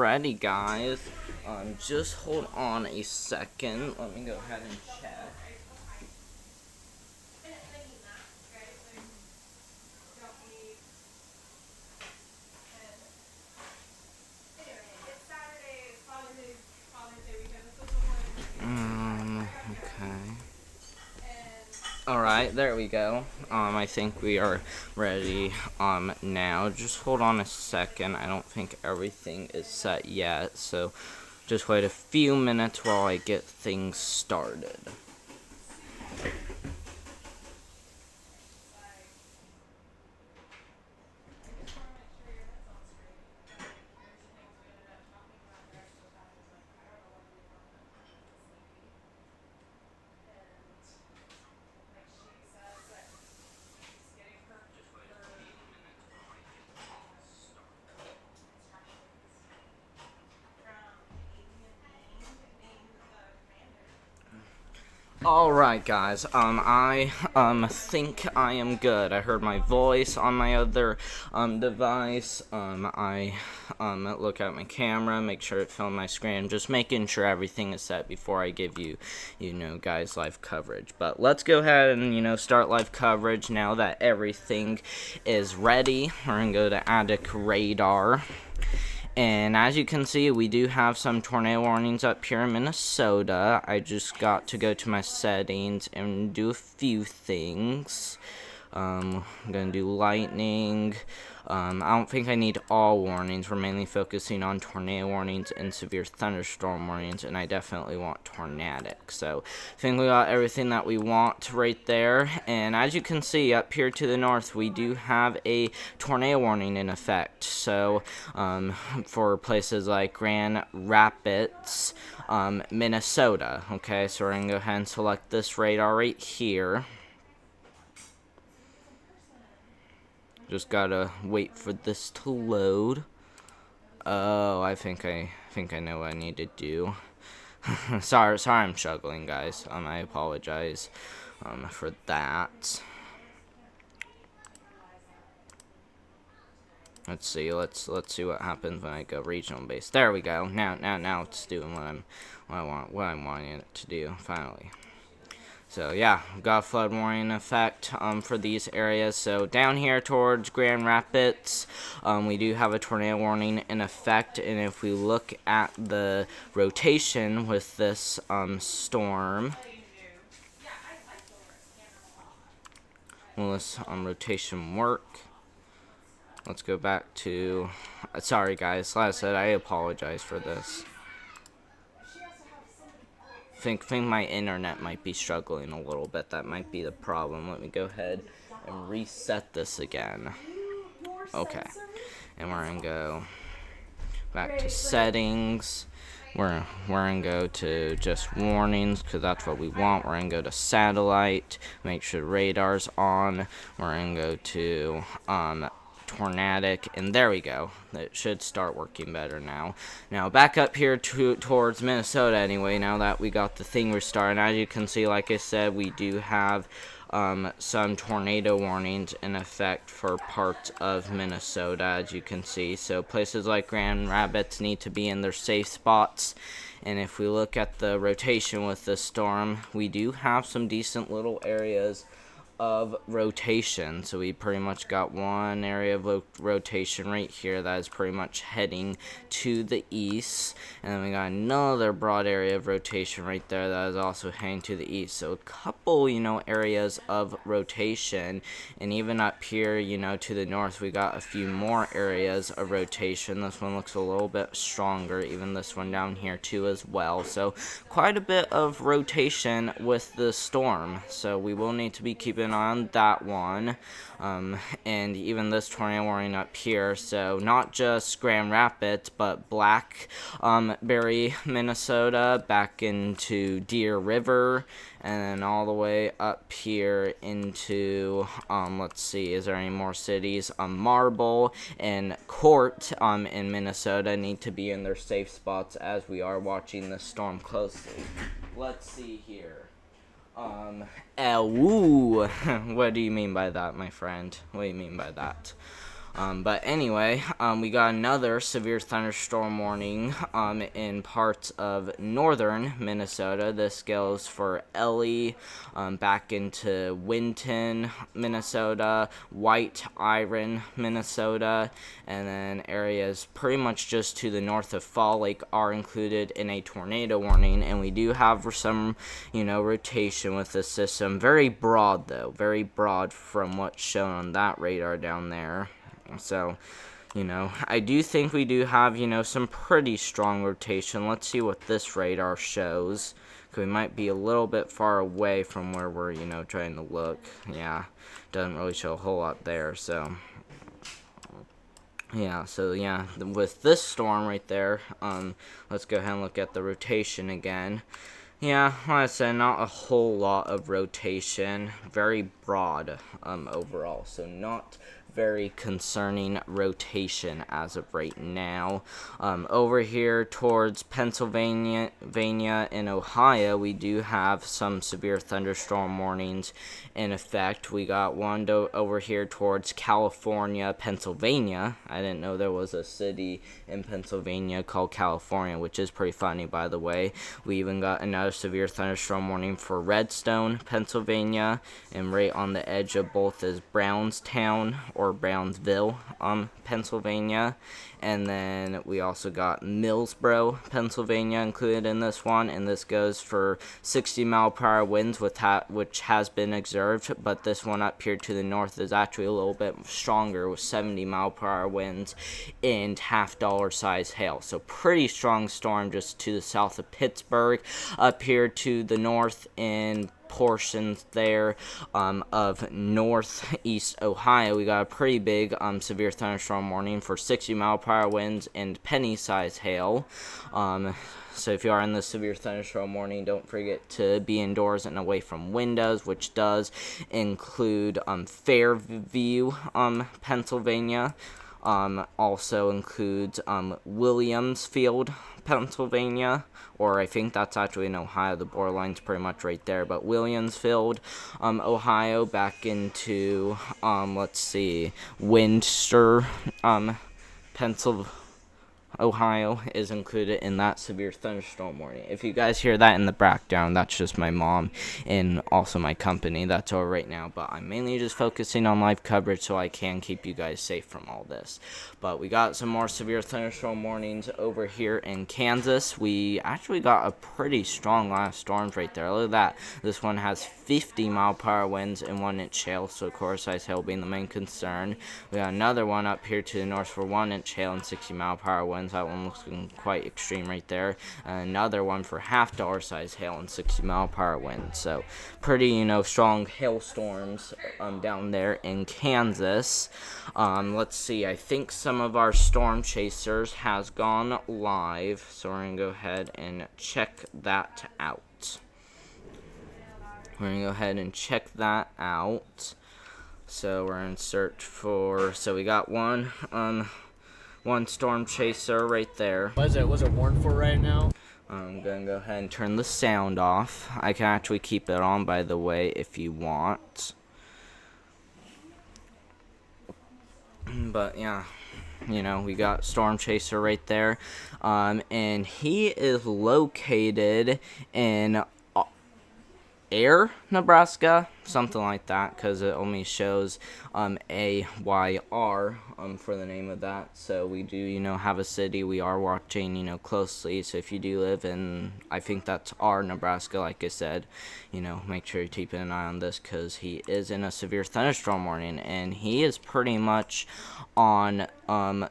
ready, guys. Just hold on a second. Let me go ahead and check. Okay. Alright, there we go. I think we are ready, now. Just hold on a second. I don't think everything is set yet, so just wait a few minutes while I get things started. Alright, guys, I think I am good. I heard my voice on my other, device. I look at my camera, make sure it filmed my screen, just making sure everything is set before I give you, guys, live coverage. But let's go ahead and, start live coverage now that everything is ready. We're gonna go to Attic Radar. And as you can see, we do have some tornado warnings up here in Minnesota. I just got to go to my settings and do a few things. I'm going to do lightning. I don't think I need all warnings. We're mainly focusing on tornado warnings and severe thunderstorm warnings, and I definitely want tornadic. So I think we got everything that we want right there. And as you can see, up here to the north, we do have a tornado warning in effect. So for places like Grand Rapids, Minnesota. Okay, so we're going to go ahead and select this radar right here. Just gotta wait for this to load. Oh, I think I know what I need to do. sorry, I'm struggling, guys. I apologize for that. Let's see. Let's see what happens when I go regional base. There we go. Now it's doing what I wanted it to do finally. So yeah, we've got a flood warning effect for these areas. So down here towards Grand Rapids, we do have a tornado warning in effect. And if we look at the rotation with this storm, will this rotation work? Let's go back to. Sorry guys, like I said, I apologize for this. Think my internet might be struggling a little bit. That might be the problem. Let me go ahead and reset this again. Okay, and we're gonna go back to settings. We're gonna go to just warnings because that's what we want. We're gonna go to satellite. Make sure radar's on. We're gonna go to tornadic, and there we go. It should start working better now. Now back up here towards Minnesota anyway, now that we got the thing restarted. As you can see, like I said, we do have some tornado warnings in effect for parts of Minnesota, as you can see. So places like Grand Rapids need to be in their safe spots. And if we look at the rotation with this storm, we do have some decent little areas of rotation. So we pretty much got one area of rotation right here that is pretty much heading to the east, and then we got another broad area of rotation right there that is also heading to the east. So a couple areas of rotation, and even up here to the north we got a few more areas of rotation. This one looks a little bit stronger, even this one down here too as well. So quite a bit of rotation with the storm, so we will need to be keeping on that one, and even this tornado warning up here. So not just Grand Rapids, but Blackberry, Minnesota, back into Deer River, and then all the way up here into let's see, is there any more cities? Marble and Court in Minnesota need to be in their safe spots as we are watching this storm closely. Let's see here. What do you mean by that, my friend? What do you mean by that? But anyway, we got another severe thunderstorm warning in parts of northern Minnesota. This goes for Ellie, back into Winton, Minnesota, White Iron, Minnesota, and then areas pretty much just to the north of Fall Lake are included in a tornado warning. And we do have some, rotation with the system. Very broad, though. Very broad from what's shown on that radar down there. So, I do think we do have, some pretty strong rotation. Let's see what this radar shows. We might be a little bit far away from where we're, trying to look. Yeah, doesn't really show a whole lot there, so... Yeah, with this storm right there, let's go ahead and look at the rotation again. Yeah, like I said, not a whole lot of rotation. Very broad, overall, so not very concerning rotation as of right now. Over here towards Pennsylvania and Ohio, we do have some severe thunderstorm warnings in effect. We got one over here towards California, Pennsylvania. I didn't know there was a city in Pennsylvania called California, which is pretty funny, by the way. We even got another severe thunderstorm warning for Redstone, Pennsylvania, and right on the edge of both is Brownstown or Brownsville, Pennsylvania. And then we also got Millsboro, Pennsylvania included in this one, and this goes for 60-mile-per-hour winds, which has been observed, but this one up here to the north is actually a little bit stronger with 70-mile-per-hour winds and half-dollar size hail. So pretty strong storm just to the south of Pittsburgh. Up here to the north in portions there of northeast Ohio, we got a pretty big severe thunderstorm warning for 60-mile-per-hour winds and penny-size hail. So if you are in the severe thunderstorm warning, don't forget to be indoors and away from windows, which does include Fairview, Pennsylvania. Also includes Williamsfield, Pennsylvania, or I think that's actually in Ohio. The borderline's pretty much right there, but Williamsfield, Ohio, back into, Windsor, Pennsylvania. Ohio is included in that severe thunderstorm warning. If you guys hear that in the background, that's just my mom and also my company. That's all right now, but I'm mainly just focusing on live coverage so I can keep you guys safe from all this. But we got some more severe thunderstorm warnings over here in Kansas. We actually got a pretty strong line of storms right there. Look at that. This one has 50-mile-per-hour winds and 1-inch hail, so core size hail being the main concern. We got another one up here to the north for 1-inch hail and 60-mile-per-hour winds. That one looks quite extreme right there. Another one for half-dollar size hail and 60-mile-per-hour winds. So pretty, strong hailstorms down there in Kansas. Let's see. I think some of our storm chasers has gone live, so we're going to go ahead and check that out. We're going to go ahead and check that out. So we're in search for, so we got one storm chaser right there. What's it warned for right now? I'm going to go ahead and turn the sound off. I can actually keep it on, by the way, if you want. But yeah, we got storm chaser right there. And he is located in Ayer, Nebraska, something like that, because it only shows AYR for the name of that. So we do, have a city we are watching, closely. So if you do live in, I think that's Ayer, Nebraska, like I said, make sure you're keeping an eye on this, because he is in a severe thunderstorm warning, and he is pretty much on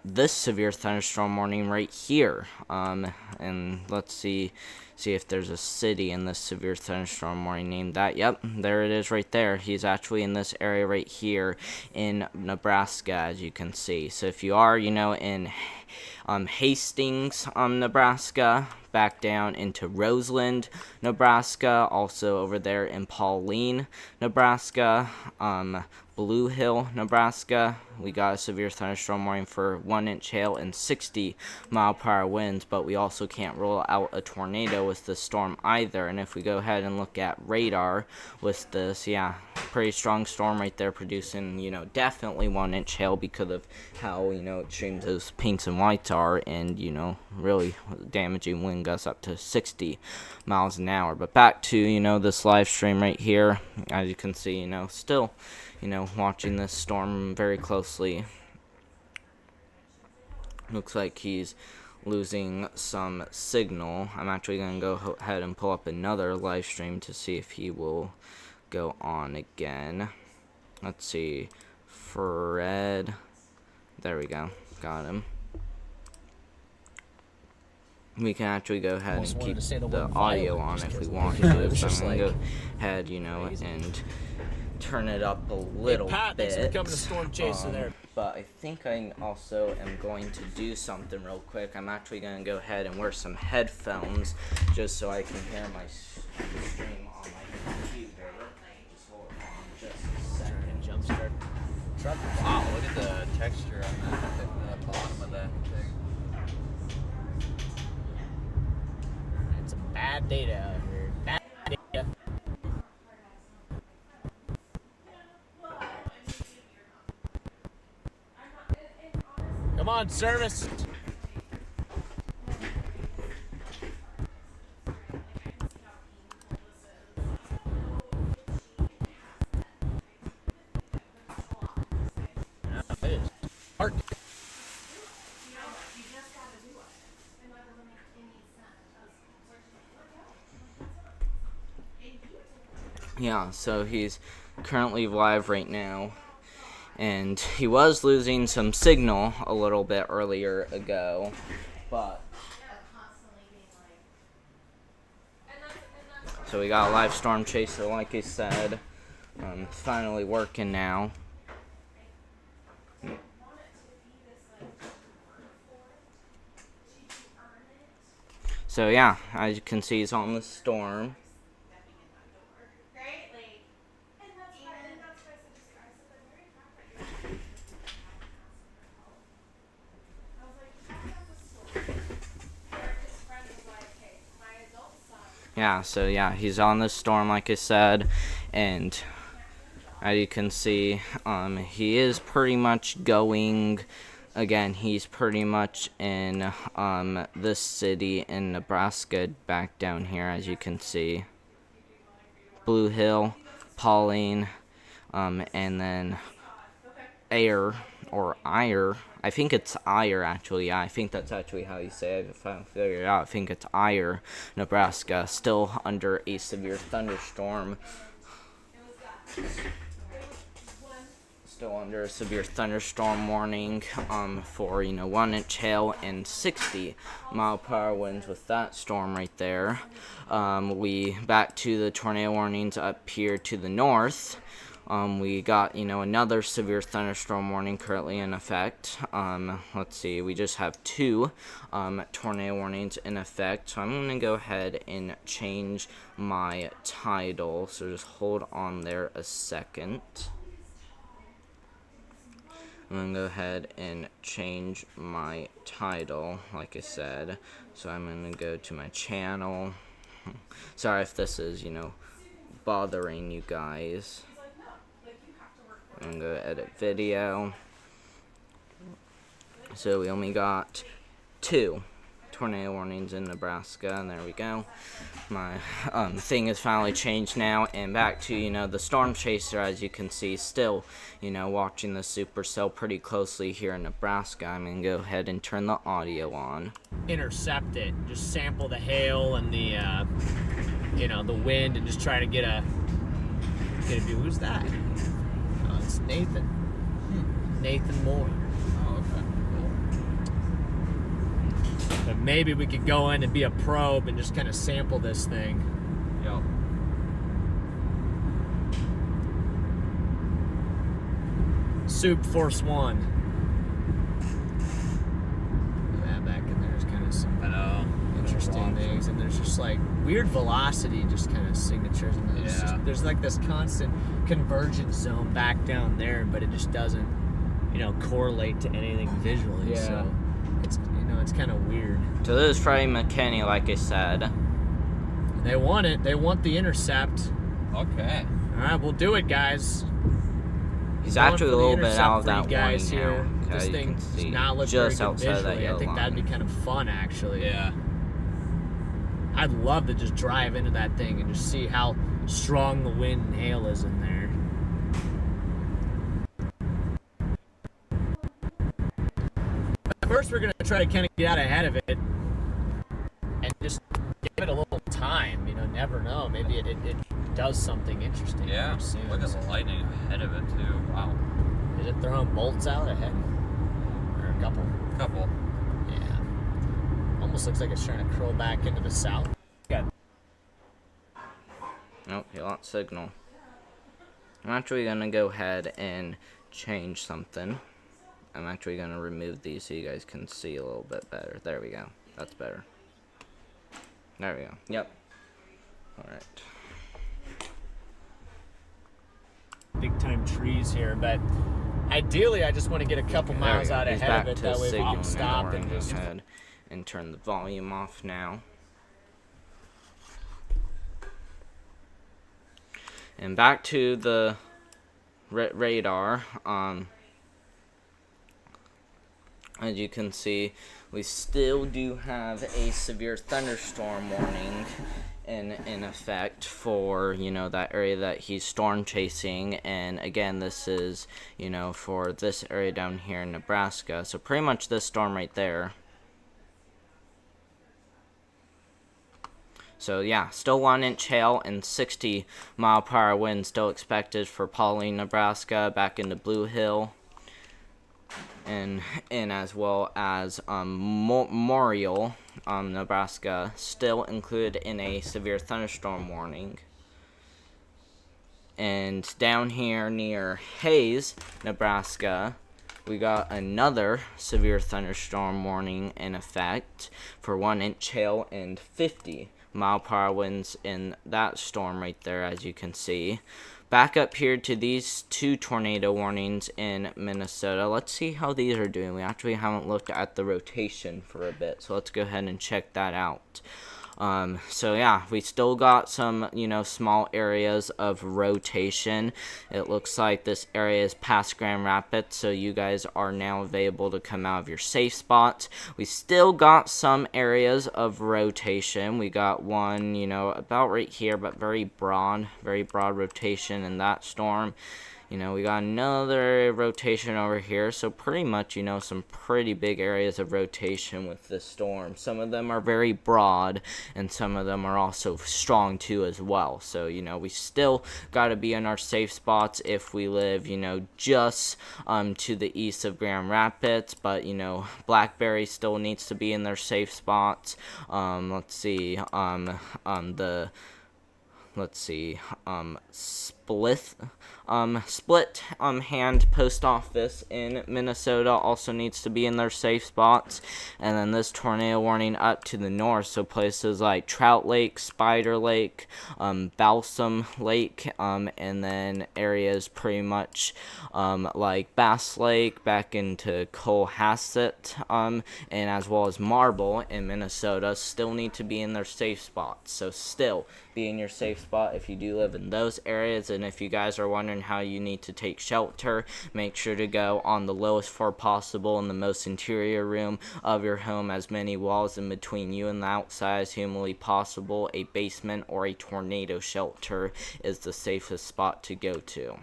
this severe thunderstorm warning right here. And let's see if there's a city in this severe thunderstorm warning named that. Yep, there it is right there. He's actually in this area right here in Nebraska, as you can see. So if you are, in Hastings, Nebraska, back down into Roseland, Nebraska, also over there in Pauline, Nebraska, Blue Hill, Nebraska. We got a severe thunderstorm warning for 1-inch hail and 60-mile-per-hour winds, but we also can't rule out a tornado with the storm either. And if we go ahead and look at radar with this, yeah, pretty strong storm right there, producing, you know, definitely 1-inch hail because of how, you know, extreme those pinks and whites are, and, you know, really damaging wind gusts up to 60 miles an hour. But back to, you know, this live stream right here, as you can see, you know, still, you know, watching this storm very closely. Looks like he's losing some signal. I'm actually going to go ahead and pull up another live stream to see if he will go on again. Let's see. Fred. There we go. Got him. We can actually go ahead and keep the audio on if we want to. So I'm going to go ahead, you know, and turn it up a little bit. Thanks for becoming a storm chaser there. But I think I also am going to do something real quick. I'm actually going to go ahead and wear some headphones just so I can hear my stream on my computer. Just hold on just a second. Jumpstart. Wow, look at the texture on the bottom of that thing. It's a bad data out here. Bad data. Come on, service. Yeah, so he's currently live right now, and he was losing some signal a little bit earlier ago, but so we got a live storm chaser, like I said. It's finally working now. So yeah, as you can see, he's on the storm. Yeah, so yeah, he's on the storm, like I said, and as you can see, he is pretty much going. Again, he's pretty much in this city in Nebraska, back down here, as you can see. Blue Hill, Pauline, and then Ayer, or Iyer. I think it's Iyer, actually. Yeah, I think that's actually how you say it. If I don't figure it out, I think it's Iyer, Nebraska. Still under a severe thunderstorm. Still under a severe thunderstorm warning for, you know, 1-inch hail and 60-mile-per-hour winds with that storm right there. We back to the tornado warnings up here to the north. We got, you know, another severe thunderstorm warning currently in effect. Let's see, we just have 2 tornado warnings in effect. So I'm going to go ahead and change my title. So just hold on there a second. I'm going to go ahead and change my title, like I said. So I'm going to go to my channel. Sorry if this is, you know, bothering you guys. I'm going to go edit video. So we only got 2 tornado warnings in Nebraska, and there we go. My thing has finally changed now, and back to, you know, the storm chaser. As you can see, still, you know, watching the supercell pretty closely here in Nebraska. I'm going to go ahead and turn the audio on. Intercept it. Just sample the hail and the, you know, the wind, and just try to get a view. Who's that? Oh, it's Nathan. Nathan Moore. Oh, okay. Cool. But maybe we could go in and be a probe and just kind of sample this thing. Yep. Soup Force 1. That back in there is kind of some interesting things. days, and there's just like weird velocity, just kind of signatures, and there's like this constant convergence zone back down there, but it just doesn't, correlate to anything visually. Yeah. So it's it's kind of weird. So this is Freddie McKinney, like I said. They want it. They want the intercept. Okay. All right, we'll do it, guys. He's Going actually for a the little bit intercept out of for you that guys warning here. now. This Okay, thing you can does see not look just very good outside of that visually. I yellow think that'd be line. kind of fun, actually. Yeah. I'd love to just drive into that thing and just see how strong the wind and hail is in there. But first, we're going to try to kind of get out ahead of it and just give it a little time. Never know. Maybe it does something interesting. Yeah. pretty soon. Look at the lightning ahead of it too. Wow. Is it throwing bolts out ahead? Or a couple? Couple. Yeah. Almost looks like it's trying to curl back into the south. Nope, he lost signal. I'm actually going to go ahead and change something. I'm actually going to remove these so you guys can see a little bit better. There we go. That's better. There we go. Yep. Alright. Big time trees here, but ideally I just want to get a couple There we miles go. out He's ahead back of it. to That way we signal can now. stop We're and gonna go just... ahead and turn the volume off now. And back to the radar. As you can see, we still do have a severe thunderstorm warning in effect for, that area that he's storm chasing. And again, this is, for this area down here in Nebraska. So pretty much this storm right there. So yeah, still 1-inch hail and 60-mile-per-hour wind still expected for Pauline, Nebraska, back into Blue Hill, and as well as Morial, Nebraska, still included in a severe thunderstorm warning. And down here near Hayes, Nebraska, we got another severe thunderstorm warning in effect for 1-inch hail and 50-mile-per-hour winds in that storm right there, as you can see. Back up here to these two tornado warnings in Minnesota. Let's see how these are doing. We actually haven't looked at the rotation for a bit, so let's go ahead and check that out. So yeah, we still got some, small areas of rotation. It looks like this area is past Grand Rapids, so you guys are now available to come out of your safe spots. We still got some areas of rotation. We got one, about right here, but very broad rotation in that storm. We got another rotation over here, so pretty much, some pretty big areas of rotation with this storm. Some of them are very broad, and some of them are also strong too as well. So, we still got to be in our safe spots if we live, just to the east of Grand Rapids, but, Blackberry still needs to be in their safe spots. Let's see, Split Hand Post Office in Minnesota also needs to be in their safe spots. And then this tornado warning up to the north, so places like Trout Lake, Spider Lake, Balsam Lake, and then areas pretty much like Bass Lake back into Cohasset, and as well as Marble in Minnesota still need to be in their safe spots. So still be in your safe spot if you do live in those areas. And if you guys are wondering how you need to take shelter, make sure to go on the lowest floor possible in the most interior room of your home. As many walls in between you and the outside as humanly possible. A basement or a tornado shelter is the safest spot to go to.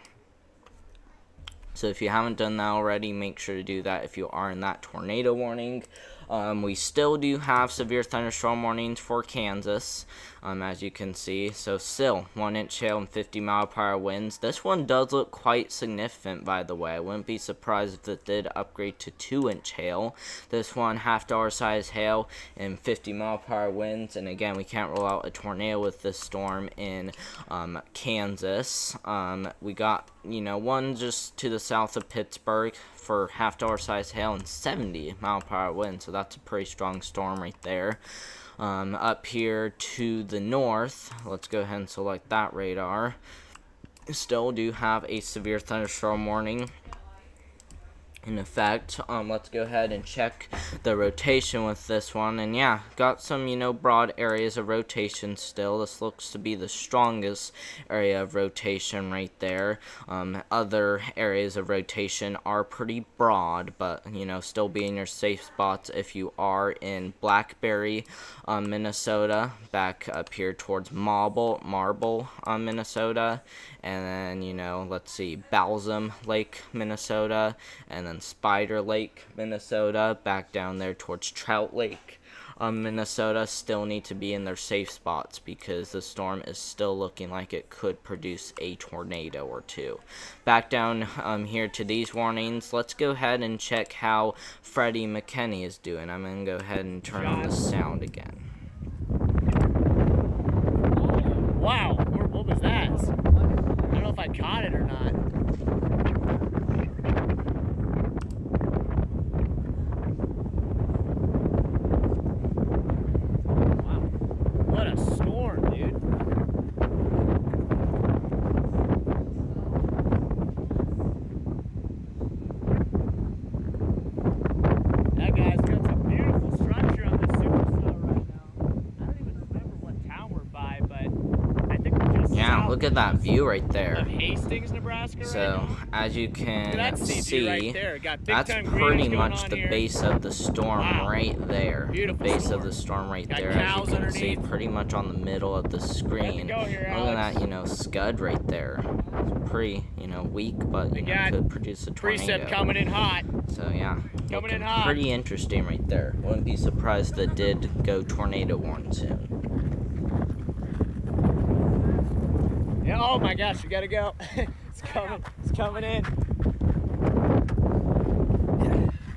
So if you haven't done that already, make sure to do that if you are in that tornado warning. We still do have severe thunderstorm warnings for Kansas, as you can see. So still 1-inch hail and 50-mile-per-hour winds. This one does look quite significant, by the way. I wouldn't be surprised if it did upgrade to 2-inch hail. This one, $half size hail and 50-mile-per-hour winds. And again, we can't rule out a tornado with this storm in Kansas. We got, one just to the south of Pittsburgh for $half size hail and 70-mile-per-hour winds. So that's a pretty strong storm right there. Up here to the north, let's go ahead and select that radar. Still do have a severe thunderstorm warning in effect. Let's go ahead and check the rotation with this one, and yeah, got some, you know, broad areas of rotation still. This looks to be the strongest area of rotation right there. Other areas of rotation are pretty broad, but, you know, still be in your safe spots if you are in Blackberry, Minnesota, back up here towards Marble, Minnesota, and then, you know, let's see, Balsam Lake, Minnesota, and then Spider Lake, Minnesota, back down there towards Trout Lake, Minnesota. Still need to be in their safe spots because the storm is still looking like it could produce a tornado or two. Back down here to these warnings, let's go ahead and check how Freddie McKinney is doing. I'm going to go ahead and turn on the sound again. Wow, what was that? I don't know if I caught it or not. Wow, what a storm, dude. That guy's got some beautiful structure on this supercell right now. I don't even remember what town we're by, but I think we're just Yeah, look at that view right there. of Hastings, Nebraska. So, right now. as you can That see, right there. Got big that's time pretty greens going much on the here. base of the storm Wow. right there. Beautiful Base storm. of the storm right Got there, as you cows can see, underneath. pretty much on the middle of the screen. go here, Look at Alex. that, you know, scud right there. It's pretty, you know, weak, but, you know, got could produce a tornado. Precip coming in hot. So, yeah, Coming in looking hot. pretty interesting right there. Wouldn't be surprised that did go tornado warn soon. Yeah, oh my gosh, we gotta go. It's coming in.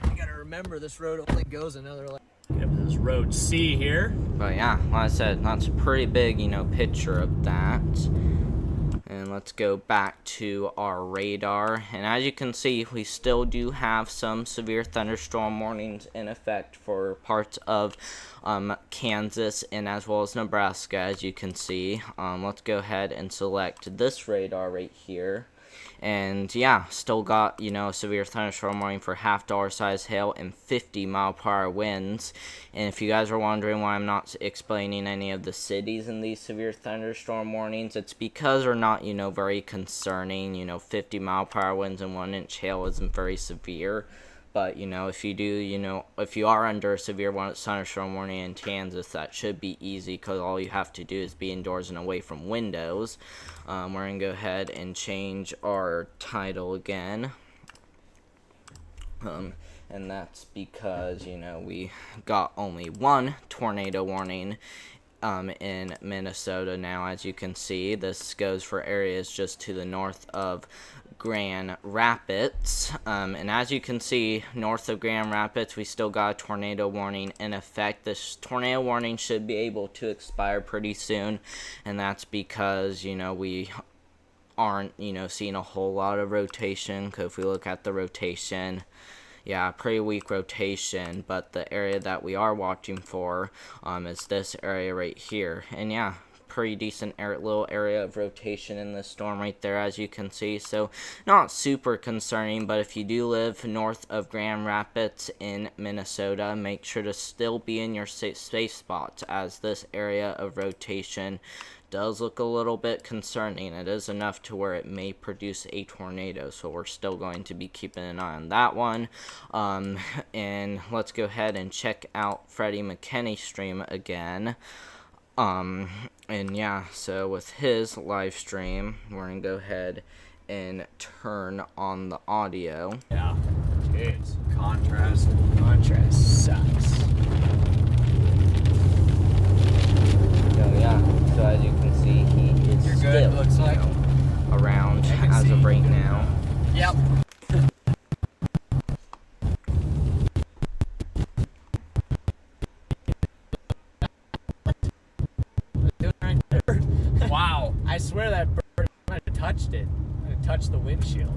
You gotta remember this road only goes another like. Get up to this road C here. But yeah, like I said, that's a pretty big, you know, picture of that. And let's go back to our radar. And as you can see, we still do have some severe thunderstorm warnings in effect for parts of Kansas and as well as Nebraska, as you can see. Let's go ahead and select this radar right here. And yeah, still got, you know, a severe thunderstorm warning for $half size hail and 50-mile-per-hour winds. And if you guys are wondering why I'm not explaining any of the cities in these severe thunderstorm warnings, it's because they're not, you know, very concerning. You know, 50-mile-per-hour winds and 1-inch hail isn't very severe. But, you know, if you do, you know, if you are under a severe thunderstorm warning in Kansas, that should be easy because all you have to do is be indoors and away from windows. We're going to go ahead and change our title again. And that's because, you know, we got only one tornado warning in Minnesota now. As you can see, this goes for areas just to the north of Grand Rapids, and as you can see, north of Grand Rapids, we still got a tornado warning in effect. This tornado warning should be able to expire pretty soon, and that's because, you know, we aren't, you know, seeing a whole lot of rotation. Because if we look at the rotation, yeah, pretty weak rotation, but the area that we are watching for is this area right here. And yeah, pretty decent little area of rotation in this storm right there, as you can see. So not super concerning, but if you do live north of Grand Rapids in Minnesota, make sure to still be in your safe spots, as this area of rotation does look a little bit concerning. It is enough to where it may produce a tornado, so we're still going to be keeping an eye on that one. And let's go ahead and check out Freddie McKinney's stream again. And yeah, so with his live stream, we're gonna go ahead and turn on the audio. Yeah. Jeez. Contrast. Contrast sucks. So yeah, so as you can see, he is You're good, still, looks like. you know, around I can as see of right you. now. Yep. Wow. I swear that bird might have touched it. Might have touched the windshield.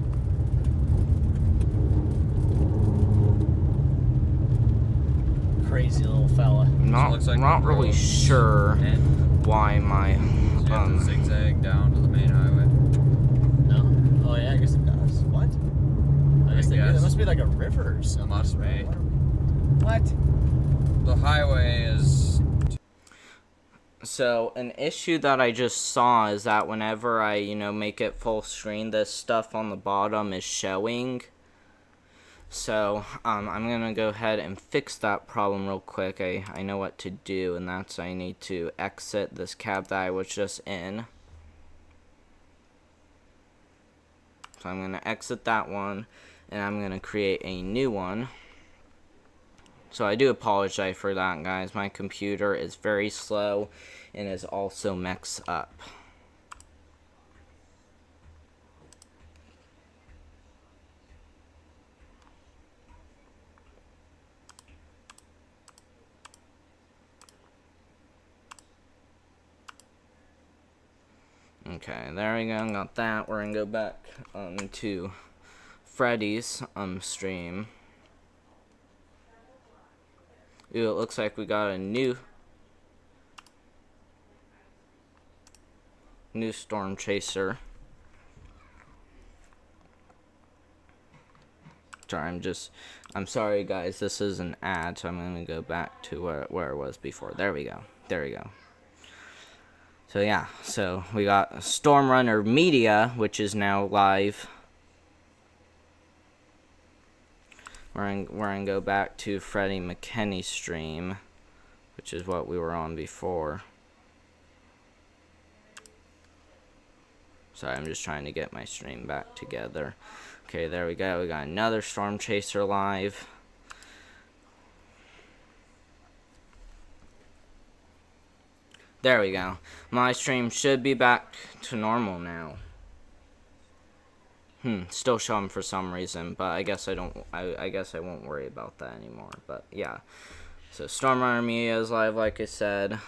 crazy little fella. looks like Not the really road. sure And why my so you have to zigzag down to the main highway. No? Oh yeah, I guess it does. What? I guess guess. there must be like a river or something. Must be. What? The highway is. So an issue that I just saw is that whenever I, make it full screen, this stuff on the bottom is showing. So I'm gonna go ahead and fix that problem real quick. I know what to do, and that's I need to exit this cab that I was just in. So I'm gonna exit that one, and I'm gonna create a new one. So I do apologize for that, guys. My computer is very slow and is also mixed up. Okay, there we go. Got that. We're gonna go back to Freddy's stream. Ooh, it looks like we got a new storm chaser. Sorry, I'm sorry guys, this is an ad, so I'm gonna go back to where it was before. There we go. So yeah, so we got Stormrunner Media, which is now live. We're gonna go back to Freddie McKinney's stream, which is what we were on before. Sorry, I'm just trying to get my stream back together. Okay, there we go. We got another Storm Chaser live. There we go. My stream should be back to normal now. Still showing for some reason, but I guess I won't worry about that anymore. But yeah. So Stormrunner Media is live, like I said.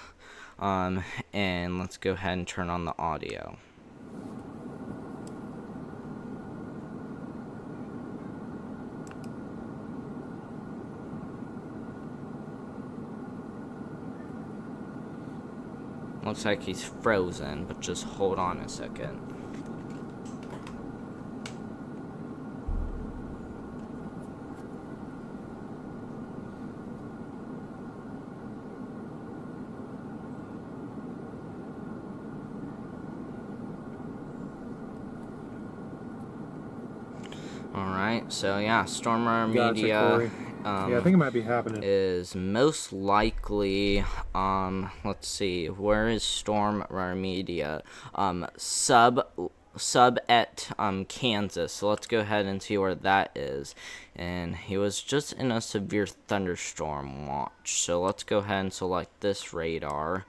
And let's go ahead and turn on the audio. Looks like he's frozen, but just hold on a second. Alright, so yeah, Stormrunner Media. Corey. Yeah, I think it might be happening. Is most likely, let's see, where is Stormrunner Media? Sub at Kansas. So let's go ahead and see where that is. And he was just in a severe thunderstorm watch. So let's go ahead and select this radar.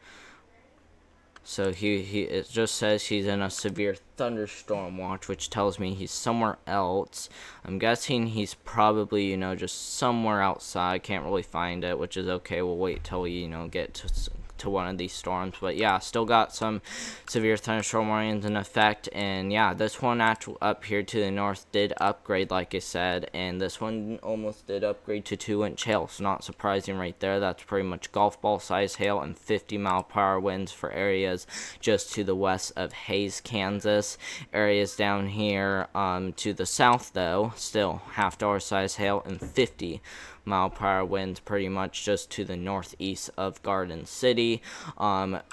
So it just says he's in a severe thunderstorm watch, which tells me he's somewhere else. I'm guessing he's probably, just somewhere outside. Can't really find it, which is okay. We'll wait till we, get to one of these storms. But yeah, still got some severe thunderstorm warnings in effect. And yeah, this one up here to the north did upgrade, like I said. And this one almost did upgrade to 2-inch hail. So not surprising right there. That's pretty much golf ball size hail and 50-mile-per-hour winds for areas just to the west of Hays, Kansas. Areas down here to the south, though, still half-dollar size hail and 50-mile-per-hour winds pretty much just to the northeast of Garden City.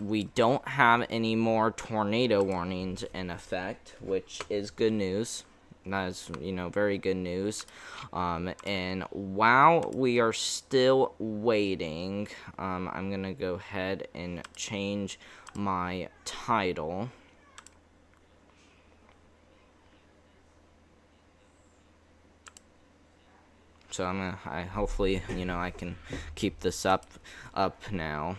We don't have any more tornado warnings in effect, which is good news. That is, very good news. And while we are still waiting, I'm going to go ahead and change my title. So hopefully, I can keep this up now.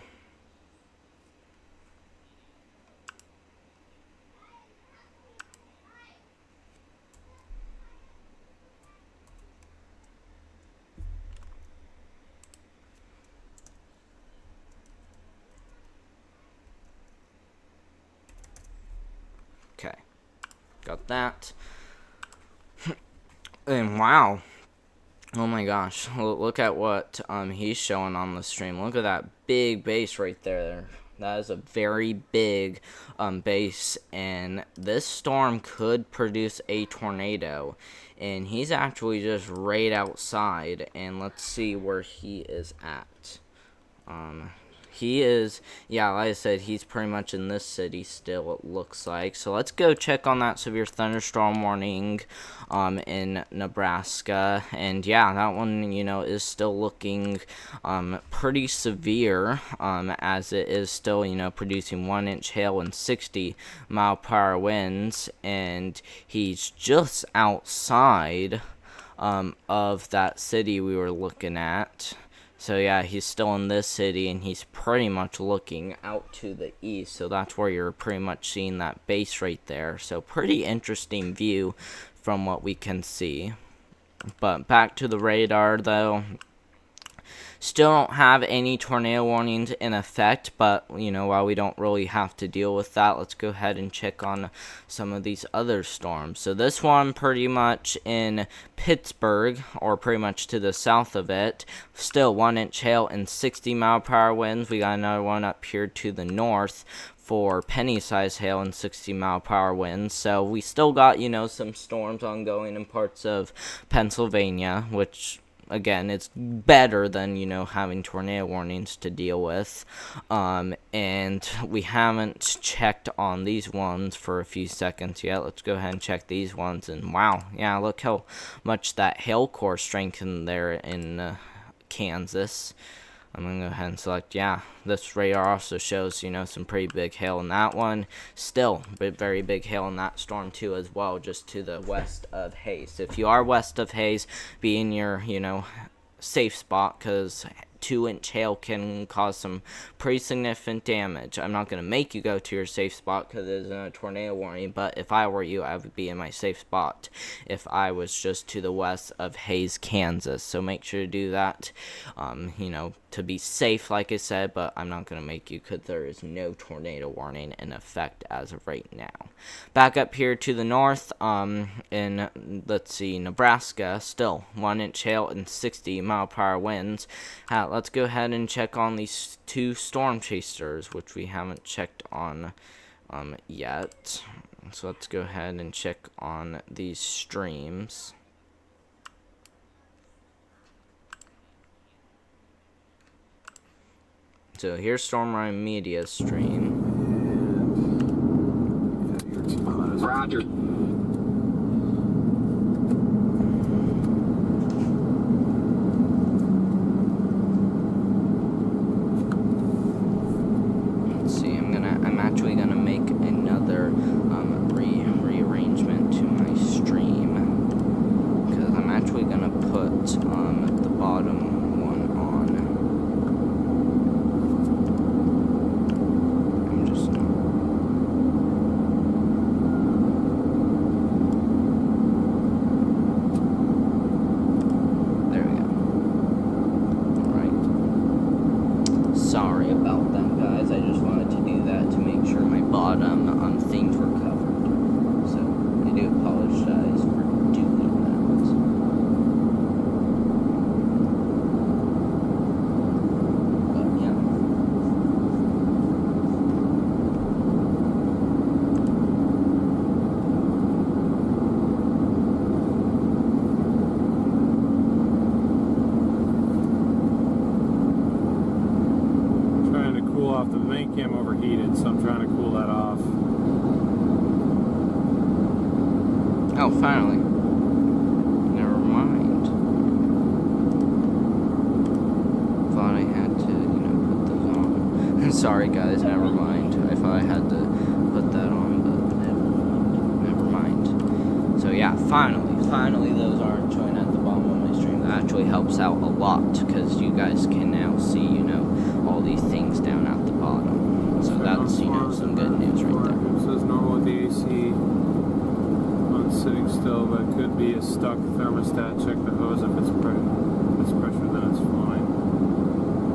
Okay, got that. And wow. Oh my gosh, look at what he's showing on the stream. Look at that big base right there. That is a very big base, and this storm could produce a tornado. And he's actually just right outside, and let's see where he is at. He is, yeah, like I said, he's pretty much in this city still, it looks like. So let's go check on that severe thunderstorm warning in Nebraska. And yeah, that one, you know, is still looking pretty severe, as it is still, you know, producing 1-inch hail and 60-mile-per-hour winds. And he's just outside of that city we were looking at. So yeah, he's still in this city, and he's pretty much looking out to the east. So that's where you're pretty much seeing that base right there. So pretty interesting view from what we can see. But back to the radar, though. Still don't have any tornado warnings in effect, but, you know, while we don't really have to deal with that, let's go ahead and check on some of these other storms. So this one pretty much in Pittsburgh, or pretty much to the south of it, still 1-inch hail and 60-mile-per-hour winds. We got another one up here to the north for penny-sized hail and 60-mile-per-hour winds. So we still got, you know, some storms ongoing in parts of Pennsylvania, which, again, it's better than, you know, having tornado warnings to deal with. And we haven't checked on these ones for a few seconds yet. Let's go ahead and check these ones. And wow, yeah, look how much that hail core strengthened there in Kansas. I'm going to go ahead and select, yeah, this radar also shows, you know, some pretty big hail in that one. Still, but very big hail in that storm, too, as well, just to the west of Hayes. If you are west of Hayes, be in your, you know, safe spot, because 2-inch hail can cause some pretty significant damage. I'm not going to make you go to your safe spot because there's a tornado warning, but if I were you, I would be in my safe spot if I was just to the west of Hayes, Kansas. So make sure to do that, you know, to be safe, like I said, but I'm not going to make you because there is no tornado warning in effect as of right now. Back up here to the north, in, let's see, Nebraska, still 1-inch hail and 60-mile-per-hour winds. Let's go ahead and check on these two storm chasers, which we haven't checked on yet. So let's go ahead and check on these streams. So here's Stormrime Media stream. Roger. Let's see, I'm actually gonna make another rearrangement to my stream, because I'm actually gonna put the bottom one on. I'm just there we go. Alright. Sorry about that, guys. I just wanted to do that to make sure my bottom things were covered. So I do apologize for doing that. But yeah. Trying to cool off. The main cam overheated, so I'm trying to cool that off. Oh, finally. Never mind. Thought I had to, you know, put those on. Sorry, guys, never mind. I thought I had to put that on, but never mind. So yeah, finally those aren't showing at the bottom of my stream. That actually helps out a lot, because you guys can now see, you know, all these things down at the bottom. So that's, you know, some good news right there. It says normal with the AC on sitting still, but it could be a stuck thermostat. Check the hose. If it's pressure, then it's fine.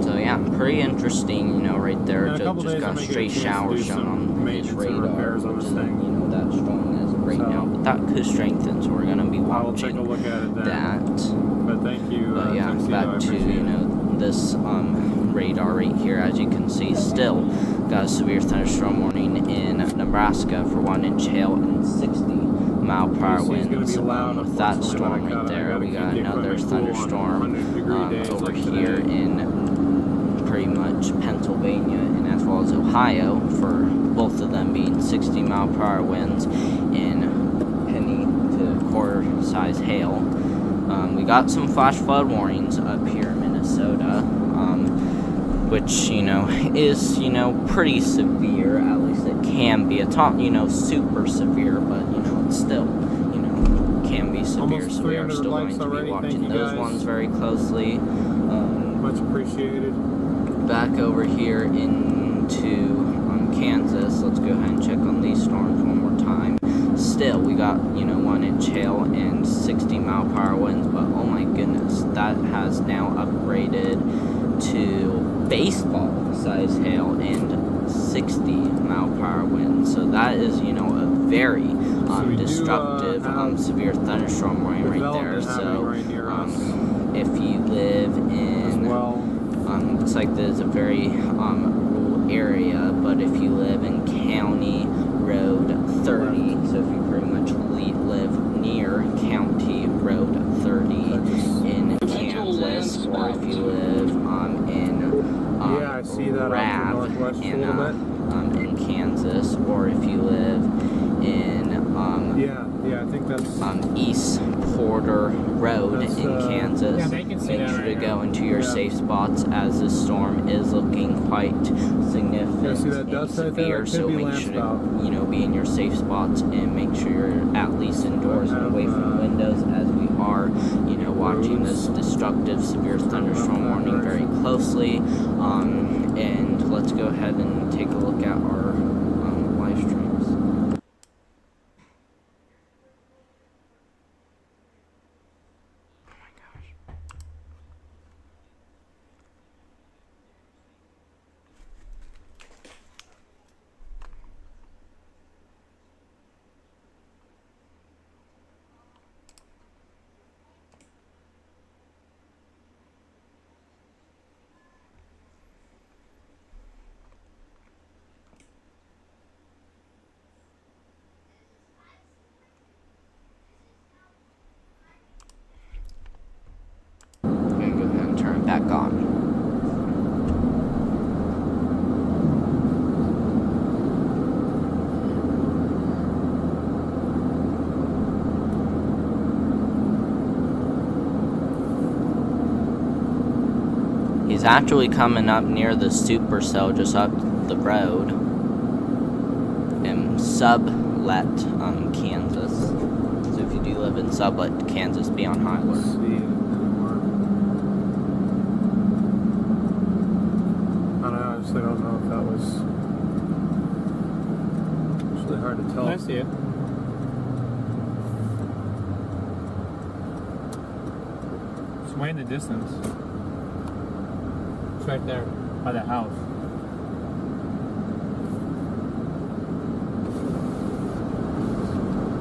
So yeah, pretty interesting, you know, right there. In a couple Just days, got I'm a gonna get straight a chance to shower do shown some on his maintenance and radar, repairs on which this isn't, thing. you know, that strong as of right So- now, but that could strengthen, so we're going to be I will take a watching look at it then. that. But thank you, But yeah, Tuxedo. I back to, appreciate you it. know, this radar right here. As you can see, still got a severe thunderstorm warning in Nebraska for 1-inch hail and 60-mile-per-hour AC is gonna winds. be loud, With that unfortunately, storm when I right cut it. I there, gotta we keep got the another equipment cool on thunderstorm 100-degree days over like here today. in pretty much Pennsylvania and as well as Ohio, for both of them being 60-mile-per-hour winds and penny to quarter-size hail. We got some flash flood warnings up here in Minnesota, which, you know, is, you know, pretty severe. At least it can be. It's not, you know, super severe, but, you know, it's still, you know, can be severe. Almost So we are 300 still going likes to be already. Thank watching you, those guys. ones very closely. Much appreciated. Back over here into Kansas, let's go ahead and check on these storms one more time. Still, we got, you know, 1-inch hail and 60-mile-per-hour winds, but oh my goodness, that has now upgraded to baseball-size hail and 60-mile-per-hour winds. So that is, you know, a very So we do, destructive, have severe thunderstorm warning right there. development happening So right near us if you live as in well. looks like there's a very rural area, but if you live in County Road 30, so if you pretty much live near County Road 30 in Kansas, or if you live in Yeah, I see that off the Rav northwest a in, little in Kansas, or if you live in Yeah, I think that's East Porter Road That's, in Kansas. Yeah, they can see Make that sure right to here. go into your Yeah. safe spots as this storm is looking quite significant Yeah, see that and dust right there? severe. It could So be make sure to landspout. be in your safe spots and make sure you're at least indoors and away from windows as we are watching this destructive severe thunderstorm warning very closely. And let's go ahead and take a look at our live streams. Oh my gosh. I'm gonna go ahead and turn it back on. He's actually coming up near the supercell just up the road in Sublet, Kansas. So if you do live in Sublet, Kansas, be on high alert. see it anymore. I honestly don't know if that was. It's really hard to tell. I see it. It's way in the distance It's right there. by the house.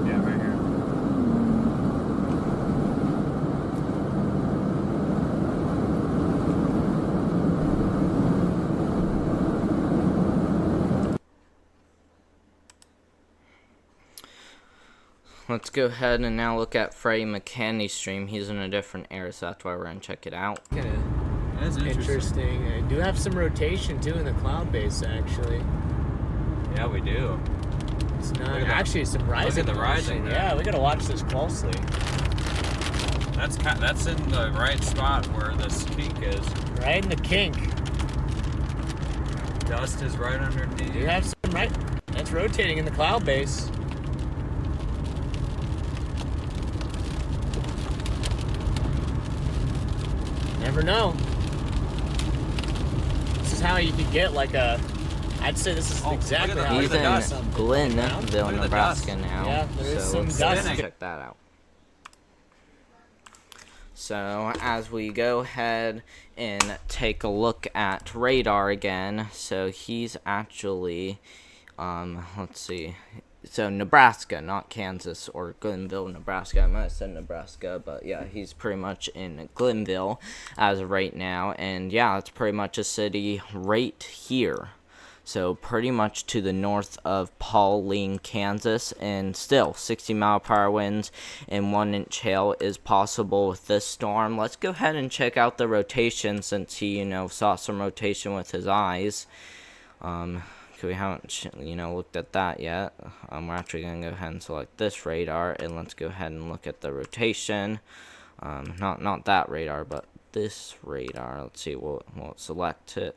Yeah, right here. Let's go ahead and now look at Freddie McKinney's stream. He's in a different area, so that's why we're gonna check it out. That's Interesting. I do have some rotation too in the cloud base actually. Yeah, we do. It's not Look at that. actually some rising. the rising motion. there. Yeah, we gotta watch this closely. That's in the right spot where this kink is. Right in the kink. Dust is right underneath. You have some right. That's rotating in the cloud base. Never know. This is how you could get like a. I'd say this is Oh, look exactly at the- how look He's at you the in dust. Glenville, Look at the Nebraska dust. now. Yeah, there is so some let's dust. check that out. So as we go ahead and take a look at radar again, so he's actually let's see. So Nebraska, not Kansas or Glenville, Nebraska. I might have said Nebraska, but yeah, he's pretty much in Glenville as of right now. And yeah, it's pretty much a city right here. So pretty much to the north of Pauline, Kansas, and still 60-mile-per-hour winds and 1-inch hail is possible with this storm. Let's go ahead and check out the rotation since he, saw some rotation with his eyes. We haven't, looked at that yet. We're actually going to go ahead and select this radar, and let's go ahead and look at the rotation. Not that radar, but this radar. Let's see, we'll select it.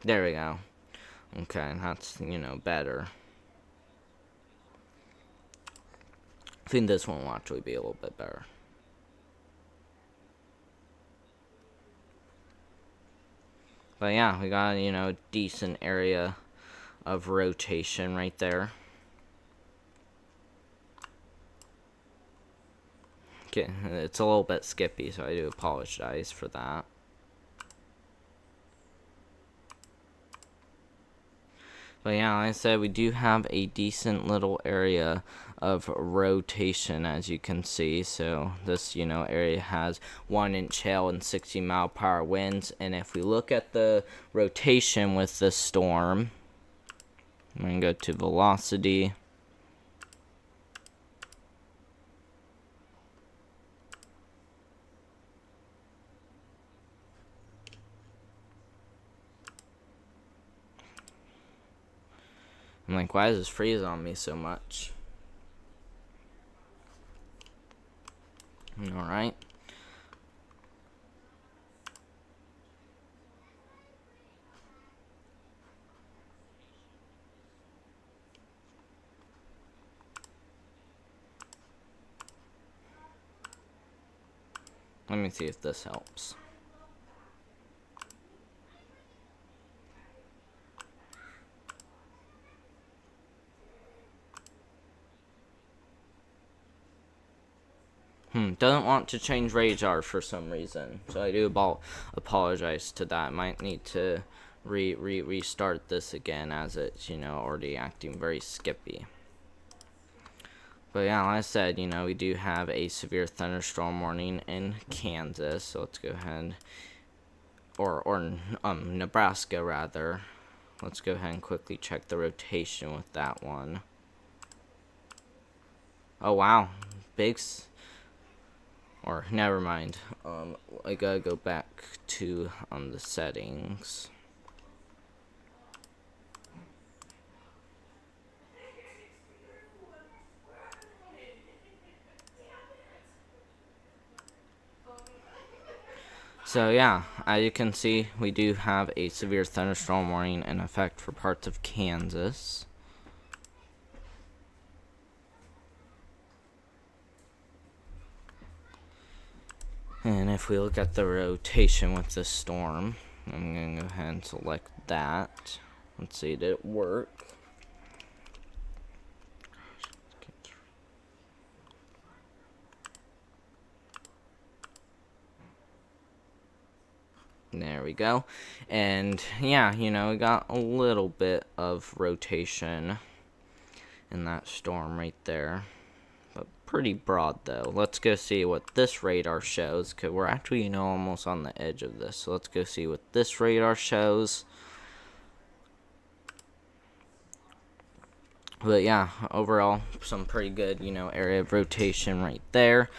There we go. Okay, that's, better. I think this one will actually be a little bit better. But yeah, we got, a decent area of rotation right there. Okay, it's a little bit skippy, so I do apologize for that. But yeah, like I said, we do have a decent little area of rotation, as you can see. So this, area has 1-inch hail and 60-mile-per-hour winds. And if we look at the rotation with this storm, I'm going to go to velocity. I'm like, why does this freeze on me so much? Alright. Let me see if this helps. Doesn't want to change radar for some reason, so I do apologize to that. Might need to restart this again, as it's already acting very skippy. But yeah, like I said, we do have a severe thunderstorm warning in Kansas, so let's go ahead, or Nebraska rather. Let's go ahead and quickly check the rotation with that one. Oh wow, or never mind. I gotta go back to the settings. So yeah, as you can see, we do have a severe thunderstorm warning in effect for parts of Kansas. And if we look at the rotation with the storm, I'm going to go ahead and select that. Let's see, did it work? There we go. And yeah, we got a little bit of rotation in that storm right there. Pretty broad though. Let's go see what this radar shows, because we're actually almost on the edge of this. So let's go see what this radar shows. But yeah, overall some pretty good area of rotation right there.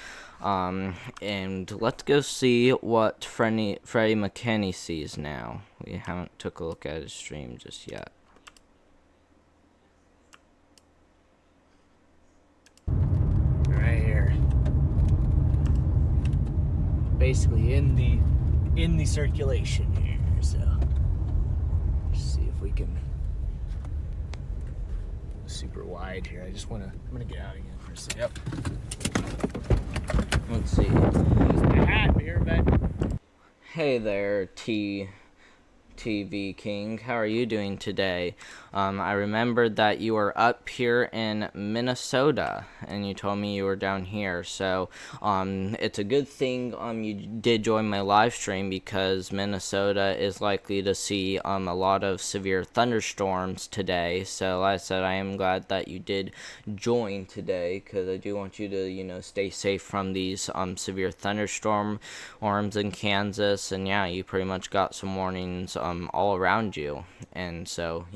And let's go see what Freddie McKinney sees now. We haven't took a look at his stream just yet. Basically in the circulation here, so let's see if we can super wide here. I'm gonna get out again for a second. Yep. Let's see. Lose my hat here, but hey there, TV King. How are you doing today? I remembered that you were up here in Minnesota, and you told me you were down here. So, it's a good thing you did join my live stream, because Minnesota is likely to see a lot of severe thunderstorms today. So, like I said, I am glad that you did join today, because I do want you to, stay safe from these severe thunderstorms in Kansas. And yeah, you pretty much got some warnings all around you. And so,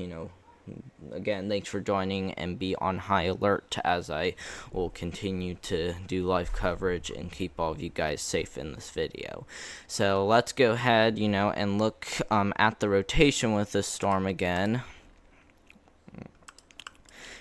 again, thanks for joining, and be on high alert as I will continue to do live coverage and keep all of you guys safe in this video. So let's go ahead, and look at the rotation with this storm again.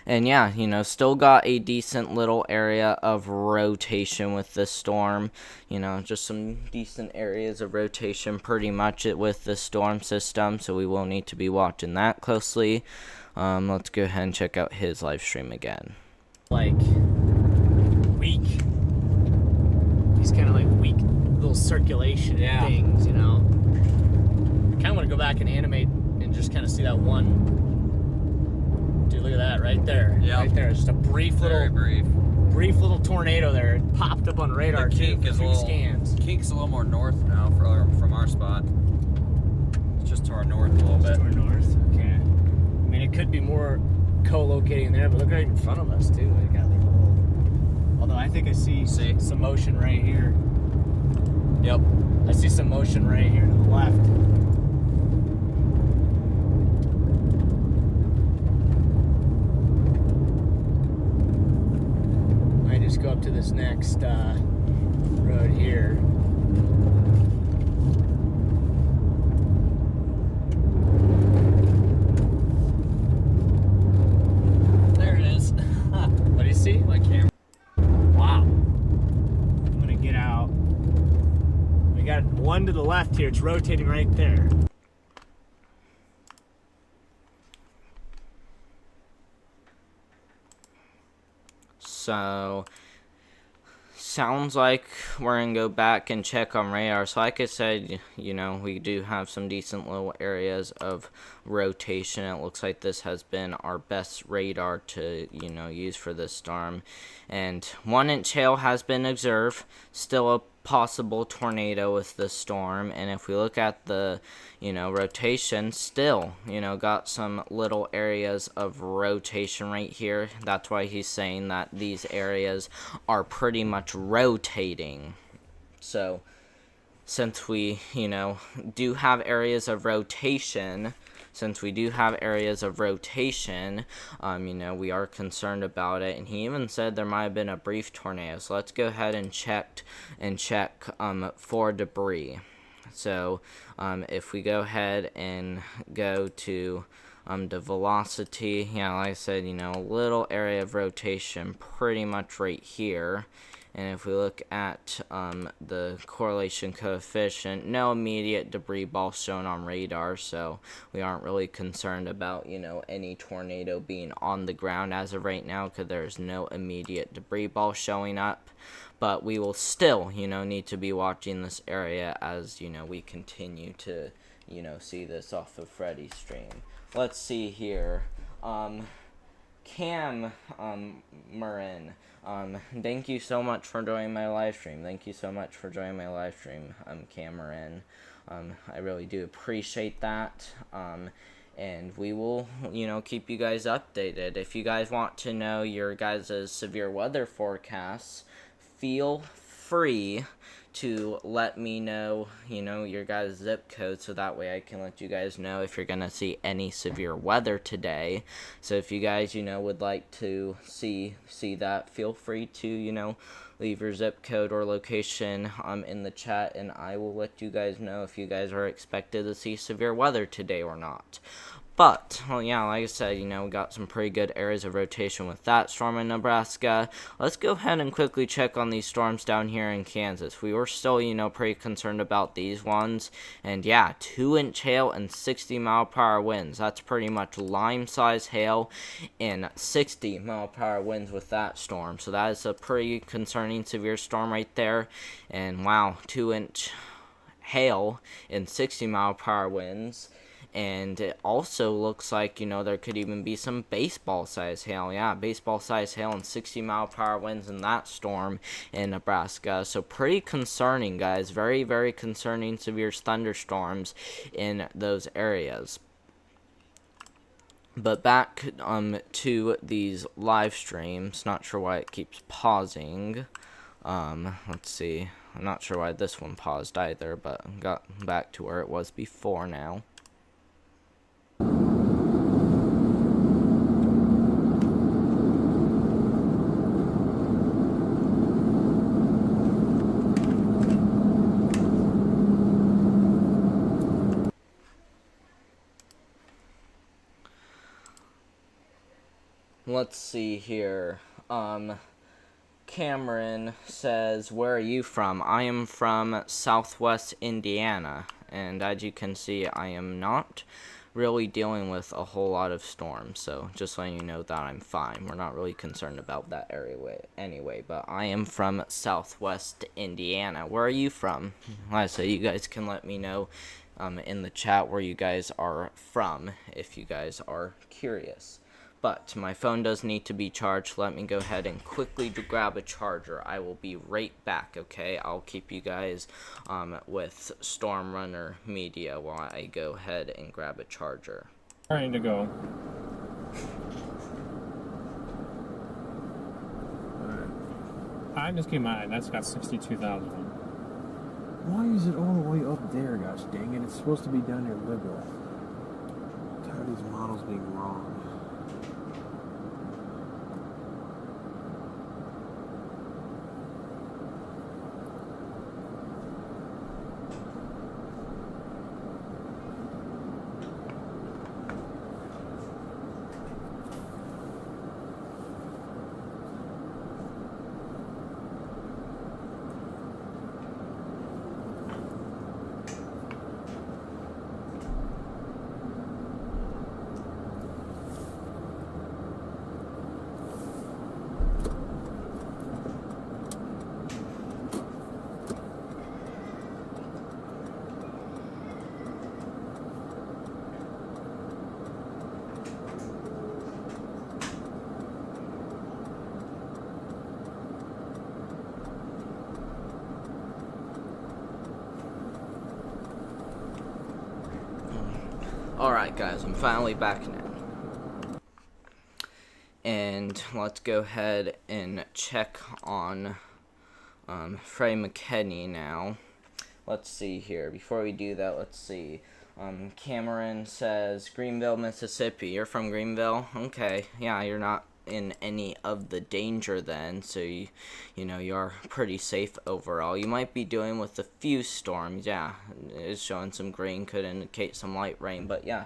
And yeah, still got a decent little area of rotation with this storm. Just some decent areas of rotation pretty much with this storm system. So we will need to be watching that closely. Let's go ahead and check out his live stream again. Like weak. These kind of like weak little circulation things, I kind of want to go back and animate and just kind of see that one. Dude, look at that right there. Yeah. Right there. Just a brief little tornado there. It popped up on radar. The kink is scans. Kink's a little more north now from our spot. It's just to our north a little bit. To our north. Okay. I mean, it could be more co-locating there, but look right in front of us too. It got like a little. Although I think I see some motion right here. Yep. I see some motion right here to the left. Just go up to this next road here. There it is. What do you see? My camera. Wow. I'm gonna get out. We got one to the left here. It's rotating right there. So, sounds like we're going to go back and check on radar. So, like I said, we do have some decent little areas of rotation. It looks like this has been our best radar to, use for this storm. And 1-inch hail has been observed. Still a possible tornado with this storm. And if we look at the, rotation, still, got some little areas of rotation right here. That's why he's saying that these areas are pretty much rotating. So, since we, do have areas of rotation, we are concerned about it. And he even said there might have been a brief tornado. So let's go ahead and check for debris. So if we go ahead and go to the velocity, like I said, a little area of rotation pretty much right here. And if we look at the correlation coefficient, no immediate debris ball shown on radar, so we aren't really concerned about, any tornado being on the ground as of right now, because there's no immediate debris ball showing up. But we will still, need to be watching this area as, we continue to, see this off of Freddy's stream. Let's see here. Cam Marin. Thank you so much for joining my live stream. Cameron. I really do appreciate that. And we will, keep you guys updated. If you guys want to know your guys' severe weather forecasts, feel free to let me know, your guys' zip code, so that way I can let you guys know if you're gonna see any severe weather today. So if you guys, would like to see that, feel free to, leave your zip code or location in the chat, and I will let you guys know if you guys are expected to see severe weather today or not. But, well, yeah, like I said, we got some pretty good areas of rotation with that storm in Nebraska. Let's go ahead and quickly check on these storms down here in Kansas. We were still, pretty concerned about these ones. And yeah, 2-inch hail and 60-mile-per-hour winds. That's pretty much lime-size hail and 60-mile-per-hour winds with that storm. So that is a pretty concerning severe storm right there. And wow, 2-inch hail and 60-mile-per-hour winds. And it also looks like, you know, there could even be some baseball-sized hail. Yeah, baseball-sized hail and 60-mile-per-hour winds in that storm in Nebraska. So pretty concerning, guys. Very, very concerning severe thunderstorms in those areas. But back to these live streams. Not sure why it keeps pausing. Let's see. I'm not sure why this one paused either, but got back to where it was before now. Let's see here. Cameron says, where are you from? I am from Southwest Indiana, and as you can see, I am not really dealing with a whole lot of storms, so just letting you know that I'm fine. We're not really concerned about that area anyway, but I am from Southwest Indiana. Where are you from? Like I say, you guys can let me know in the chat where you guys are from if you guys are curious. But my phone does need to be charged. Let me go ahead and quickly grab a charger. I will be right back, okay? I'll keep you guys with Storm Runner Media while I go ahead and grab a charger. Ready to go. I just keep my eye. That's got 62,000. Why is it all the way up there, gosh dang it? It's supposed to be down near Liberal. I'm tired of these models being wrong. Alright guys, I'm finally back now. And let's go ahead and check on Freddie McKinney now. Let's see here. Before we do that, let's see. Cameron says, Greenville, Mississippi. You're from Greenville? Okay. Yeah, you're not in any of the danger then, so you know you're pretty safe overall. You might be dealing with a few storms. Yeah, it's showing some green, could indicate some light rain, but yeah,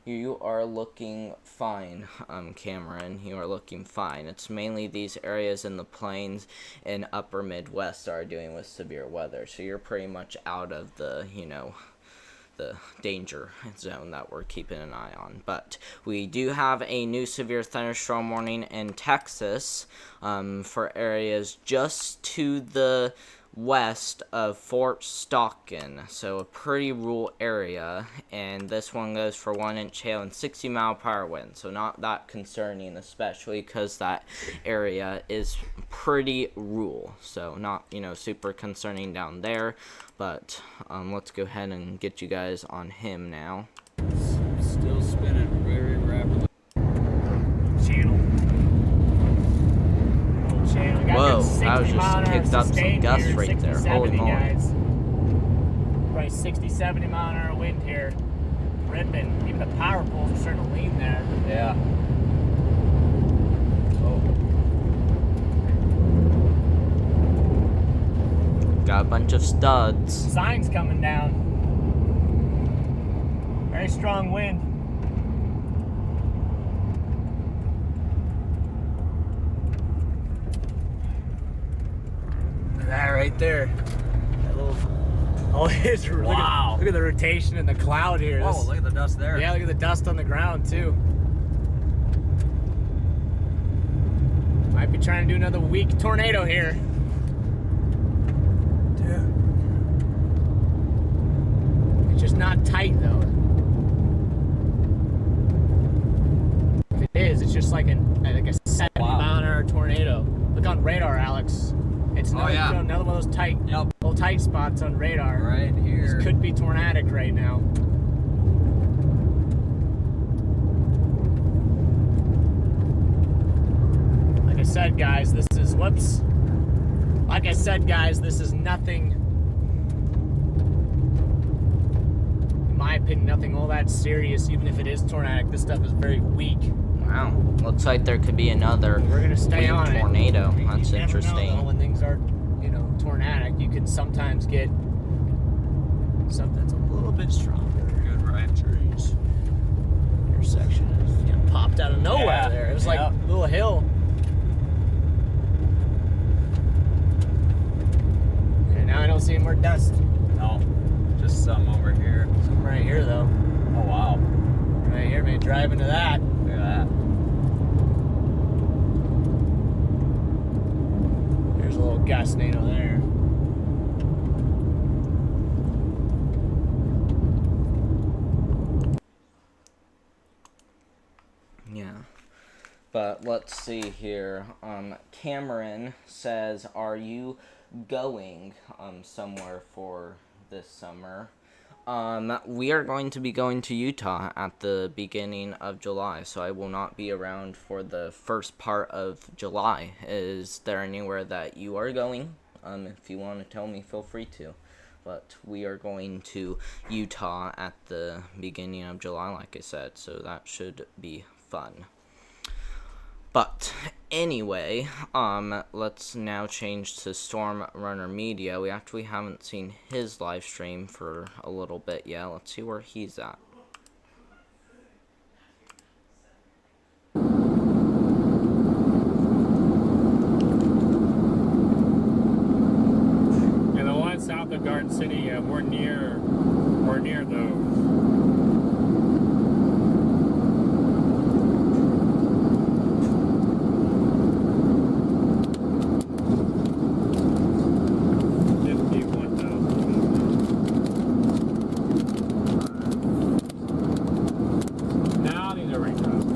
you are looking fine, Cameron. You are looking fine. It's mainly these areas in the plains and upper Midwest are dealing with severe weather, so you're pretty much out of the, you know, the danger zone that we're keeping an eye on. But we do have a new severe thunderstorm warning in Texas for areas just to the west of Fort Stockton, so a pretty rural area, and this one goes for 1-inch hail and 60-mile-per-hour wind, so not that concerning, especially because that area is pretty rural, so not, you know, super concerning down there. But let's go ahead and get you guys on him now. Still spinning very rapidly. Channel. Whoa, I was just picked up some gusts right there. Holy moly. Guys. Probably 60, 70 mile an hour wind here. Ripping. Even the power poles are starting to lean there. Yeah. Got a bunch of studs. Signs coming down. Very strong wind. That right there. That little... Oh, it's wow. Look at the rotation in the cloud here. Whoa, look at the dust there. Yeah, look at the dust on the ground too. Might be trying to do another weak tornado here. It's just not tight though. is. It's just like a 70-mile-an-hour tornado. Look on radar, Alex. It's another, yeah. another one of those tight, Yep. little tight spots on radar. Right here. This could be tornadic right now. Like I said, guys, this is whoops. Like I said, guys, this is nothing. In my opinion, nothing all that serious. Even if it is tornadic, this stuff is very weak. Wow. Looks like there could be another We're gonna stay weak on it. tornado. You That's never interesting. know, though, when things are, tornadic, you can sometimes get something that's a little bit stronger. Good right trees. Intersection is popped out of nowhere Yeah, there. It was like yeah. a little hill. And now I don't see any more dust. No, just some over here. Some right here though. Oh wow, Right here, maybe drive into that. look at that. There's a little gustnado there. Yeah. But let's see here. Cameron says, "Are you going somewhere for this summer?" We are going to be going to Utah at the beginning of July, so I will not be around for the first part of July. Is there anywhere that you are going? If you want to tell me, feel free to. But we are going to Utah at the beginning of July, like I said, so that should be fun. But anyway, let's now change to Storm Runner Media. We actually haven't seen his live stream for a little bit yet. Let's see where he's at. Yeah, the one south of Garden City, we're near those. Now these are raindrops.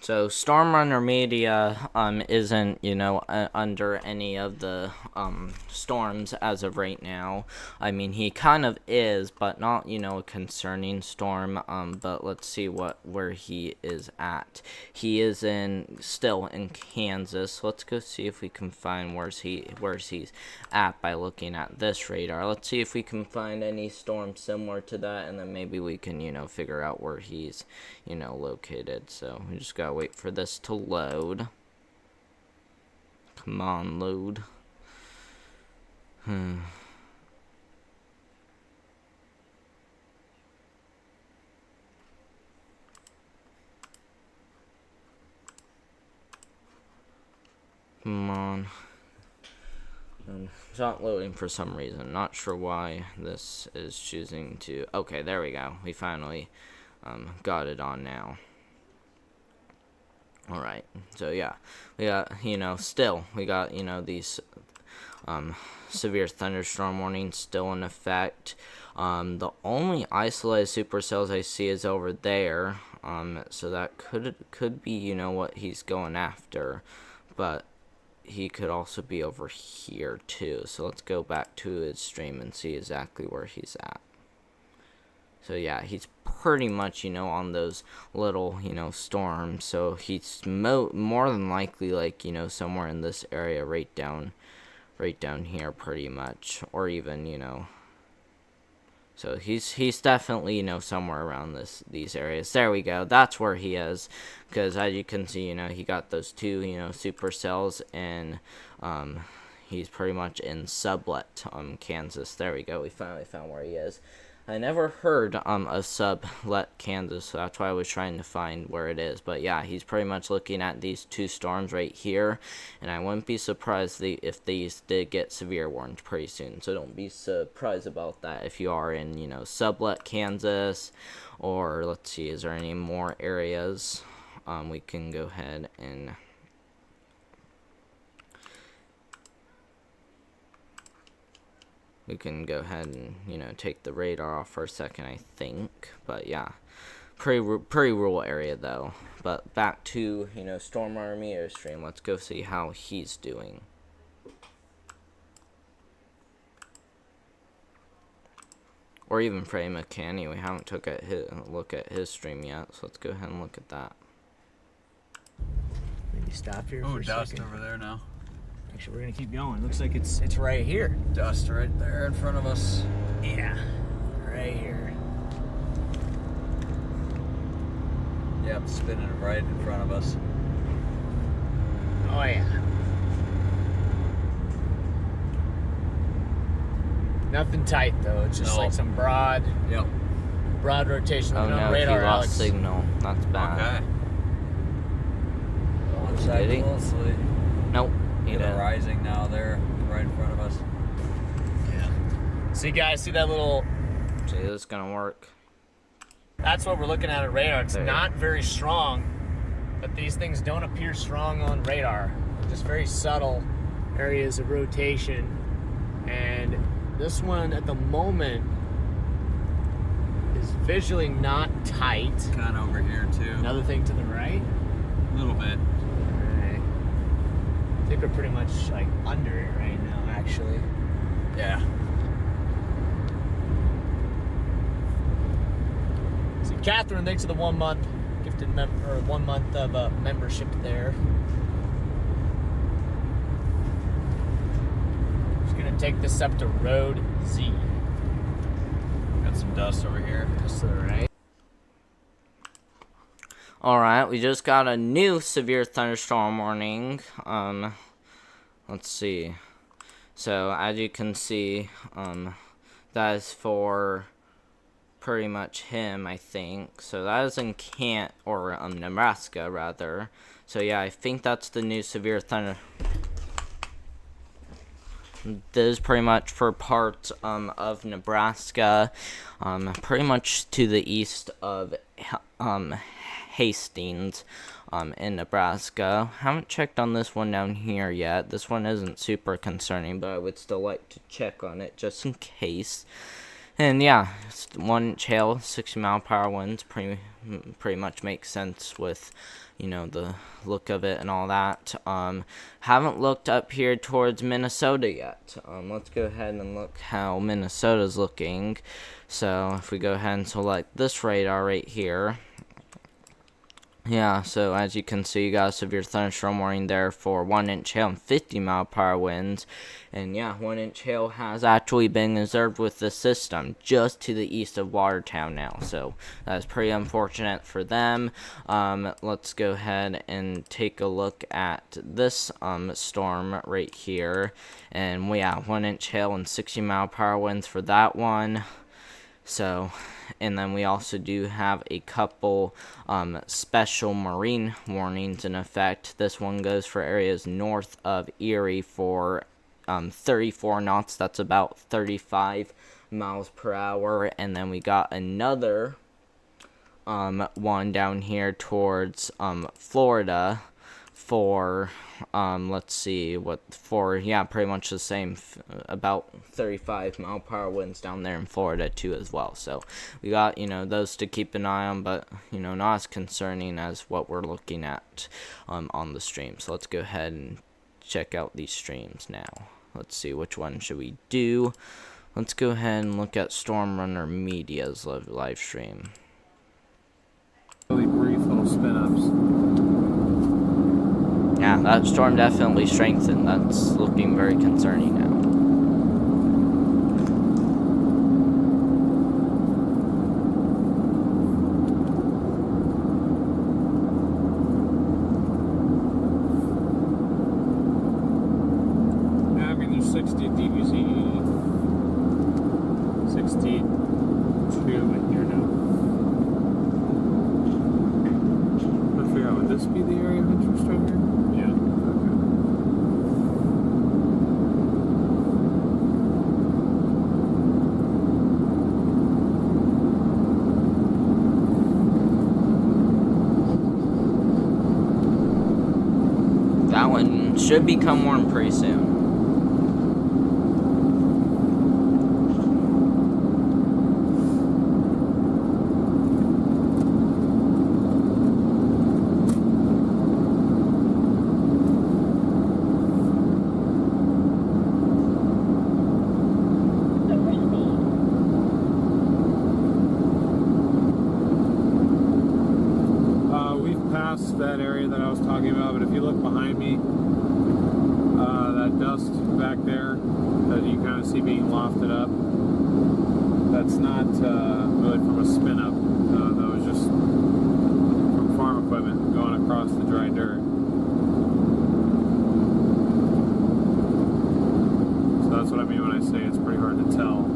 So Storm Runner Media isn't under any of the storms as of right now. I mean, he kind of is, but not a concerning storm. But let's see where he is at. He is still in Kansas. Let's go see if we can find where's he's at by looking at this radar. Let's see if we can find any storm similar to that, and then maybe we can figure out where he's located. So we just gotta wait for this to load. Come on, load. Come on. It's not loading for some reason. Not sure why this is choosing to... Okay, there we go. We finally got it on now. Alright, so yeah. We got, still, we got, these severe thunderstorm warnings still in effect. The only isolated supercells I see is over there. So that could be, what he's going after. But he could also be over here too. So let's go back to his stream and see exactly where he's at. So yeah, he's pretty much, on those little, storms. So he's more than likely, like, somewhere in this area, right down here, pretty much, or even, So he's definitely, somewhere around these areas. There we go. That's where he is, because as you can see, he got those two, supercells, and he's pretty much in Sublet, Kansas. There we go. We finally found where he is. I never heard of Sublet, Kansas, so that's why I was trying to find where it is. But yeah, he's pretty much looking at these two storms right here, and I wouldn't be surprised if these did get severe warned pretty soon. So don't be surprised about that if you are in, you know, Sublet, Kansas, or let's see, is there any more areas we can go ahead and we can go ahead and, you know, take the radar off for a second, I think. But yeah, pretty rural area though. But back to, you know, Storm Army Airstream. Let's go see how he's doing. Or even Freddie McCanny. We haven't took a look at his stream yet, so let's go ahead and look at that. Maybe stop here Oh, for a dust second. over there now. Actually, we're gonna keep going. Looks like it's right here. Dust right there in front of us. Yeah, right here. Yep, spinning right in front of us. Oh yeah. Nothing tight though. It's just No. like some broad Yep. rotation. Oh Looking on no, he radar, lost Alex. signal. That's bad. Okay. Watch that Did he? closely. Nope, he Get a didn't. rising now there, right in front of us. Yeah. See guys, see that little? See, this is gonna work. That's what we're looking at radar. It's There. not very strong, but these things don't appear strong on radar. They're just very subtle areas of rotation. And this one at the moment is visually not tight. Kind of over here too. Another thing to the right. A little bit. Alright. I think we're pretty much like under it right now, actually. Yeah. So Catherine, thanks for the 1 month gifted 1 month of membership there. Just gonna take this up to Road Z. Got some dust over here. Just to the right. Alright, we just got a new severe thunderstorm warning. Let's see. So, as you can see, that is for pretty much him, I think. So, that is in Nebraska, rather. So, yeah, I think that's the new severe thunder. This is pretty much for parts of Nebraska, pretty much to the east of Hastings in Nebraska. Haven't checked on this one down here yet. This one isn't super concerning, but I would still like to check on it just in case. And yeah, 1 inch hail, 60 mile per hour winds, pretty much makes sense with, you know, the look of it and all that. Haven't looked up here towards Minnesota yet. Let's go ahead and look how Minnesota's looking. So if we go ahead and select this radar right here. Yeah, so as you can see, you got a severe thunderstorm warning there for 1 inch hail and 50 mile per hour winds. And yeah, 1 inch hail has actually been observed with the system just to the east of Watertown now. So that's pretty unfortunate for them. Let's go ahead and take a look at this storm right here. And yeah, 1 inch hail and 60 mile per hour winds for that one. So, and then we also do have a couple special marine warnings in effect. This one goes for areas north of Erie for 34 knots. That's about 35 miles per hour. And then we got another one down here towards Florida for let's see what for, yeah, pretty much the same, about 35 mile per hour winds down there in Florida too as well. So we got, you know, those to keep an eye on, but you know, not as concerning as what we're looking at on the stream. So let's go ahead and check out these streams now. Let's see, which one should we do? Let's go ahead and look at Storm Runner Media's live stream. Really brief little spin-ups. Yeah, that storm definitely strengthened. That's looking very concerning now. Average 60 dBc. 60. be the area of interest right here? Yeah. Okay. That one should become warm pretty soon. We've passed that area that I was talking about, but if you look behind me, that dust back there that you kind of see being lofted up, that's not really from a spin up. That was just from farm equipment going across the dry dirt. So that's what I mean when I say it's pretty hard to tell.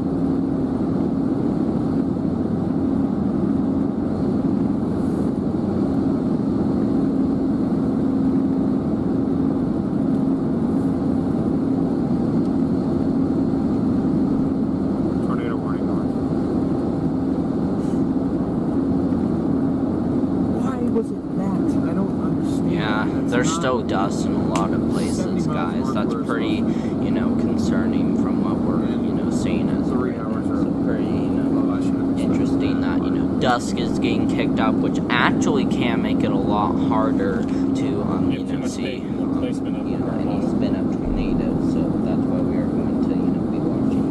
Tornado warning north. Why was it that? I don't understand. Yeah, That's there's not- still dust in a lot of 70 places, miles guys. north That's where it's pretty, you know, concerning from what we're, you know, seeing as of 3 right hours now. or- So pretty, you know, Well, I should have expected interesting that, you know, dusk is getting kicked up, which actually can make it a lot harder to, You you have too know, much see, placement of you know, our any model. spin up tornadoes. So that's why we are going to, you know, be watching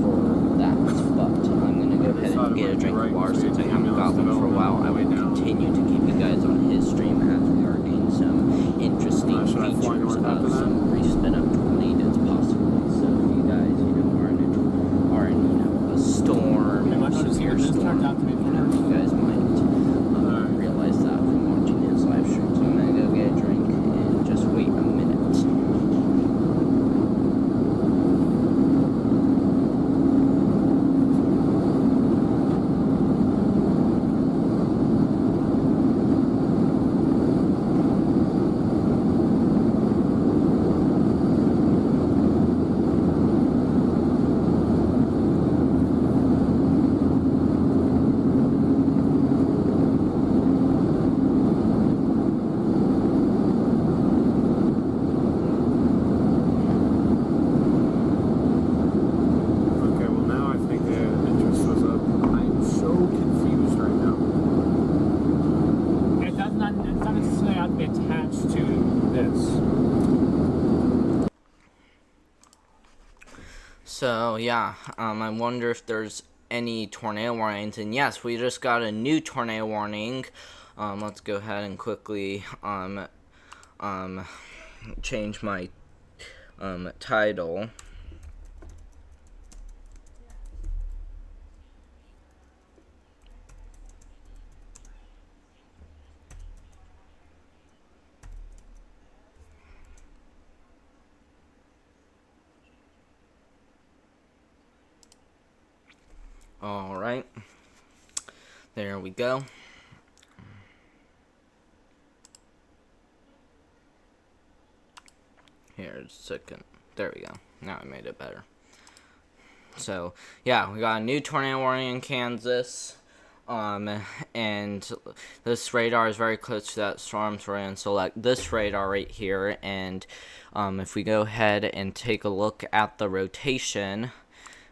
for that. But I'm going to go ahead and get a drink of water since I haven't got one for a while. I will continue to keep you guys on his stream as we are getting some interesting Should I fly features north after of that? some brief spin up tornadoes possibly. So if you guys, you know, are in you know, a storm, Pretty much just severe here, this storm, turned out to be you know, you guys might realize that from watching his live stream. So I'm gonna go get a drink and just wait a minute. Okay, well now I think the interest was up. I'm so confused right now. It does not, it's not necessarily have to be attached to this. So yeah, I wonder if there's any tornado warnings, and yes, we just got a new tornado warning. Let's go ahead and quickly change my title. All right, there we go. Here's a second. There we go. Now I made it better. So yeah, we got a new tornado warning in Kansas. And this radar is very close to that storm, so we're going to select this radar right here. And if we go ahead and take a look at the rotation,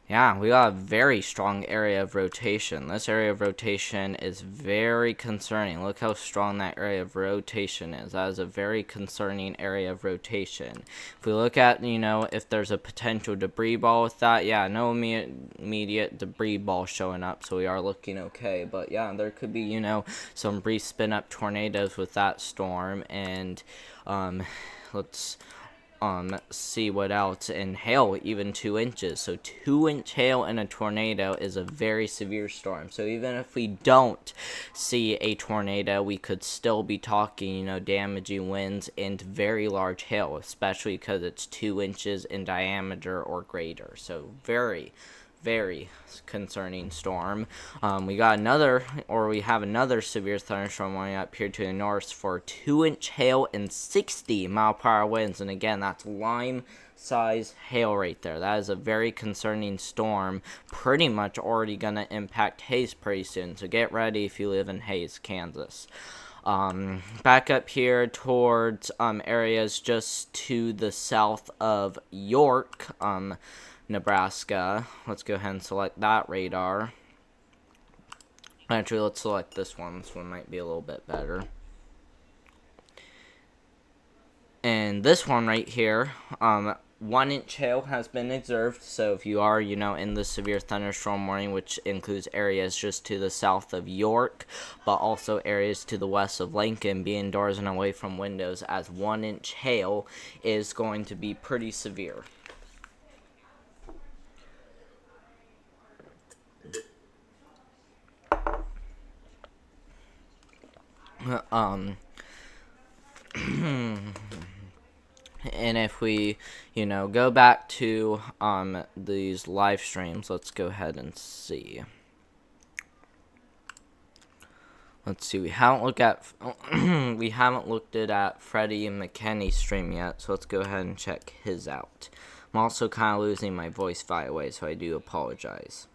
yeah, we got a very strong area of rotation. This area of rotation is very concerning. Look how strong that area of rotation is. That is a very concerning area of rotation. If we look at, you know, if there's a potential debris ball with that, yeah, no immediate debris ball showing up, so we are looking okay. But yeah, there could be, you know, some brief spin up tornadoes with that storm. And let's see what else. And hail, even 2 inches. So 2-inch hail in a tornado is a very severe storm. So even if we don't see a tornado, we could still be talking, you know, damaging winds and very large hail, especially because it's 2 inches in diameter or greater. So very, very concerning storm. We have another severe thunderstorm warning up here to the north for 2-inch hail and 60-mile-per-hour winds. And again, that's lime-size hail right there. That is a very concerning storm. Pretty much already going to impact Hays pretty soon. So get ready if you live in Hays, Kansas. Back up here towards areas just to the south of York, Nebraska. Let's go ahead and select that radar. Actually, let's select this one. This one might be a little bit better. And this one right here, 1-inch hail has been observed. So if you are, in the severe thunderstorm warning, which includes areas just to the south of York, but also areas to the west of Lincoln, be indoors and away from windows, as 1-inch hail is going to be pretty severe. And if we, go back to these live streams, let's go ahead and see. Let's see. We haven't looked at Freddie and McKenny's stream yet, so let's go ahead and check his out. I'm also kind of losing my voice by the way, so I do apologize.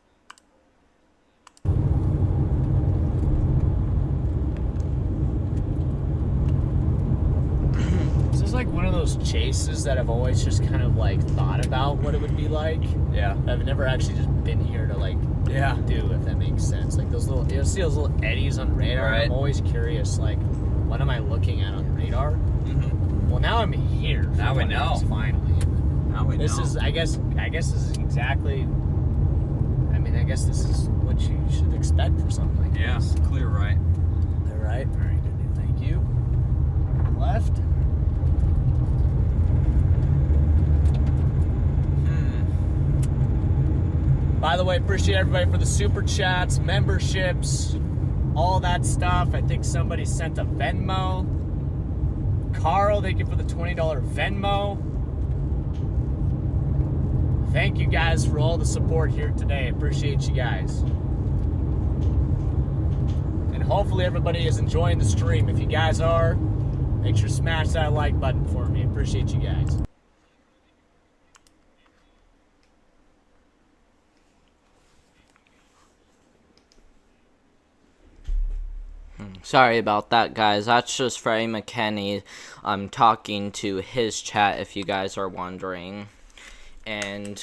Like one of those chases that I've always just kind of like thought about what it would be like. Yeah. I've never actually just been here to like do, if that makes sense. Like those little, see those little eddies on radar. Right. I'm always curious, like, what am I looking at on radar? Mm-hmm. Well, now I'm here. Now we know. Finally. Now we know. This is, I guess this is exactly. I mean, I guess this is what you should expect for something like Yeah. this. Clear right. All right. Very good. Thank you. Left. By the way, appreciate everybody for the super chats, memberships, all that stuff. I think somebody sent a Venmo. Carl, thank you for the $20 Venmo. Thank you guys for all the support here today. Appreciate you guys. And hopefully everybody is enjoying the stream. If you guys are, make sure to smash that like button for me. Appreciate you guys. Sorry about that, guys. That's just Freddie McKenny talking to his chat, if you guys are wondering. And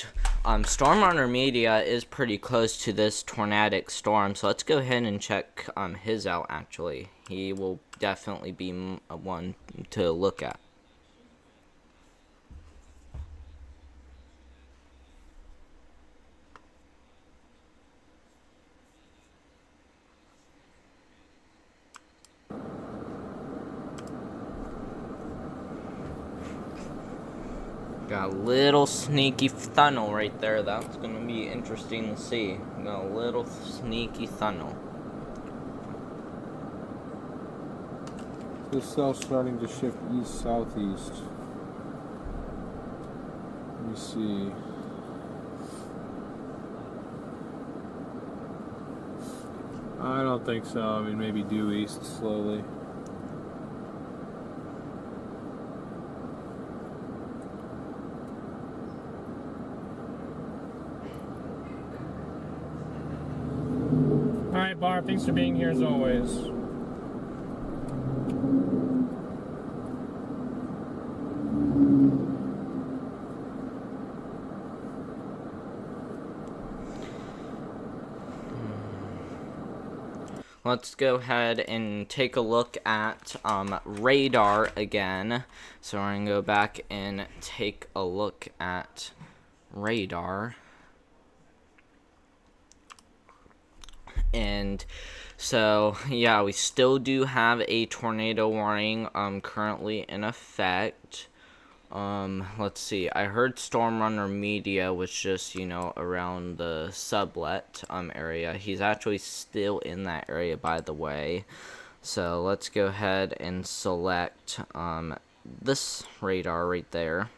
Stormrunner Media is pretty close to this tornadic storm, so let's go ahead and check his out, actually. He will definitely be one to look at. Got a little sneaky funnel right there. That's going to be interesting to see. Got a little sneaky funnel. This cell's starting to shift east-southeast. Let me see. I don't think so. I mean, maybe due east slowly. Alright, Bar, thanks for being here as always. Let's go ahead and take a look at radar again. So we're going to go back and take a look at radar. And so, yeah, we still do have a tornado warning currently in effect. Let's see. I heard Stormrunner Media was just, around the sublet area. He's actually still in that area, by the way. So let's go ahead and select this radar right there.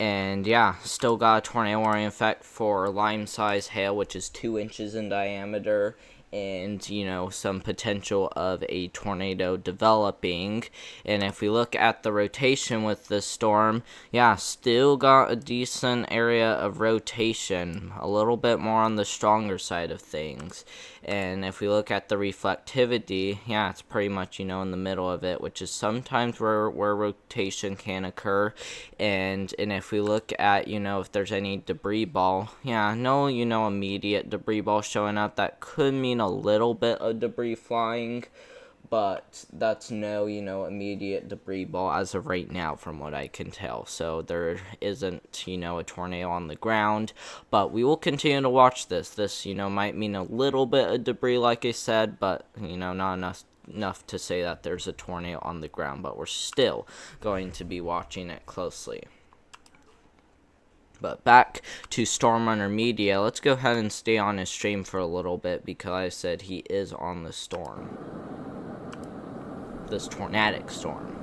And yeah, still got a tornado warning effect for lime-sized hail, which is 2 inches in diameter, and you know, some potential of a tornado developing. And if we look at the rotation with this storm, yeah, still got a decent area of rotation, a little bit more on the stronger side of things. And if we look at the reflectivity, yeah, it's pretty much, you know, in the middle of it, which is sometimes where rotation can occur. And if we look at, you know, if there's any debris ball, yeah, no, you know, immediate debris ball showing up. That could mean a little bit of debris flying, but that's no, you know, immediate debris ball as of right now from what I can tell. So there isn't, you know, a tornado on the ground, but we will continue to watch this. This, you know, might mean a little bit of debris, like I said, but, you know, not enough to say that there's a tornado on the ground, but we're still going to be watching it closely. But back to Storm Runner Media, let's go ahead and stay on his stream for a little bit, because I said he is on the storm. This tornadic storm.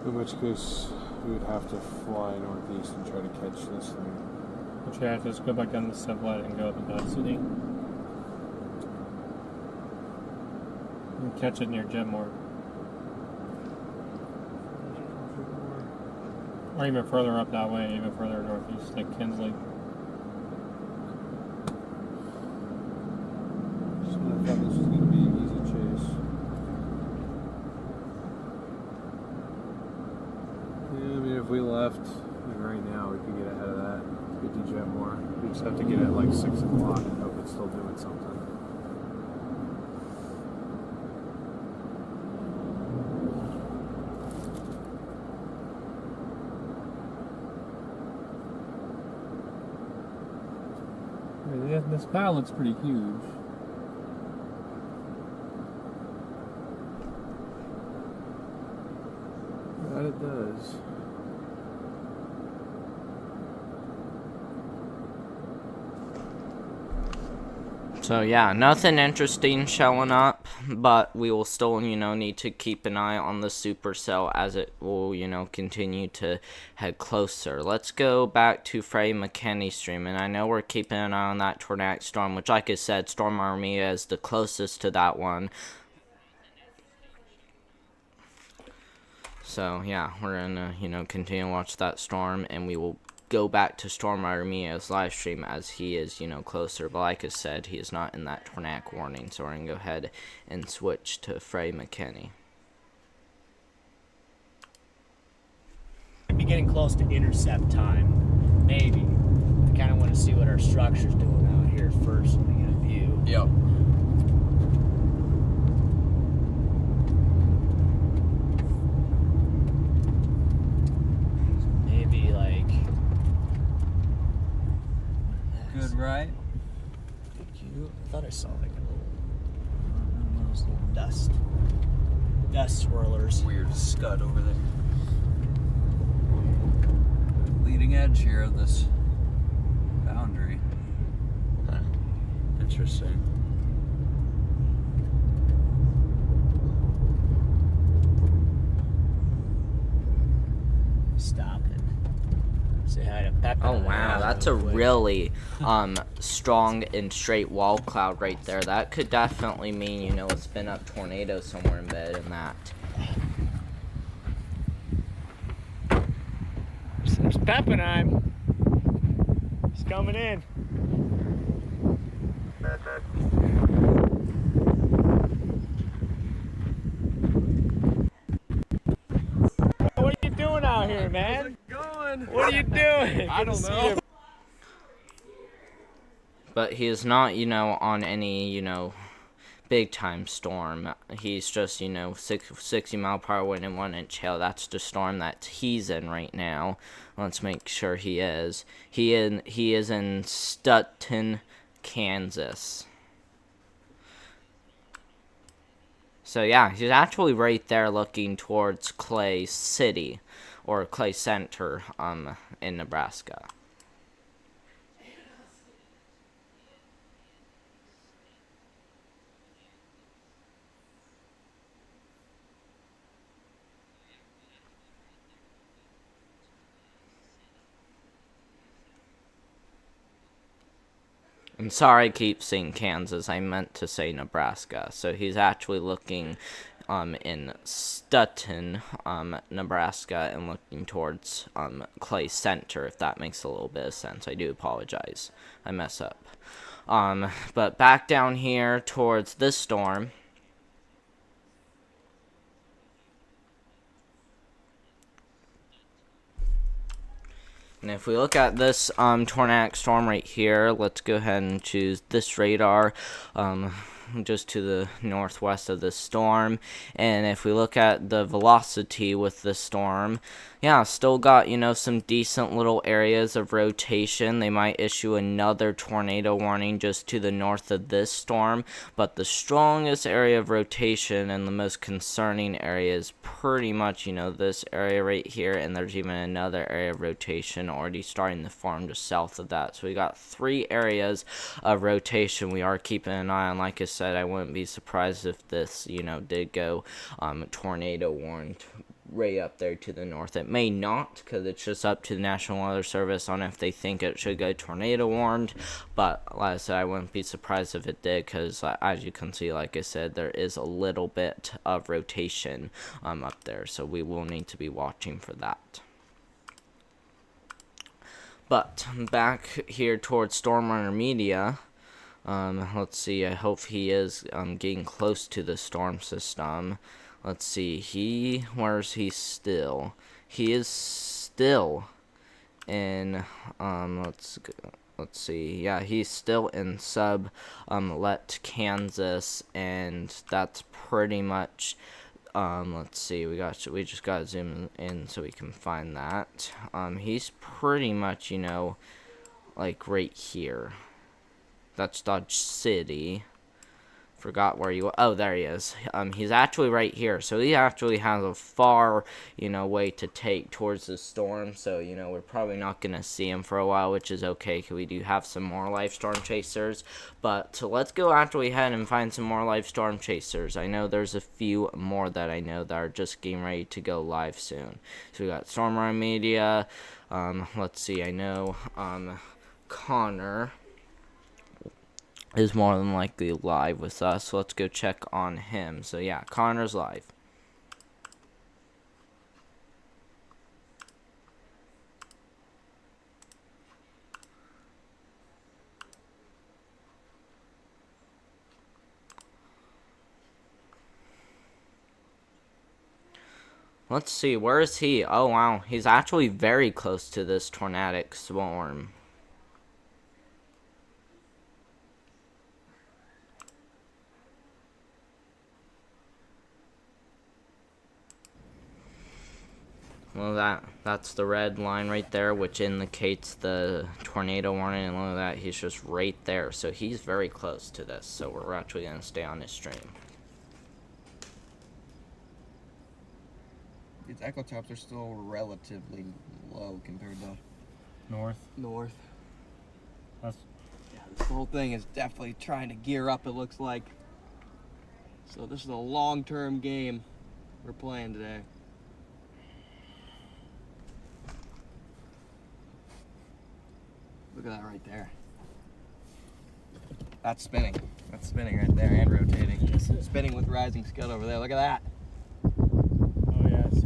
In which case, we would have to fly northeast and try to catch this thing. Which you have to just go back down the sublet and go up to Dodge City. And catch it near Jetmore. Or even further up that way, even further northeast, like Kinsley. So I thought this was going to be an easy chase. Yeah, I mean, if we left, like right now, we could get ahead of that. Get to Jetmore. We just have to get at like 6 o'clock and hope it's still doing something. This cloud looks pretty huge. That it does. So yeah, nothing interesting showing up, but we will still, you know, need to keep an eye on the supercell as it will, you know, continue to head closer. Let's go back to Freddie McKinney's stream, and I know we're keeping an eye on that tornadic storm, which, like I said, Storm Armia is the closest to that one. So yeah, we're gonna, you know, continue to watch that storm, and we will go back to Storm Armia's live stream as he is, you know, closer. But like I said, he is not in that tornadic warning, so we're gonna go ahead and switch to Freddie McKinney. Be getting close to intercept time, maybe. I kind of want to see what our structure's doing out here first when we get a view. Yep. Maybe like. Good, right? I thought I saw like a little dust swirlers. Weird scud over there. Leading edge here of this boundary. Huh. Interesting. Stop it. Say hi to Pepper. Oh wow, that's a really strong and straight wall cloud right there. That could definitely mean, you know, it's been up tornado somewhere embedded in that. There's Pappenheim. He's coming in. What are you doing out here, man? What are you doing? I don't know. But he is not, you know, on any, you know, big time storm. He's just, you know, 60 mile per hour wind and 1 inch hail. That's the storm that he's in right now. Let's make sure he is. He is in Stoughton, Kansas. So yeah, he's actually right there looking towards Clay City or Clay Center in Nebraska. I'm sorry I keep saying Kansas. I meant to say Nebraska. So he's actually looking in Stoughton, Nebraska, and looking towards Clay Center, if that makes a little bit of sense. I do apologize. I mess up. But back down here towards this storm. And if we look at this tornadic storm right here, let's go ahead and choose this radar just to the northwest of this storm. And if we look at the velocity with this storm, yeah, still got, you know, some decent little areas of rotation. They might issue another tornado warning just to the north of this storm, but the strongest area of rotation and the most concerning area is pretty much, you know, this area right here, and there's even another area of rotation already starting to form just south of that. So we got 3 areas of rotation we are keeping an eye on. Like I said, I wouldn't be surprised if this, you know, did go tornado warned right up there to the north. It may not, because it's just up to the National Weather Service on if they think it should go tornado warned, but like I said, I wouldn't be surprised if it did, because as you can see, like I said, there is a little bit of rotation up there, so we will need to be watching for that. But back here towards Storm Runner Media, let's see, I hope he is getting close to the storm system. Let's see, where's he still? He is still in, let's see, yeah, he's still in Sublette, Kansas, and that's pretty much, let's see, we just gotta zoom in so we can find that. He's pretty much, you know, like right here. That's Dodge City. Forgot where you. Oh, there he is. He's actually right here, so he actually has a far, you know, way to take towards the storm. So, you know, we're probably not gonna see him for a while, which is okay, because we do have some more live storm chasers. But so let's go actually ahead and find some more live storm chasers. I know there's a few more that I know that are just getting ready to go live soon. So we got Storm Runner Media. Let's see. I know Connor is more than likely live with us, so let's go check on him. So yeah, Connor's live. Let's see, where is he? Oh wow, he's actually very close to this tornadic storm. Well, that's the red line right there, which indicates the tornado warning, and look at that, he's just right there. So he's very close to this, so we're actually going to stay on his stream. These echo tops are still relatively low compared to North. That's Yeah, this whole thing is definitely trying to gear up, it looks like. So this is a long-term game we're playing today. Look at that right there. That's spinning. That's spinning right there and rotating. Spinning with rising scud over there. Look at that. oh yeah. It's,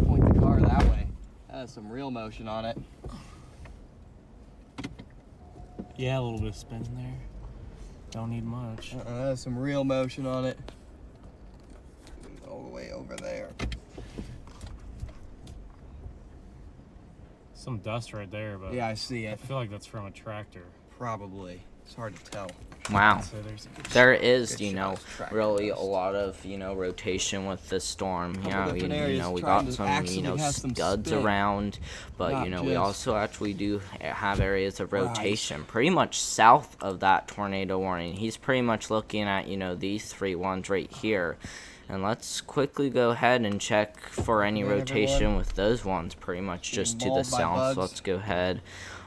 Point the car that way. That has some real motion on it. yeah, a little bit of spin there. Don't need much. That has some real motion on it. All the way over there. Some dust right there, but Yeah, I see I it. feel like that's from a tractor. Probably. It's hard to tell. Wow. So there's a good There is, Good you know, shots, tractor really a dust. lot of, you know, rotation with this storm. Yeah, different you areas know, we trying got to some, actually you know, have some studs spin. around, but, Not you know, we just also actually do have areas of rise. rotation pretty much south of that tornado warning. He's pretty much looking at, you know, these 3 ones right here. And let's quickly go ahead and check for any Good, rotation everyone. with those ones pretty much just to the mauled by south. So bugs. let's go ahead.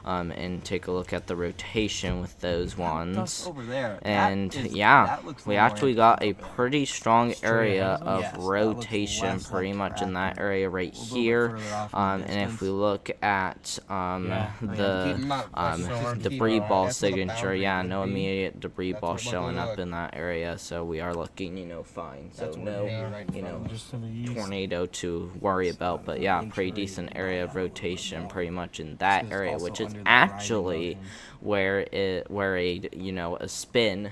and take a look at the rotation with those ones. Dust over there. And That yeah, looks a we little more actually got a interesting over there. pretty strong area of Yes, that looks rotation less like pretty much in that tracking. area right A little bit here. further off in the And if distance. we look at Yeah. Keep the 'em out. That's so hard to keep debris on. ball That's where the signature, boundary yeah, would no be. immediate debris That's ball what- look, showing look, up look. in that area, so we are looking, you know, fine. So That's where no, it is right in you front know, of us. Just to the east. tornado to worry about, but yeah, pretty decent area of rotation pretty much in that This is area, also which is under the riding actually motion. where a you know, a spin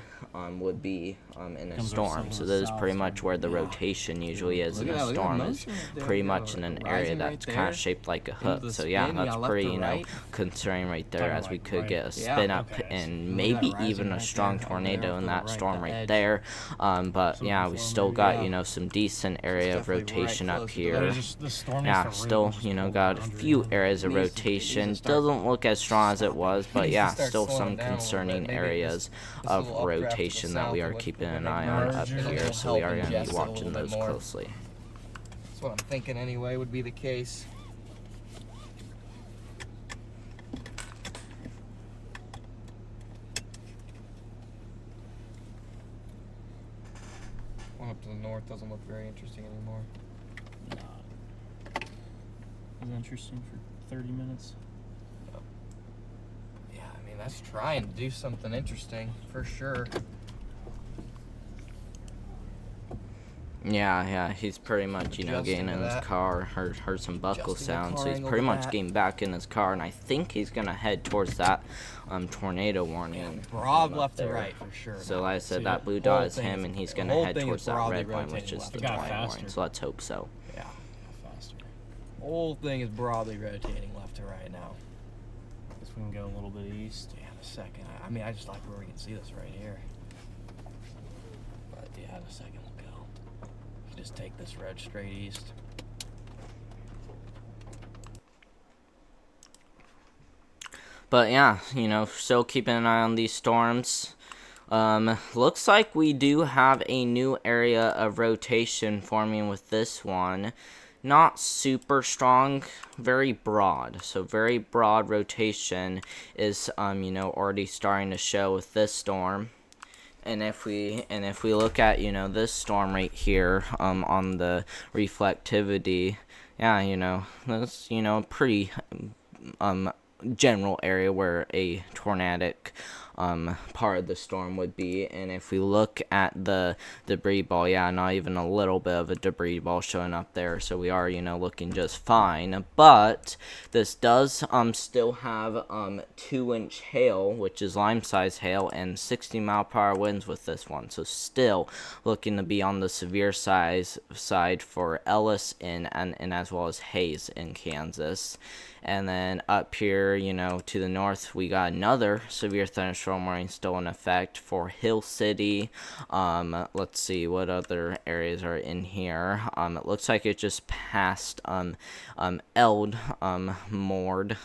would be in a Comes storm. over So south this is south pretty side. much where the Yeah. rotation usually is Look in at a that, look at that storm, is motion right there. pretty Yeah, much in an area rising right that's kind there. of shaped like a Into hook. the So yeah, spin, that's left pretty, to you know, right. concerning right there, Talking as we like could right- get a Yeah. spin up Okay, I see. and Look at maybe that even rising a right strong there, tornado to in the that right, storm the right edge. there. But So yeah, we before still maybe, got, yeah. you know, some decent area of definitely right rotation up close to the here. The storm Yeah, needs to still, really just you know, pull got a boundary few line. areas of It needs to rotation. start Doesn't look as strong as it was, but needs to yeah, start still slowing some down a little bit. concerning Maybe areas this of little updraft to the rotation that we south are would- keeping would an make eye on up mergers. here, It'll so we help are going to ingest be it a watching little bit those more. closely. That's what I'm thinking anyway would be the case. One up to the north doesn't look very interesting anymore. It was interesting for 30 minutes. Yeah, I mean that's trying to do something interesting for sure. Yeah, he's pretty much, you know, Adjusting getting to in his that. car, heard some buckle Adjusting the sounds, car so he's angle pretty to much that. getting back in his car, and I think he's gonna head towards that tornado warning. Broad up left to there. right for sure. So now. like I said, See, that blue whole dot is thing him, is- and he's the gonna whole head thing is towards that broadly red line, which rotating is left the to right. warning. Faster. So let's hope so. Yeah. Faster. Whole thing is broadly rotating left to right now. Guess we can go a little bit east. Yeah, in a second. I mean, I just like where we can see this right here. But yeah, in a second we'll go. You can just take this red straight east. But yeah, you know, still keeping an eye on these storms. Looks like we do have a new area of rotation forming with this one. Not super strong, very broad. So very broad rotation is, you know, already starting to show with this storm. And if we look at, you know, this storm right here, on the reflectivity, yeah, you know, that's, you know, pretty, general area where a tornadic part of the storm would be. And if we look at the debris ball, yeah, not even a little bit of a debris ball showing up there, so we are, you know, looking just fine. But this does still have 2-inch hail, which is lime size hail, and 60-mile-per-hour winds with this one, so still looking to be on the severe side for Ellis and as well as Hayes in Kansas. And then up here, you know, to the north, we got another severe thunderstorm warning still in effect for Hill City. Let's see what other areas are in here. It looks like it just passed Eld Mord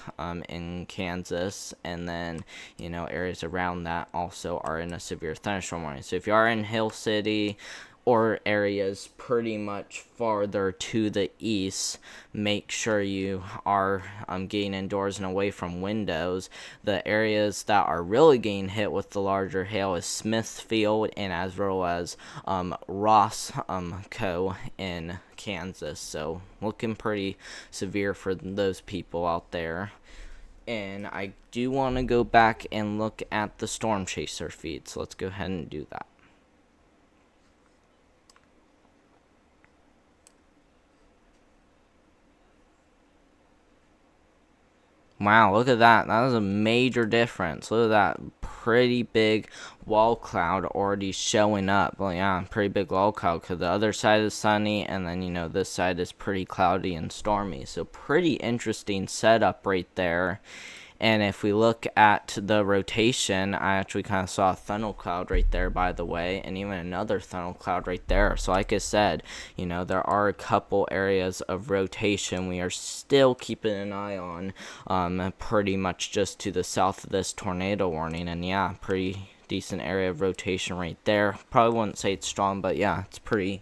in Kansas, and then, you know, areas around that also are in a severe thunderstorm warning. So if you are in Hill City or areas pretty much farther to the east, make sure you are getting indoors and away from windows. The areas that are really getting hit with the larger hail is Smithfield and as well as Roscoe in Kansas. So looking pretty severe for those people out there. And I do want to go back and look at the Storm Chaser feed, so let's go ahead and do that. Wow, look at that. That is a major difference. Look at that pretty big wall cloud already showing up. Well, yeah, pretty big wall cloud because the other side is sunny and then, you know, this side is pretty cloudy and stormy. So pretty interesting setup right there. And if we look at the rotation, I actually kind of saw a funnel cloud right there, by the way, and even another funnel cloud right there. So like I said, you know, there are a couple areas of rotation we are still keeping an eye on, pretty much just to the south of this tornado warning. And yeah, pretty decent area of rotation right there. Probably wouldn't say it's strong, but yeah, it's pretty,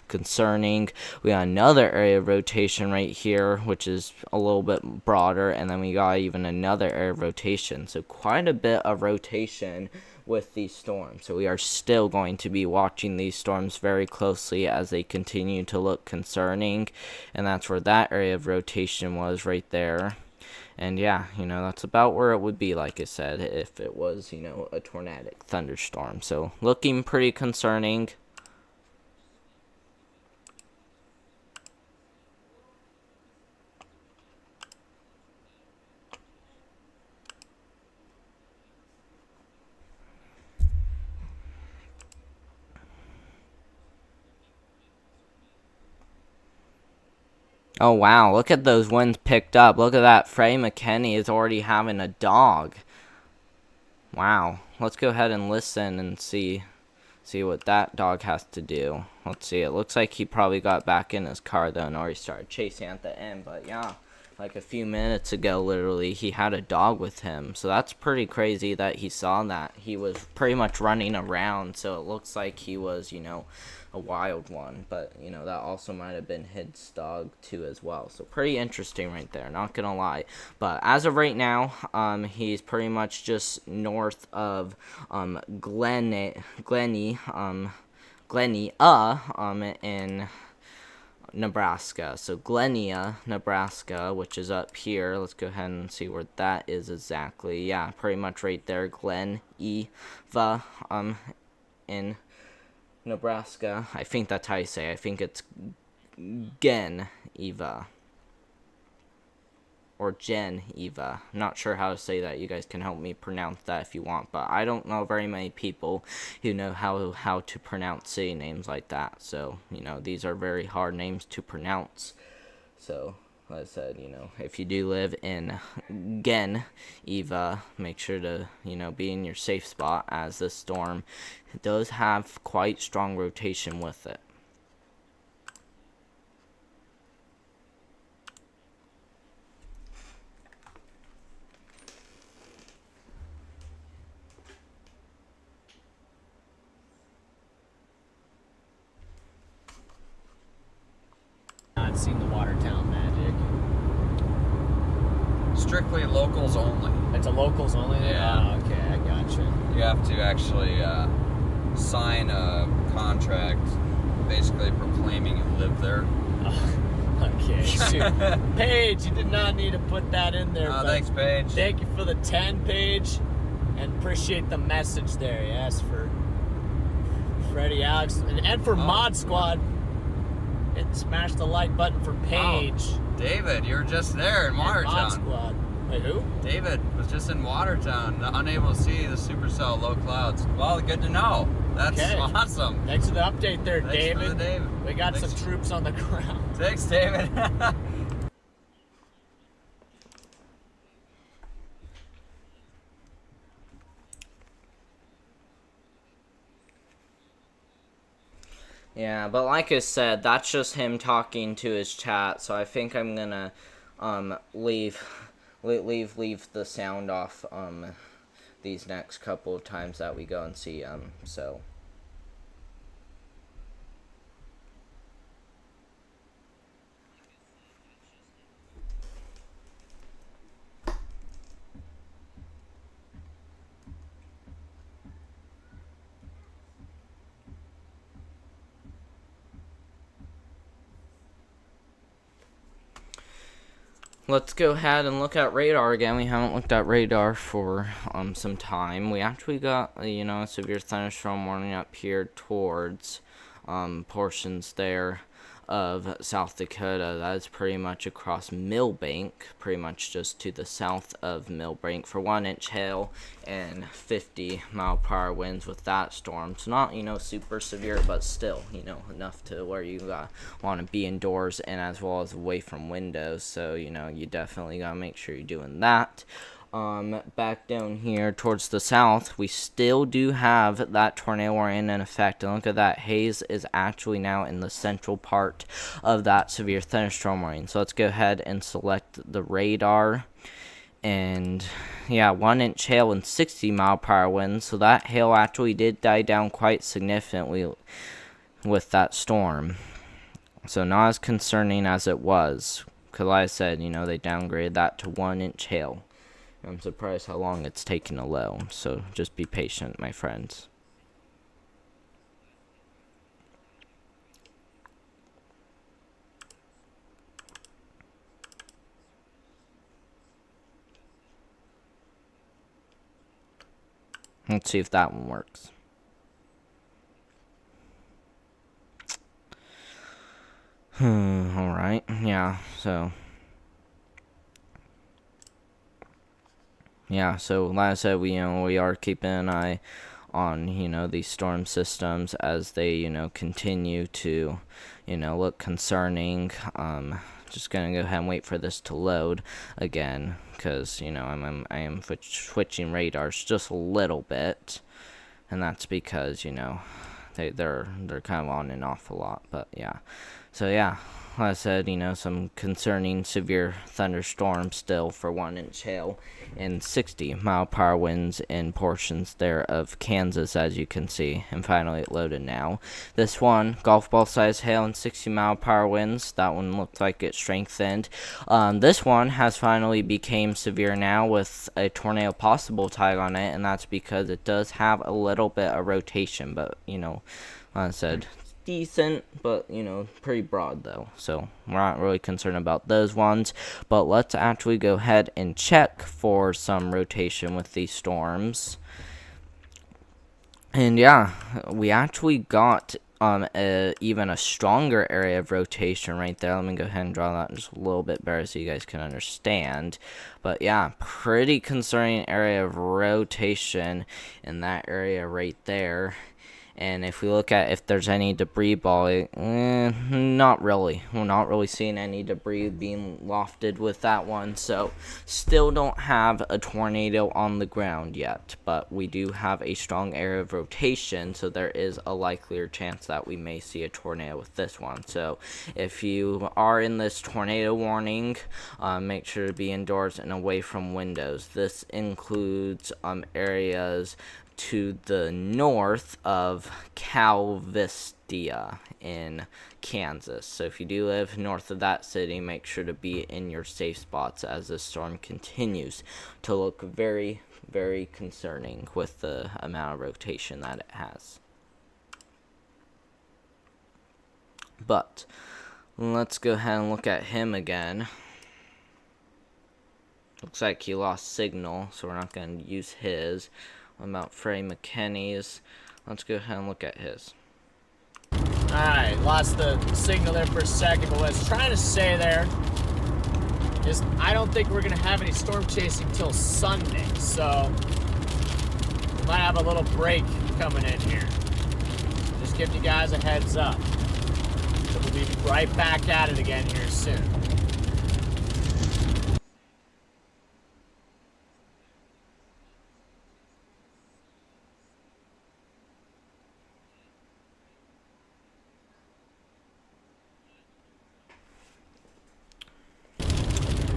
concerning. We got another area of rotation right here, which is a little bit broader, and then we got even another area of rotation. So quite a bit of rotation with these storms. So we are still going to be watching these storms very closely as they continue to look concerning, and that's where that area of rotation was right there. And yeah, that's about where it would be, like I said, if it was, a tornadic thunderstorm. So looking pretty concerning. Oh, wow. Look at those winds picked up. Look at that. Freddie McKinney is already having a dog. Wow. Let's go ahead and listen and see what that dog has to do. Let's see. It looks like he probably got back in his car, though, and already started chasing at the end. But, yeah, like a few minutes ago, literally, he had a dog with him. So that's pretty crazy that he saw that. He was pretty much running around, so it looks like he was, a wild one, but that also might have been his dog too as well. So pretty interesting right there, not gonna lie. But as of right now, he's pretty much just north of Glenny in Nebraska. So Glennia, Nebraska, which is up here. Let's go ahead and see where that is exactly. Yeah, pretty much right there, Glen-Eva in Nebraska. I think that's how you say it. I think it's Gen-Eva or Gen-Eva. Not sure how to say that. You guys can help me pronounce that if you want, but I don't know very many people who know how to pronounce city names like that. So, these are very hard names to pronounce. So, like I said, if you do live in Gen-Eva, make sure to, be in your safe spot, as this storm does have quite strong rotation with it. Not seen the Watertown magic. Strictly locals only. It's a locals only? Yeah. Oh, okay, I gotcha. You have to actually sign a contract basically proclaiming you live there. Oh, okay, shoot. Paige, you did not need to put that in there. Oh, but thanks, Paige. Thank you for the 10, Paige, and appreciate the message there. Yes, for Freddie, Alex, and for Mod Squad. Smash the like button for Paige. Oh, David, you were just there in Watertown. Mod Squad. Wait, who? David was just in Watertown, unable to see the supercell low clouds. Well, good to know. That's awesome. Thanks for the update there, Thanks David. for the David. We got some troops on the ground. Thanks, David. Yeah, but like I said, that's just him talking to his chat, so I think I'm gonna leave the sound off these next couple of times that we go and see him. So let's go ahead and look at radar again. We haven't looked at radar for some time. We actually got a severe thunderstorm warning up here towards portions there of South Dakota. That is pretty much across Millbank, pretty much just to the south of Millbank, for 1 inch hail and 50-mile-per-hour winds with that storm. It's not super severe, but still enough to where you want to be indoors and as well as away from windows. So you definitely gotta make sure you're doing that. Back down here towards the south, we still do have that tornado warning in effect, and look at that. Haze is actually now in the central part of that severe thunderstorm warning. So let's go ahead and select the radar, And yeah, 1-inch hail and 60-mile-per-hour winds. So that hail actually did die down quite significantly with that storm. So not as concerning as it was. Because like I said, you know, they downgraded that to 1-inch hail. I'm surprised how long it's taken to low. So just be patient, my friends. Let's see if that one works. Alright, yeah, so. Yeah, so like I said, we are keeping an eye on, these storm systems as they, continue to, look concerning. Just gonna go ahead and wait for this to load again, because I am switching radars just a little bit, and that's because they're kind of on and off a lot. But yeah, so yeah, like I said, some concerning severe thunderstorms still for 1-inch hail and 60-mile-per-hour winds in portions there of Kansas, as you can see. And finally it loaded now. This one, golf ball size hail and 60-mile-per-hour winds. That one looked like it strengthened. This one has finally became severe now with a tornado possible tag on it, and that's because it does have a little bit of rotation. But like I said, decent, but pretty broad though, so we're not really concerned about those ones. But let's actually go ahead and check for some rotation with these storms. And yeah, we actually got even a stronger area of rotation right there. Let me go ahead and draw that just a little bit better so you guys can understand. But yeah, pretty concerning area of rotation in that area right there. And if we look at if there's any debris ball, not really. We're not really seeing any debris being lofted with that one. So still don't have a tornado on the ground yet. But we do have a strong area of rotation. So there is a likelier chance that we may see a tornado with this one. So if you are in this tornado warning, make sure to be indoors and away from windows. This includes areas to the north of Calvistia in Kansas. So if you do live north of that city, make sure to be in your safe spots as this storm continues to look very, very concerning with the amount of rotation that it has. But let's go ahead and look at him again. Looks like he lost signal, so we're not going to use his. What about Freddie McKinney's? Let's go ahead and look at his. Alright, lost the signal there for a second, but what I was trying to say there is I don't think we're going to have any storm chasing till Sunday, so we might have a little break coming in here. Just giving you guys a heads up. So we'll be right back at it again here soon.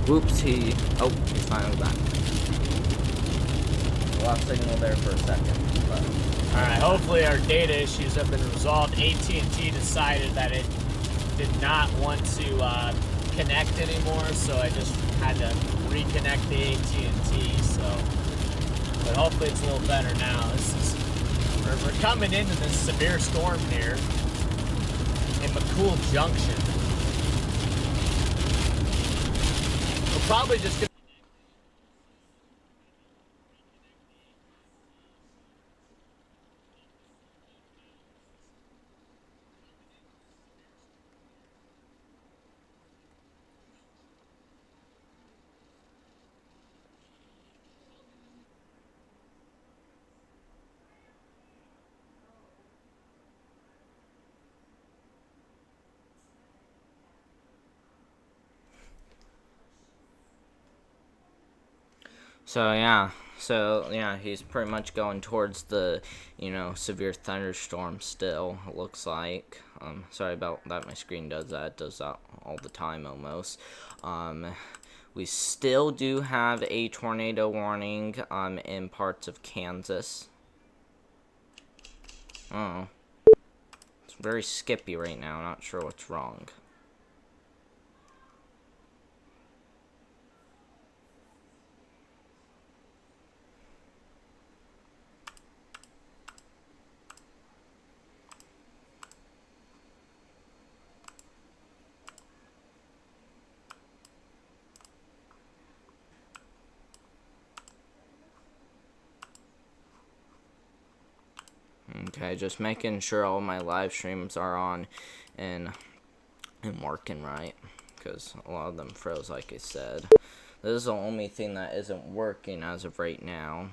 Whoops, he's finally back. Lost signal there for a second. Alright, hopefully our data issues have been resolved. AT&T decided that it did not want to connect anymore, so I just had to reconnect the AT&T, so. But hopefully it's a little better now. We're coming into this severe storm here in McCool Junction. We're probably just gonna So yeah, he's pretty much going towards the, severe thunderstorm still, it looks like. Sorry about that, my screen does that. It does that all the time almost. We still do have a tornado warning in parts of Kansas. Oh. It's very skippy right now. Not sure what's wrong. Okay, just making sure all my live streams are on and working right, because a lot of them froze, like I said. This is the only thing that isn't working as of right now.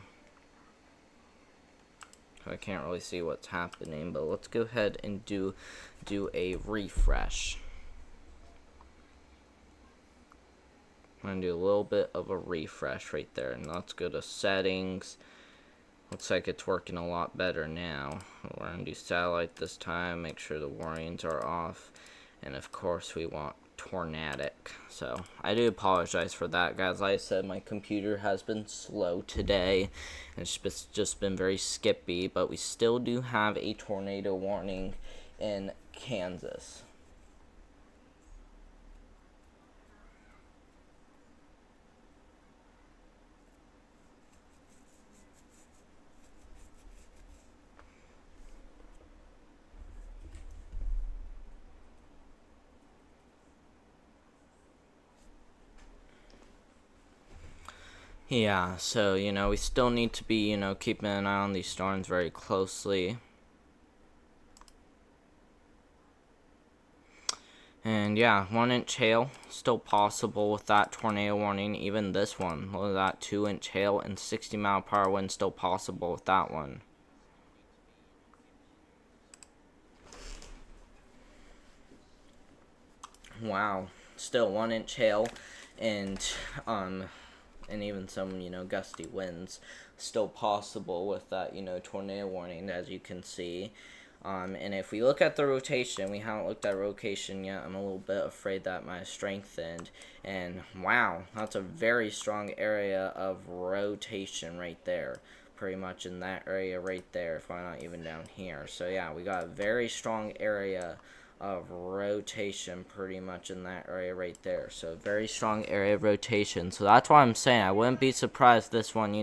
I can't really see what's happening, but let's go ahead and do a refresh. I'm going to do a little bit of a refresh right there, and let's go to settings. Looks like it's working a lot better now. We're going to do satellite this time, make sure the warnings are off, and of course we want tornadic. So I do apologize for that, guys. Like I said, my computer has been slow today, and it's just been very skippy, but we still do have a tornado warning in Kansas. Yeah, so, we still need to be, keeping an eye on these storms very closely. And, yeah, 1-inch hail, still possible with that tornado warning. Even this one, look at that, 2-inch hail and 60-mile-per-hour wind, still possible with that one. Wow, still 1-inch hail and even some, gusty winds still possible with that, tornado warning, as you can see. And if we look at the rotation, we haven't looked at rotation yet. I'm a little bit afraid that might have strengthened. And wow, that's a very strong area of rotation right there. Pretty much in that area right there, if I'm not even down here. So yeah, we got a very strong area of rotation pretty much in that area right there. So very strong area of rotation. So that's why I'm saying I wouldn't be surprised this one,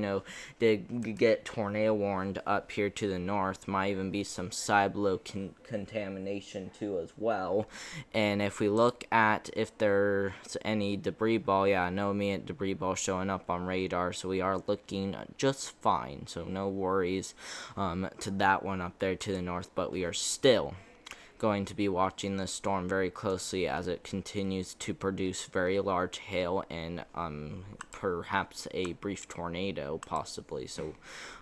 did get tornado warned up here to the north. Might even be some cyclone contamination too as well. And if we look at if there's any debris ball, yeah, no immediate debris ball showing up on radar. So we are looking just fine. So no worries to that one up there to the north. But we are still going to be watching this storm very closely as it continues to produce very large hail and perhaps a brief tornado possibly. So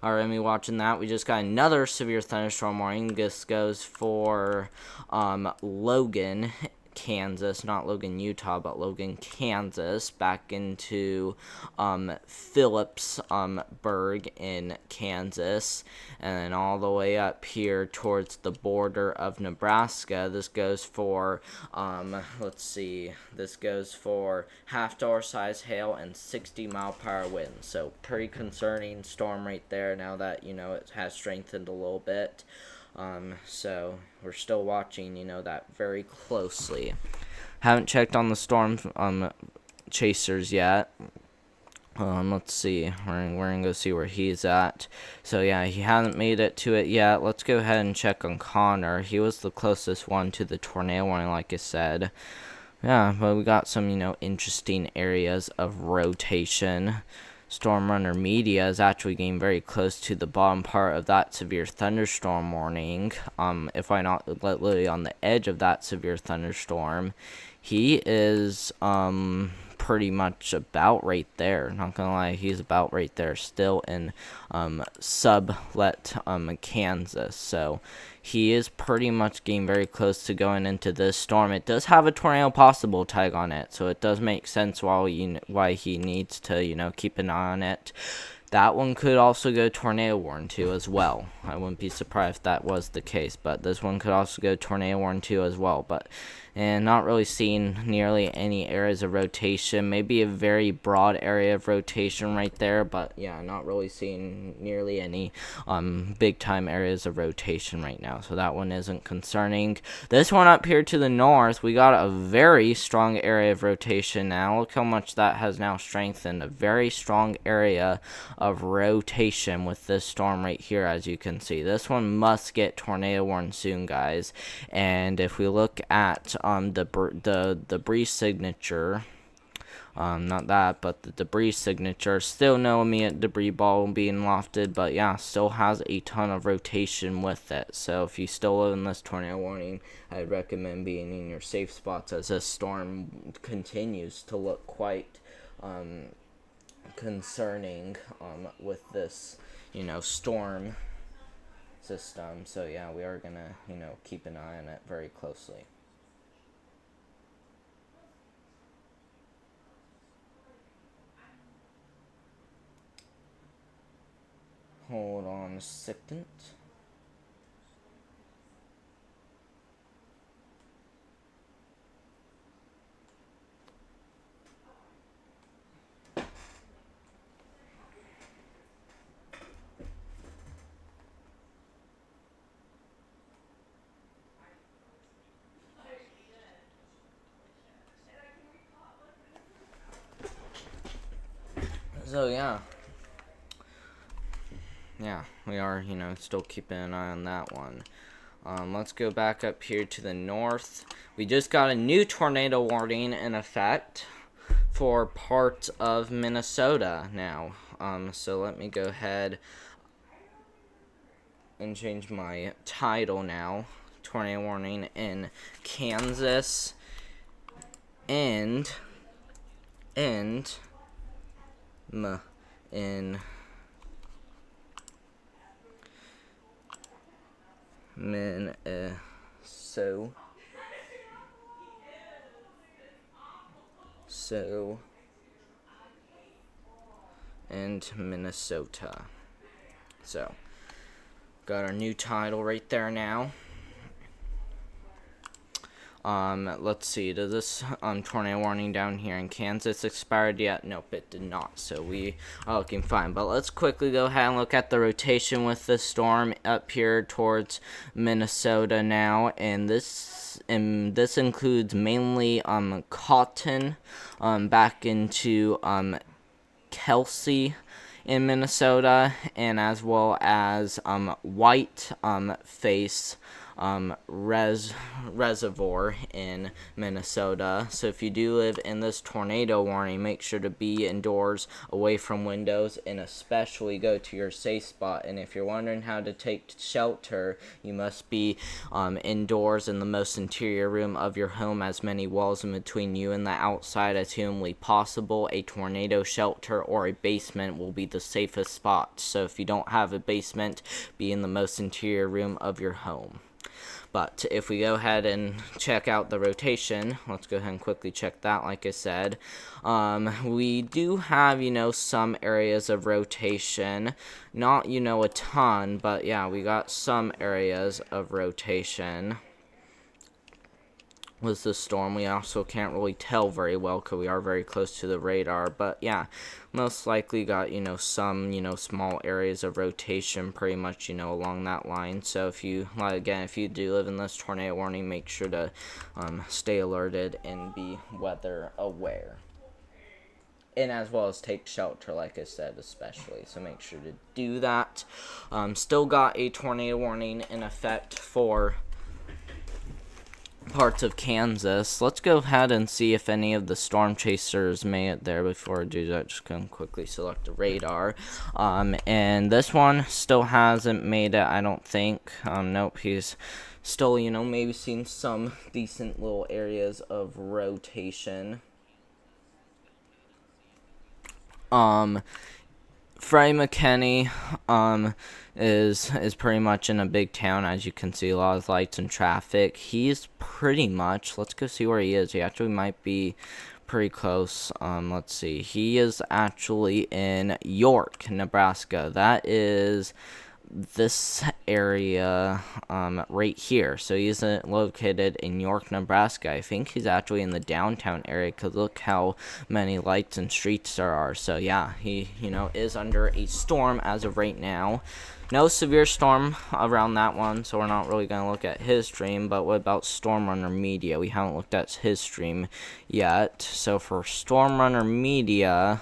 alright, me watching that. We just got another severe thunderstorm warning. This goes for Logan, Kansas, not Logan, Utah, but Logan, Kansas, back into Phillipsburg in Kansas, and then all the way up here towards the border of Nebraska. This goes for let's see, this goes for half-dollar size hail and 60-mile-per-hour winds. So pretty concerning storm right there now that it has strengthened a little bit. So we're still watching, that very closely. Haven't checked on the storm chasers yet. Let's see. We're gonna go see where he's at. So yeah, he hasn't made it to it yet. Let's go ahead and check on Connor. He was the closest one to the tornado warning, like I said. Yeah, but we got some, interesting areas of rotation. Storm Runner Media is actually getting very close to the bottom part of that severe thunderstorm warning. If I'm not literally on the edge of that severe thunderstorm, he is pretty much about right there. Not gonna lie, he's about right there, still in Sublet, Kansas. So he is pretty much getting very close to going into this storm. It does have a tornado possible tag on it, so it does make sense why he needs to keep an eye on it. that one could also go tornado warning too as well. I wouldn't be surprised if that was the case, but this one could also go tornado warning too as well. But and not really seeing nearly any areas of rotation. Maybe a very broad area of rotation right there, but yeah, not really seeing nearly any big time areas of rotation right now. So that one isn't concerning. This one up here to the north, we got a very strong area of rotation now. Look how much that has now strengthened. A very strong area of rotation with this storm right here, as you can see. This one must get tornado warning soon, guys. And if we look at the debris signature, not that, but the debris signature, still no immediate debris ball being lofted, but yeah, still has a ton of rotation with it. So if you still live in this tornado warning, I'd recommend being in your safe spots as this storm continues to look quite concerning with this, storm system. So yeah, we are gonna, keep an eye on it very closely. Hold on a second. So yeah, we are, still keeping an eye on that one. Let's go back up here to the north. We just got a new tornado warning in effect for parts of Minnesota now. So let me go ahead and change my title now. Tornado warning in Kansas and in Minnesota. So got our new title right there now. Let's see, does this tornado warning down here in Kansas expired yet? Nope, it did not, so we are looking fine. But let's quickly go ahead and look at the rotation with the storm up here towards Minnesota now, and this includes mainly Cotton back into Kelsey in Minnesota, and as well as White Face reservoir in Minnesota. So if you do live in this tornado warning, make sure to be indoors, away from windows, and especially go to your safe spot. And if you're wondering how to take shelter, you must be indoors in the most interior room of your home, as many walls in between you and the outside as humanly possible. A tornado shelter or a basement will be the safest spot. So if you don't have a basement, be in the most interior room of your home. But if we go ahead and check out the rotation, let's go ahead and quickly check that. Like I said, we do have, some areas of rotation. Not, a ton, but yeah, we got some areas of rotation with the storm. We also can't really tell very well because we are very close to the radar, but yeah, most likely got some small areas of rotation pretty much along that line. So if you do live in this tornado warning, make sure to stay alerted and be weather aware, and as well as take shelter, like I said, especially. So make sure to do that. Still got a tornado warning in effect for parts of Kansas. Let's go ahead and see if any of the storm chasers made it there. Before I do that, just gonna quickly select the radar. And this one still hasn't made it, I don't think. Nope, he's still, maybe seen some decent little areas of rotation. Freddie McKinney is pretty much in a big town, as you can see, a lot of lights and traffic. He's pretty much, let's go see where he is. He actually might be pretty close. Let's see. He is actually in York, Nebraska. That is this area right here. So he's located in York, Nebraska. I think he's actually in the downtown area, because look how many lights and streets there are. So yeah, he is under a storm as of right now. No severe storm around that one, so we're not really going to look at his stream. But what about Storm Runner Media? We haven't looked at his stream yet. So for Storm Runner Media,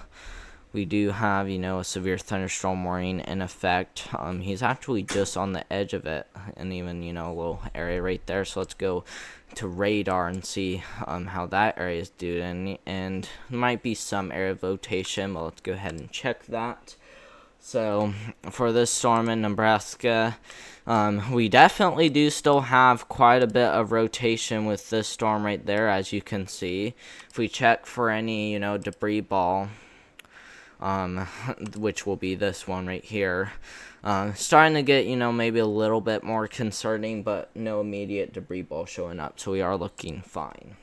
we do have, a severe thunderstorm warning in effect. He's actually just on the edge of it, and even, a little area right there. So let's go to radar and see how that area is doing. And might be some area of rotation, but let's go ahead and check that. So for this storm in Nebraska, we definitely do still have quite a bit of rotation with this storm right there, as you can see. If we check for any, debris ball, which will be this one right here, starting to get, maybe a little bit more concerning, but no immediate debris ball showing up, so we are looking fine.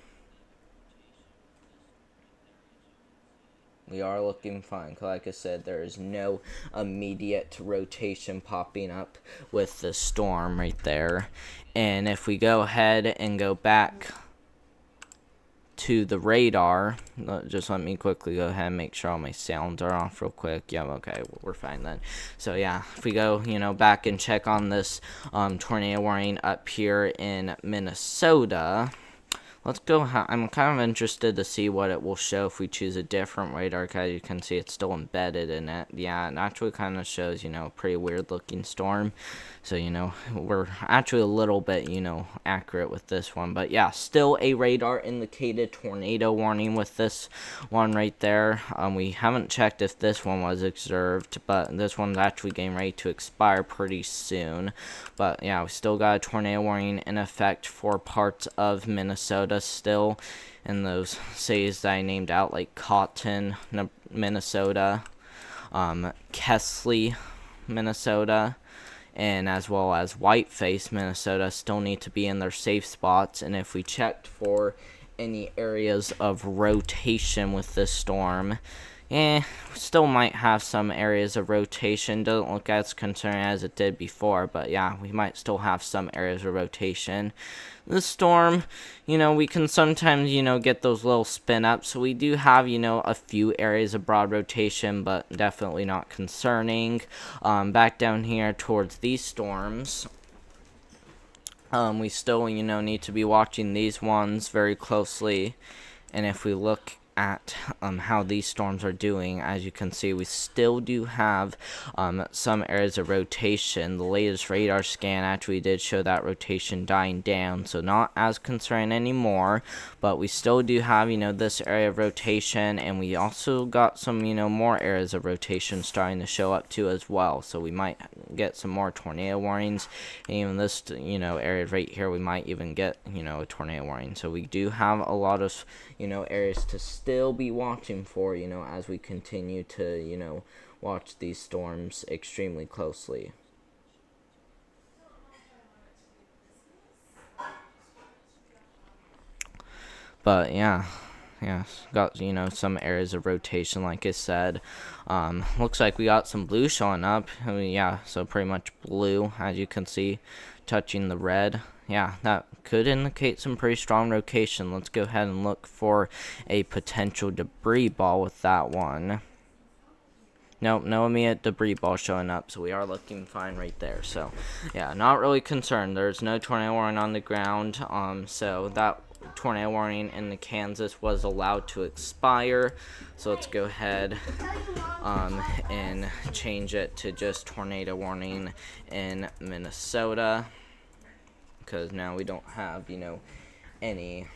We are looking fine. Like I said, there is no immediate rotation popping up with the storm right there. And if we go ahead and go back to the radar, just let me quickly go ahead and make sure all my sounds are off real quick. Yeah, okay, we're fine then. So yeah, if we go, back and check on this tornado warning up here in Minnesota. Let's go. I'm kind of interested to see what it will show if we choose a different radar, because you can see it's still embedded in it. Yeah, it actually kind of shows, a pretty weird looking storm. So, we're actually a little bit, accurate with this one. But yeah, still a radar indicated tornado warning with this one right there. We haven't checked if this one was observed, but this one's actually getting ready to expire pretty soon. But yeah, we still got a tornado warning in effect for parts of Minnesota still, in those cities that I named out, like Cotton, Minnesota, Kesley, Minnesota, and as well as Whiteface, Minnesota, still need to be in their safe spots. And if we checked for any areas of rotation with this storm, still might have some areas of rotation. Doesn't look as concerning as it did before, but yeah, we might still have some areas of rotation. The storm, we can sometimes, get those little spin ups. So we do have, a few areas of broad rotation, but definitely not concerning. Back down here towards these storms, we still, need to be watching these ones very closely. And if we look at how these storms are doing, as you can see, we still do have some areas of rotation. The latest radar scan actually did show that rotation dying down, so not as concerning anymore, but we still do have, this area of rotation, and we also got some, more areas of rotation starting to show up too as well. So we might get some more tornado warnings, and even this, area right here, we might even get, a tornado warning. So we do have a lot of, areas to still be watching for, as we continue to, watch these storms extremely closely. But yeah, got, some areas of rotation, like I said. Looks like we got some blue showing up. So pretty much blue, as you can see, touching the red. Yeah, that could indicate some pretty strong rotation. Let's go ahead and look for a potential debris ball with that one. Nope, no immediate debris ball showing up, so we are looking fine right there. So, yeah, not really concerned. There's no tornado warning on the ground, so that tornado warning in the Kansas was allowed to expire. So let's go ahead and change it to just tornado warning in Minnesota, because now we don't have, any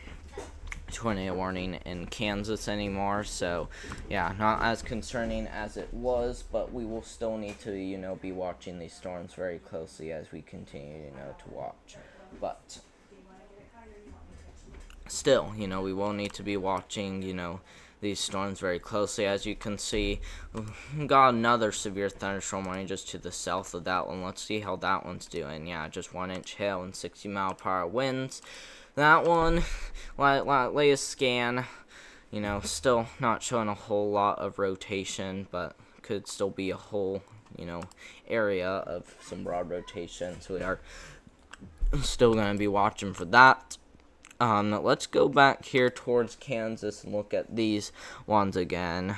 tornado warning in Kansas anymore. So yeah, not as concerning as it was, but we will still need to, be watching these storms very closely as we continue, to watch. But still, we will need to be watching, these storms very closely. As you can see, we got another severe thunderstorm warning just to the south of that one. Let's see how that one's doing. Yeah, just 1-inch hail and 60-mile-per-hour winds. That one, latest scan, You know, still not showing a whole lot of rotation, but could still be a whole, you know, area of some broad rotation. So we are still going to be watching for that. Let's go back here towards Kansas and look at these ones again.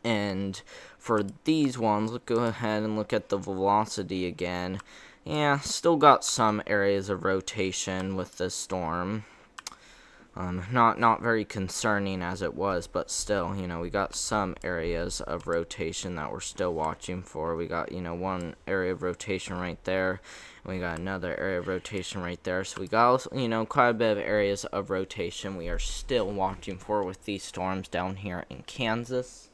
And for these ones, let's go ahead and look at the velocity again. Yeah, still got some areas of rotation with this storm. Not very concerning as it was, but still, you know, we got some areas of rotation that we're still watching for. We got, you know, one area of rotation right there. We got another area of rotation right there. So we got, you know, quite a bit of areas of rotation we are still watching for with these storms down here in Kansas.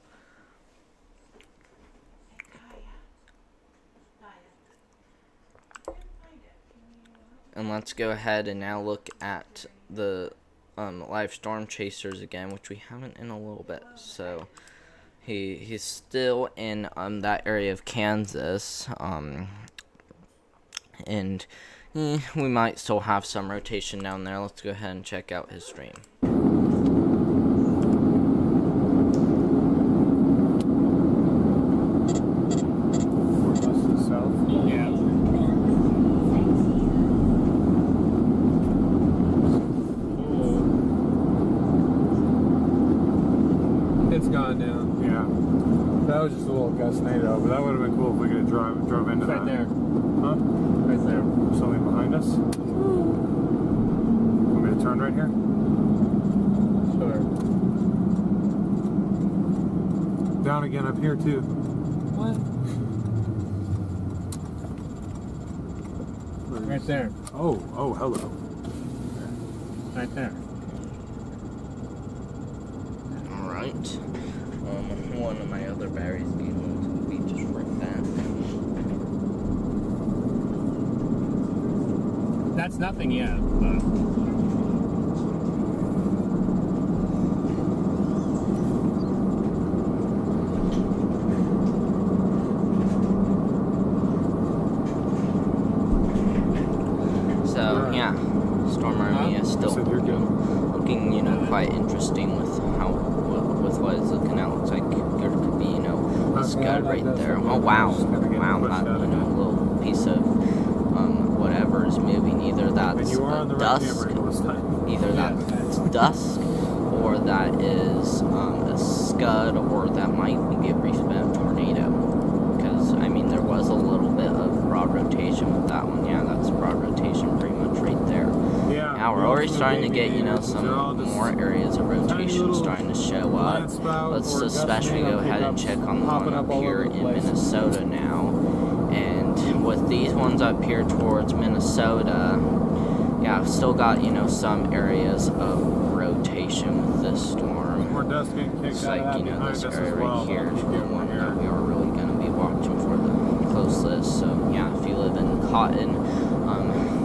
And let's go ahead and now look at the live storm chasers again, which we haven't in a little bit. So he's still in that area of Kansas, and we might still have some rotation down there. Let's go ahead and check out his stream. It's gone down. Yeah. That was just a little gustnado, but that would have been cool if we could have drove into Right that. there. Huh? Right there. Something behind us? Want me to turn right here? Sure. Down again up here too. What? Right there. Oh, hello. Right there. Alright. One of my other batteries will be just right back. That's nothing yet, but So yeah, Storm Army is still Said you're good. looking, you know, quite interesting with what it's looking at. Looks like there could be, you know, a scud right there. Oh wow, wow, that, you know, little piece of whatever is moving. Either And that's you are on the right dusk, camera this time. either that's dusk, or that is a scud, or that might be a brief bit of tornado. Because I mean, there was a little bit of broad rotation with that one. Yeah, that's broad rotation pretty much right there. Yeah. Now we're already starting to get, you know, some more areas of rotation starting to show up. Let's especially go ahead and check on the one up here in Minnesota now. And with these ones up here towards Minnesota, yeah, I've still got, you know, some areas of rotation with this storm. More dust getting kicked Looks out of like, that you know, behind this us area as well. right here is Keep the getting one here. that we are really going to be watching for the closest. So yeah, if you live in Cotton,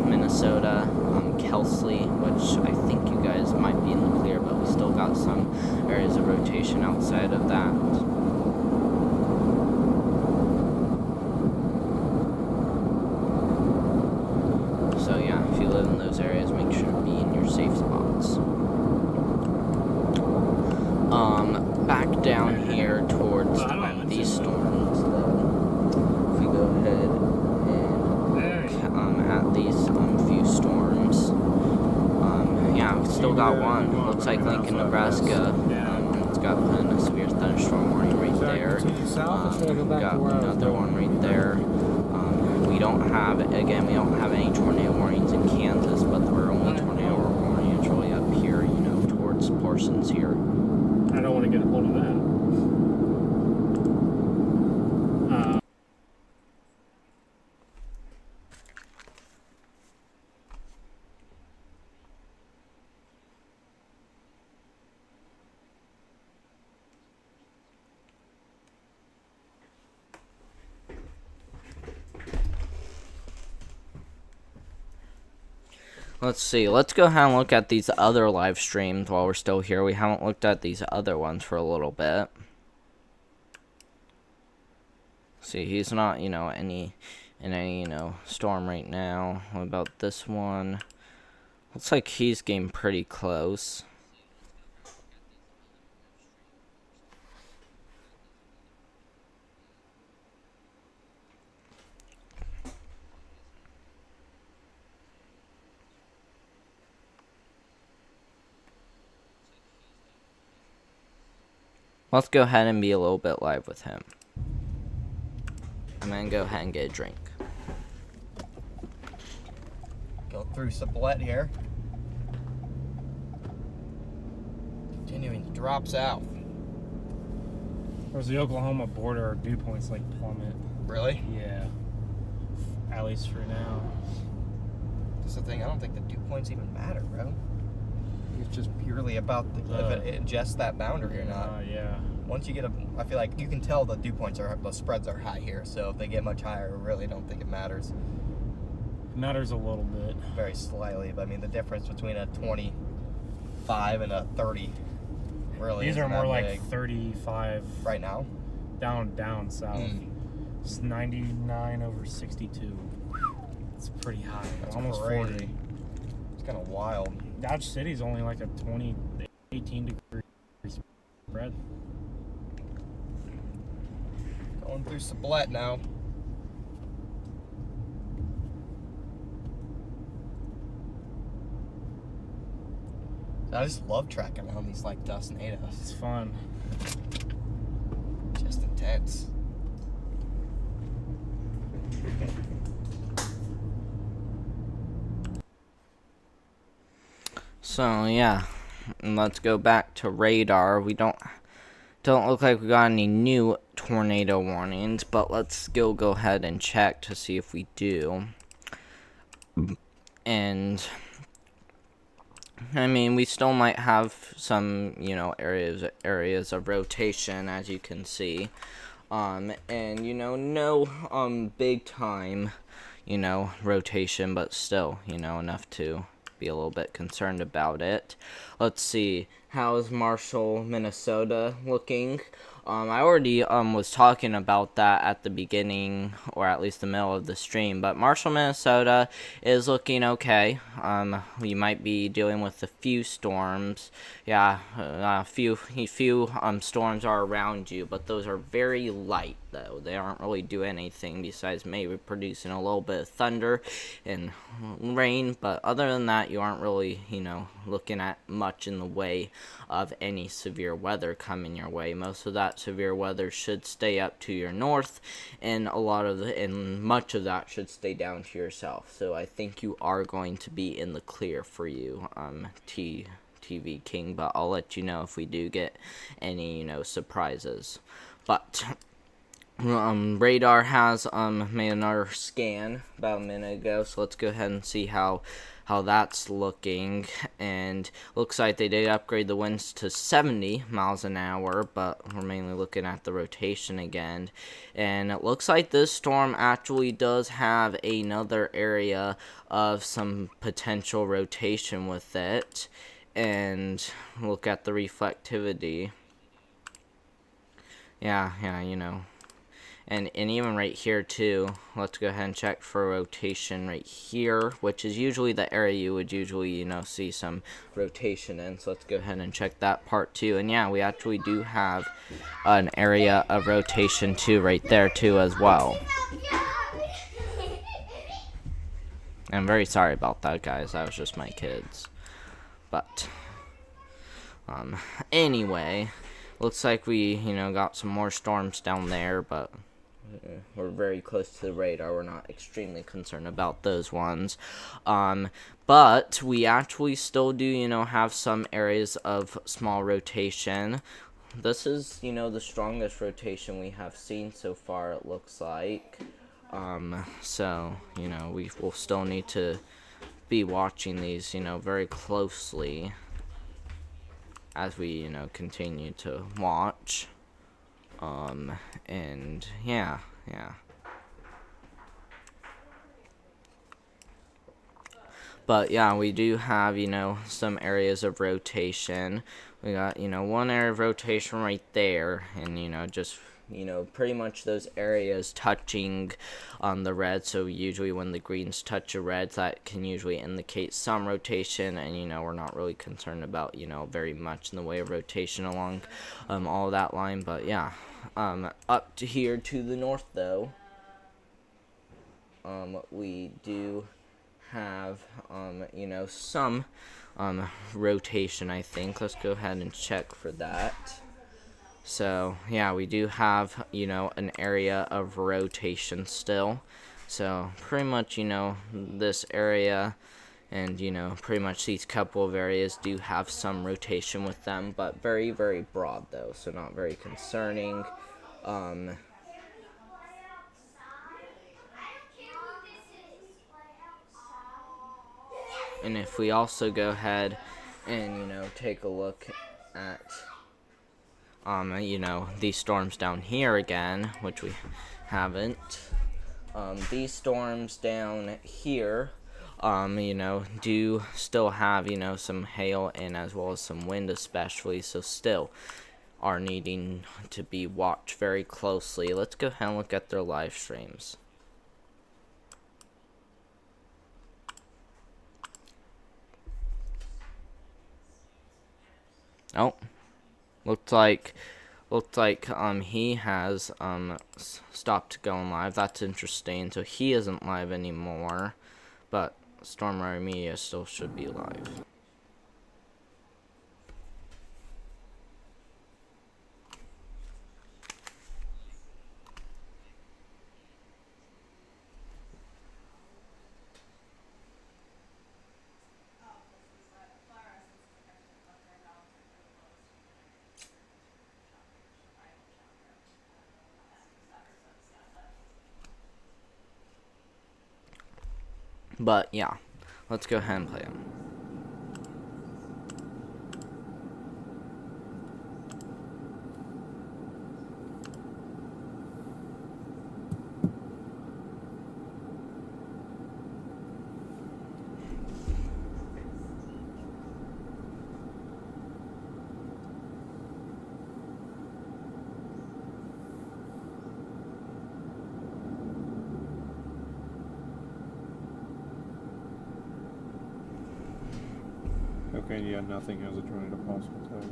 Minnesota, Kelsley, which I think you guys might be in the clear, but we still got some areas of rotation outside of that. So yeah, if you live in those areas, make sure to be in your safe spots. Back down here towards these storms, though, if we go ahead and at these few storms, yeah, we've still got one. Looks like Lincoln, Nebraska. It's got a severe thunderstorm warning right there. We've got another one right there. We don't have any tornado warnings in Kansas, but our only tornado warning is really up here, you know, towards portions here. I don't want to get a hold of that. Let's see. Let's go ahead and look at these other live streams while we're still here. We haven't looked at these other ones for a little bit. See, he's not, you know, in any, you know, storm right now. What about this one? Looks like he's getting pretty close. Let's go ahead and be a little bit live with him. I'm gonna go ahead and get a drink. Go through Sublette here. Continuing to drop south. Whereas the Oklahoma border, our dew points like plummet. Really? Yeah. At least for now. That's the thing. I don't think the dew points even matter, bro. It's just purely about if it adjusts that boundary or not. Yeah. Once you get I feel like you can tell the dew points the spreads are high here. So if they get much higher, I really don't think it matters. It matters a little bit. Very slightly, but I mean the difference between a 25 and a 30 really These isn't are more that like big. 35 Right now. down south. It's 99 over 62. It's pretty high. That's Almost crazy. 40. It's kind of wild. Dodge City's only like a 18 degree spread. Going through Sublette now. I just love tracking around these like dust natives. It's fun. Just intense. So yeah, and let's go back to radar. We don't look like we got any new tornado warnings, but let's go ahead and check to see if we do. And I mean, we still might have some, you know, areas of rotation, as you can see. And you know, no big time, you know, rotation, but still, you know, enough to be a little bit concerned about it. Let's see, how is Marshall, Minnesota looking? I already was talking about that at the beginning, or at least the middle of the stream, but Marshall, Minnesota is looking okay. We might be dealing with a few storms. Yeah, a few storms are around you, but those are very light, though. They aren't really doing anything besides maybe producing a little bit of thunder and rain, but other than that, you aren't really, you know, looking at much in the way of any severe weather coming your way. Most of that severe weather should stay up to your north, and much of that should stay down to your south. So I think you are going to be in the clear for you, TV King, but I'll let you know if we do get any, you know, surprises. But radar has made another scan about a minute ago, so let's go ahead and see how that's looking. And looks like they did upgrade the winds to 70 miles an hour, but we're mainly looking at the rotation again. And it looks like this storm actually does have another area of some potential rotation with it. And look at the reflectivity. Yeah, you know. And even right here too, let's go ahead and check for rotation right here, which is usually the area you would usually, you know, see some rotation in. So let's go ahead and check that part too. And yeah, we actually do have an area of rotation too right there too as well. I'm very sorry about that, guys. That was just my kids. But anyway, looks like we, you know, got some more storms down there, but we're very close to the radar. We're not extremely concerned about those ones. But we actually still do, you know, have some areas of small rotation. This is, you know, the strongest rotation we have seen so far, it looks like. So, you know, we will still need to be watching these, you know, very closely as we, you know, continue to watch. And yeah. But yeah, we do have, you know, some areas of rotation. We got, you know, one area of rotation right there, and, you know, just, you know, pretty much those areas touching on the red. So usually when the greens touch a red, that can usually indicate some rotation, and, you know, we're not really concerned about, you know, very much in the way of rotation along all of that line. But yeah, up to here to the north though, we do have you know, some rotation, I think. Let's go ahead and check for that. So yeah, we do have, you know, an area of rotation still. So pretty much, you know, this area and, you know, pretty much these couple of areas do have some rotation with them, but very, very broad though, so not very concerning. And if we also go ahead and, you know, take a look at, you know, these storms down here again, which we haven't. These storms down here, you know, do still have, you know, some hail and as well as some wind especially, so still are needing to be watched very closely. Let's go ahead and look at their live streams. Oh, looked like he has stopped going live. That's interesting. So he isn't live anymore, but Storm Rider Media still should be live. But yeah, let's go ahead and play them. Okay, yeah, nothing has a tornado possible tag on it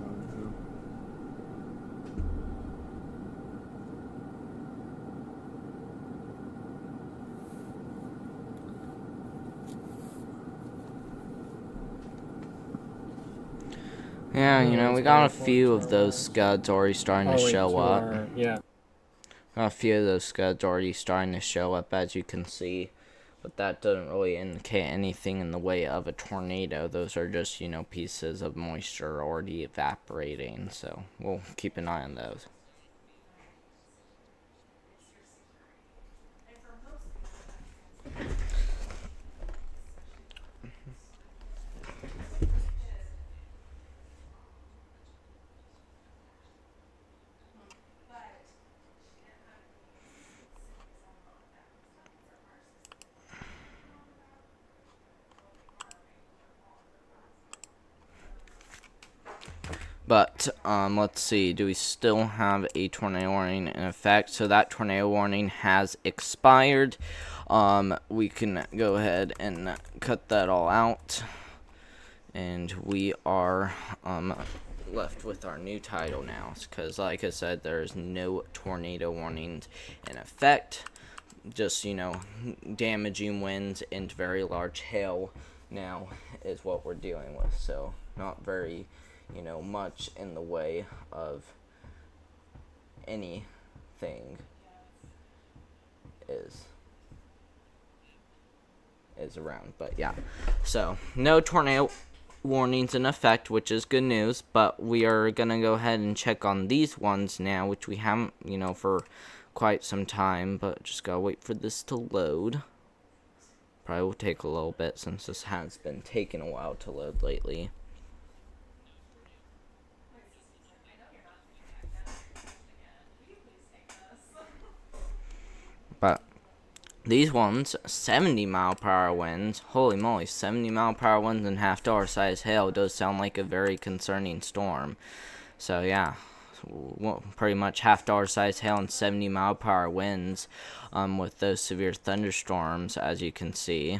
now. Yeah, you know, we got a few of those scuds already starting to show up. Yeah. Got a few of those scuds already starting to show up, as you can see. But that doesn't really indicate anything in the way of a tornado. Those are just, you know, pieces of moisture already evaporating. So we'll keep an eye on those. But, let's see, do we still have a tornado warning in effect? So that tornado warning has expired. We can go ahead and cut that all out. And we are, left with our new title now. Because, like I said, there's no tornado warnings in effect. Just, you know, damaging winds and very large hail now is what we're dealing with. So, not very, you know, much in the way of anything is around. But yeah, so no tornado warnings in effect, which is good news. But we are gonna go ahead and check on these ones now, which we haven't, you know, for quite some time, but just gotta wait for this to load. Probably will take a little bit since this has been taking a while to load lately. But these ones, 70-mile-per-hour winds. Holy moly, 70-mile-per-hour winds and half-dollar size hail does sound like a very concerning storm. So yeah, pretty much half-dollar size hail and 70-mile-per-hour winds with those severe thunderstorms, as you can see.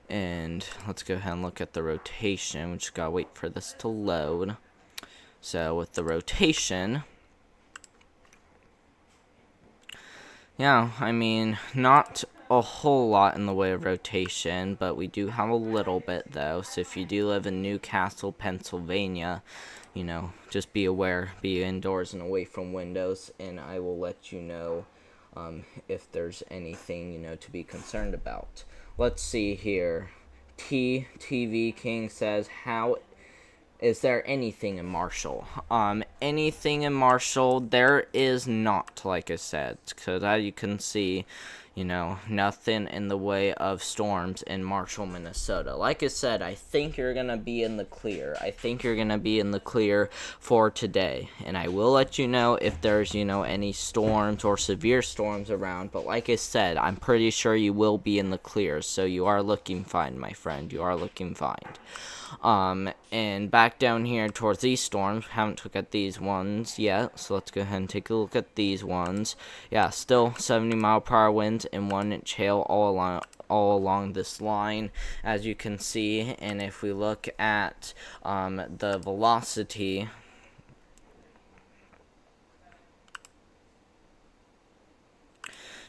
And let's go ahead and look at the rotation. We just gotta wait for this to load. So with the rotation, yeah, I mean, not a whole lot in the way of rotation, but we do have a little bit though. So if you do live in Newcastle, Pennsylvania, you know, just be aware, be indoors and away from windows, and I will let you know if there's anything, you know, to be concerned about. Let's see here. TV King says, how is there anything in Marshall? Anything in Marshall, there is not, like I said, because as you can see, you know, nothing in the way of storms in Marshall, Minnesota. Like I said, I think you're going to be in the clear. I think you're going to be in the clear for today. And I will let you know if there's, you know, any storms or severe storms around. But like I said, I'm pretty sure you will be in the clear. So you are looking fine, my friend. You are looking fine. And back down here towards these storms, haven't looked at these ones yet, so let's go ahead and take a look at these ones. Yeah, still 70-mile-per-hour winds and 1-inch hail all along this line, as you can see. And if we look at the velocity,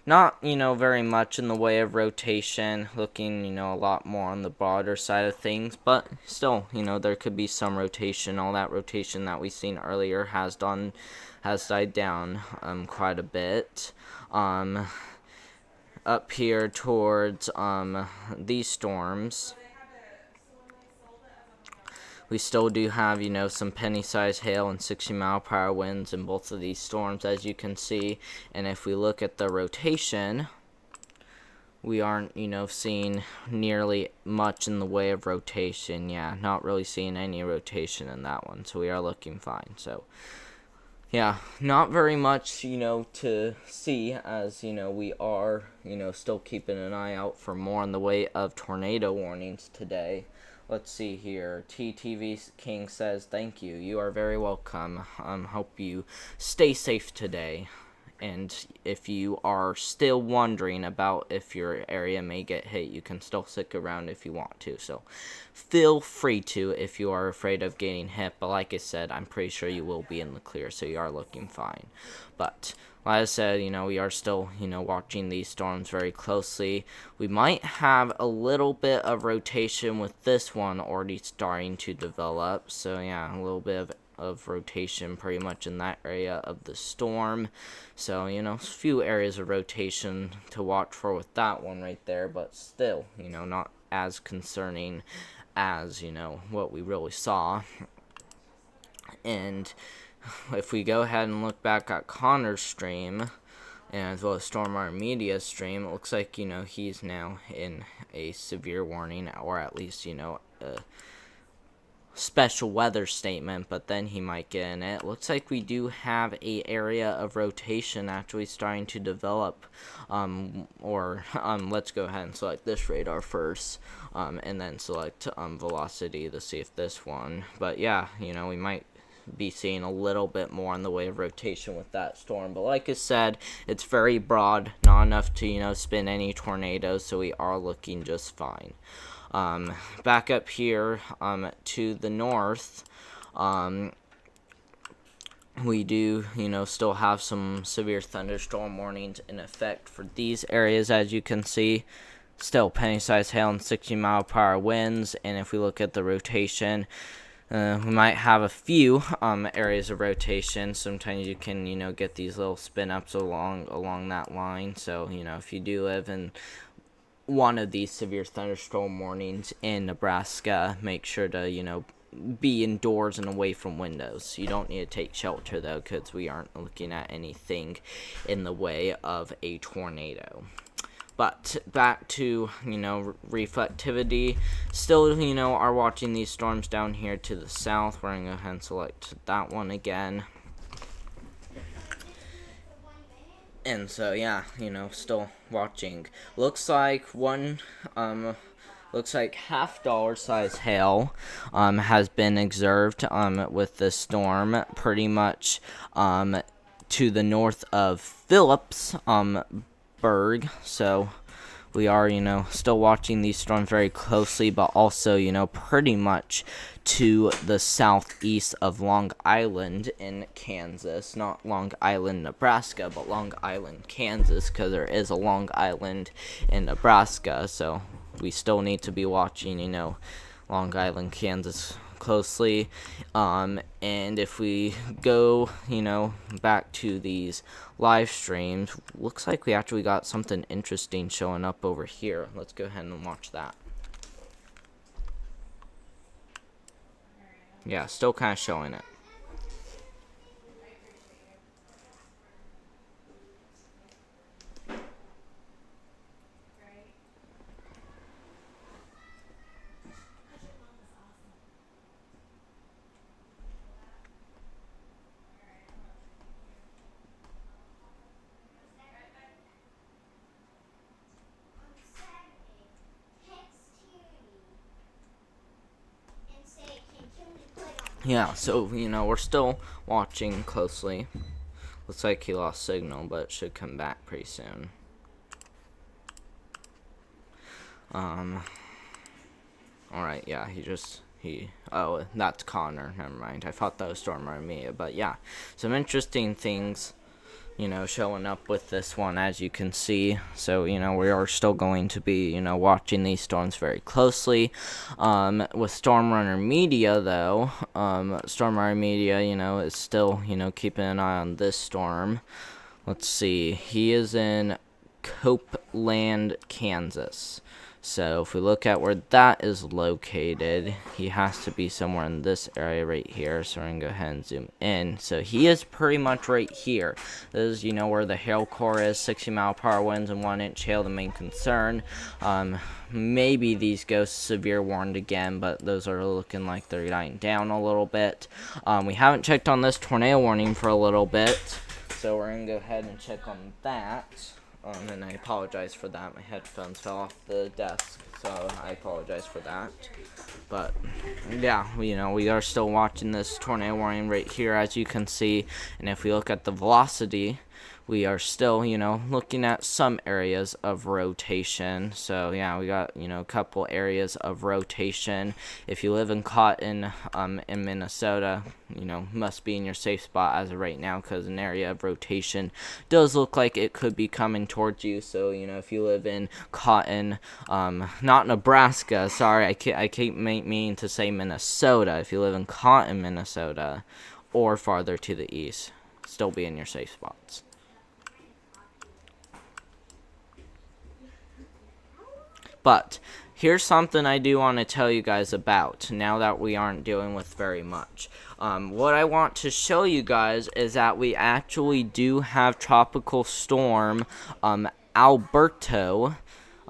not, you know, very much in the way of rotation, looking, you know, a lot more on the broader side of things, but still, you know, there could be some rotation. All that rotation that we seen earlier has died down quite a bit. Up here towards these storms, we still do have, you know, some penny-sized hail and 60-mile-per-hour winds in both of these storms, as you can see. And if we look at the rotation, we aren't, you know, seeing nearly much in the way of rotation. Yeah, not really seeing any rotation in that one, so we are looking fine. So, yeah, not very much, you know, to see, as, you know, we are, you know, still keeping an eye out for more in the way of tornado warnings today. Let's see here. TTV King says, thank you. You are very welcome. Hope you stay safe today. And if you are still wondering about if your area may get hit, you can still stick around if you want to. So feel free to if you are afraid of getting hit. But like I said, I'm pretty sure you will be in the clear, so you are looking fine. But like I said, you know, we are still, you know, watching these storms very closely. We might have a little bit of rotation with this one already starting to develop. So yeah, a little bit of rotation pretty much in that area of the storm. So, you know, a few areas of rotation to watch for with that one right there, but still, you know, not as concerning as, you know, what we really saw. And if we go ahead and look back at Connor's stream, and as well as Stormwater Media stream, it looks like, you know, he's now in a severe warning, or at least, you know, a special weather statement, but then he might get in it. Looks like we do have a area of rotation actually starting to develop, let's go ahead and select this radar first, and then select velocity to see if this one, but yeah, you know, we might be seeing a little bit more in the way of rotation with that storm. But like I said, it's very broad, not enough to, you know, spin any tornadoes, so we are looking just fine. Back up here to the north, we do, you know, still have some severe thunderstorm warnings in effect for these areas, as you can see. Still penny-sized hail and 60-mile-per-hour winds, and if we look at the rotation, we might have a few areas of rotation. Sometimes you can, you know, get these little spin-ups along that line. So, you know, if you do live in one of these severe thunderstorm warnings in Nebraska, make sure to, you know, be indoors and away from windows. You don't need to take shelter, though, because we aren't looking at anything in the way of a tornado. But back to, you know, reflectivity. Still, you know, are watching these storms down here to the south. We're going to go ahead and select that one again. And so, yeah, you know, still watching. Looks like half dollar size hail has been observed with this storm, pretty much to the north of Phillipsburg. So we are, you know, still watching these storms very closely, but also, you know, pretty much to the southeast of Long Island in Kansas. Not Long Island, Nebraska, but Long Island, Kansas, because there is a Long Island in Nebraska. So we still need to be watching, you know, Long Island, Kansas closely. And if we go, you know, back to these live streams, looks like we actually got something interesting showing up over here. Let's go ahead and watch that. Yeah, still kind of showing it. Yeah, so, you know, we're still watching closely. Looks like he lost signal, but it should come back pretty soon. Alright, yeah, oh, that's Connor, never mind. I thought that was Storm Armia, but yeah, some interesting things, you know, showing up with this one, as you can see. So, you know, we are still going to be, you know, watching these storms very closely. With Storm Runner Media, though, Storm Runner Media, you know, is still, you know, keeping an eye on this storm. Let's see, he is in Copeland, Kansas. So if we look at where that is located, he has to be somewhere in this area right here. So we're going to go ahead and zoom in. So he is pretty much right here. This is, you know, where the hail core is, 60-mile-per-hour winds and 1-inch hail, the main concern. Maybe these go severe warned again, but those are looking like they're dying down a little bit. We haven't checked on this tornado warning for a little bit. So we're going to go ahead and check on that. And I apologize for that. My headphones fell off the desk, so I apologize for that. But yeah, you know, we are still watching this tornado warning right here, as you can see. And if we look at the velocity, we are still, you know, looking at some areas of rotation. So yeah, we got, you know, a couple areas of rotation. If you live in Cotton, in Minnesota, you know, must be in your safe spot as of right now, because an area of rotation does look like it could be coming towards you. So, you know, if you live in Cotton, not Nebraska, sorry, I keep meaning to say Minnesota. If you live in Cotton, Minnesota, or farther to the east, still be in your safe spots. But here's something I do want to tell you guys about, now that we aren't dealing with very much. What I want to show you guys is that we actually do have Tropical Storm Alberto.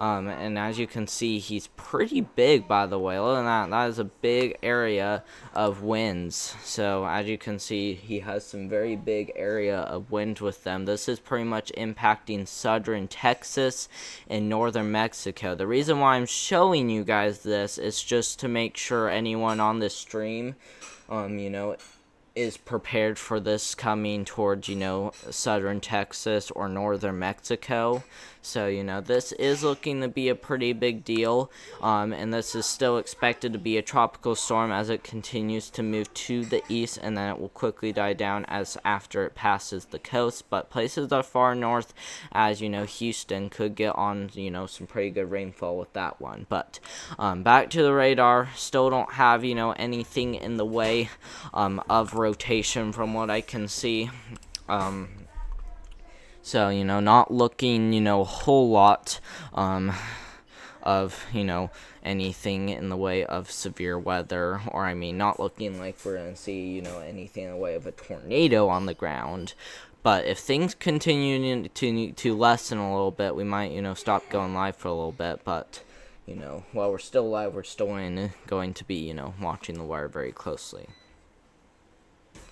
And as you can see, he's pretty big, by the way. Look at that. That is a big area of winds. So as you can see, he has some very big area of wind with them. This is pretty much impacting southern Texas and northern Mexico. The reason why I'm showing you guys this is just to make sure anyone on this stream, you know, is prepared for this coming towards, you know, southern Texas or northern Mexico. So, you know, this is looking to be a pretty big deal, and this is still expected to be a tropical storm as it continues to move to the east, and then it will quickly die down as after it passes the coast. But places that are far north, as you know, Houston, could get on, you know, some pretty good rainfall with that one. But back to the radar, still don't have, you know, anything in the way of rotation from what I can see. So, you know, not looking, you know, a whole lot of, you know, anything in the way of severe weather, or I mean, not looking like we're going to see, you know, anything in the way of a tornado on the ground. But if things continue to lessen a little bit, we might, you know, stop going live for a little bit. But, you know, while we're still live, we're still going to be, you know, watching the wire very closely.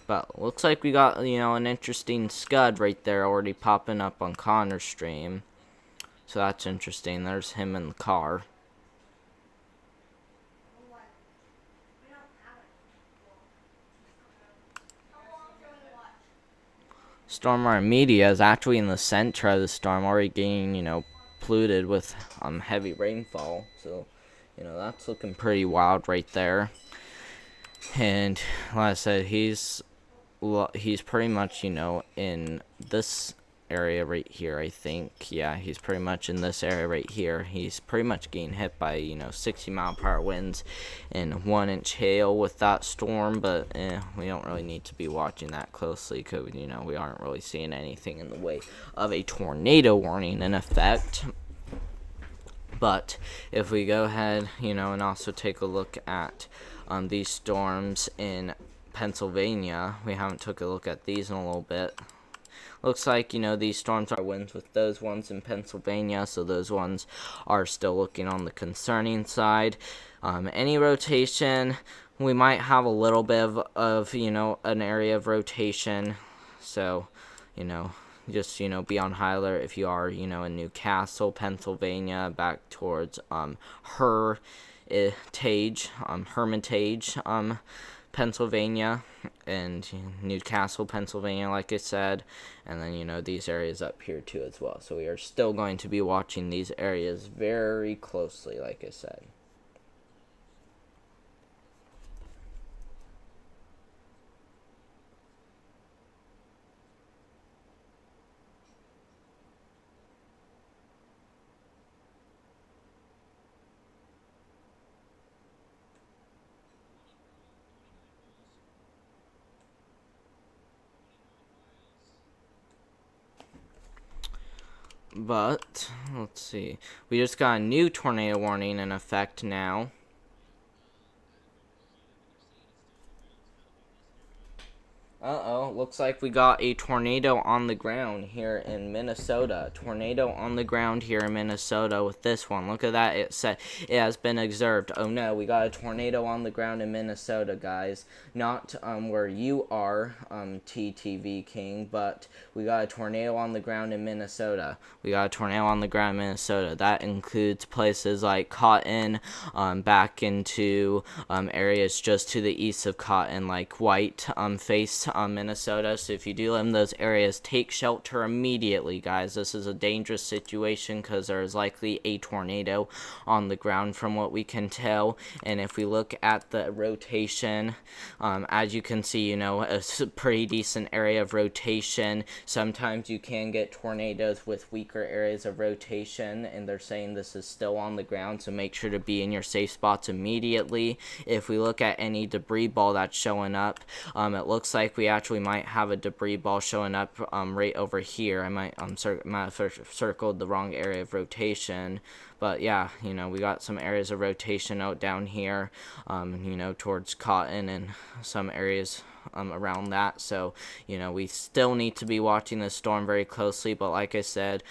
But looks like we got, you know, an interesting scud right there already popping up on Connor's stream. So that's interesting. There's him in the car. Storm Media is actually in the center of the storm, already getting, you know, polluted with heavy rainfall. So, you know, that's looking pretty wild right there. And like I said, he's pretty much, you know, in this area right here, I think. Yeah, he's pretty much in this area right here. He's pretty much getting hit by, you know, 60-mile-per-hour winds and 1-inch hail with that storm, but we don't really need to be watching that closely because, you know, we aren't really seeing anything in the way of a tornado warning in effect. But if we go ahead, you know, and also take a look at these storms in Pennsylvania, we haven't took a look at these in a little bit. Looks like, you know, these storms are winds with those ones in Pennsylvania, so those ones are still looking on the concerning side. Any rotation, we might have a little bit of, you know, an area of rotation. So, you know, just, you know, be on high alert if you are, you know, in Newcastle, Pennsylvania, back towards Hermitage, Pennsylvania, and Newcastle, Pennsylvania, like I said, and then, you know, these areas up here too as well. So we are still going to be watching these areas very closely, like I said. But, let's see. We just got a new tornado warning in effect now. Uh-oh, looks like we got a tornado on the ground here in Minnesota. Tornado on the ground here in Minnesota with this one. Look at that. It said it has been observed. Oh no, we got a tornado on the ground in Minnesota, guys. Not where you are, TTV King, but we got a tornado on the ground in Minnesota. We got a tornado on the ground in Minnesota. That includes places like Cotton, back into areas just to the east of Cotton, like White Face, Minnesota. So if you do live in those areas, take shelter immediately, guys. This is a dangerous situation because there is likely a tornado on the ground from what we can tell. And if we look at the rotation, as you can see, you know, a pretty decent area of rotation. Sometimes you can get tornadoes with weaker areas of rotation, and they're saying this is still on the ground, so make sure to be in your safe spots immediately. If we look at any debris ball that's showing up, it looks like we actually might have a debris ball showing up right over here. I might have circled the wrong area of rotation, but yeah, you know, we got some areas of rotation out down here, you know, towards Cotton and some areas around that. So, you know, we still need to be watching this storm very closely, but like I said,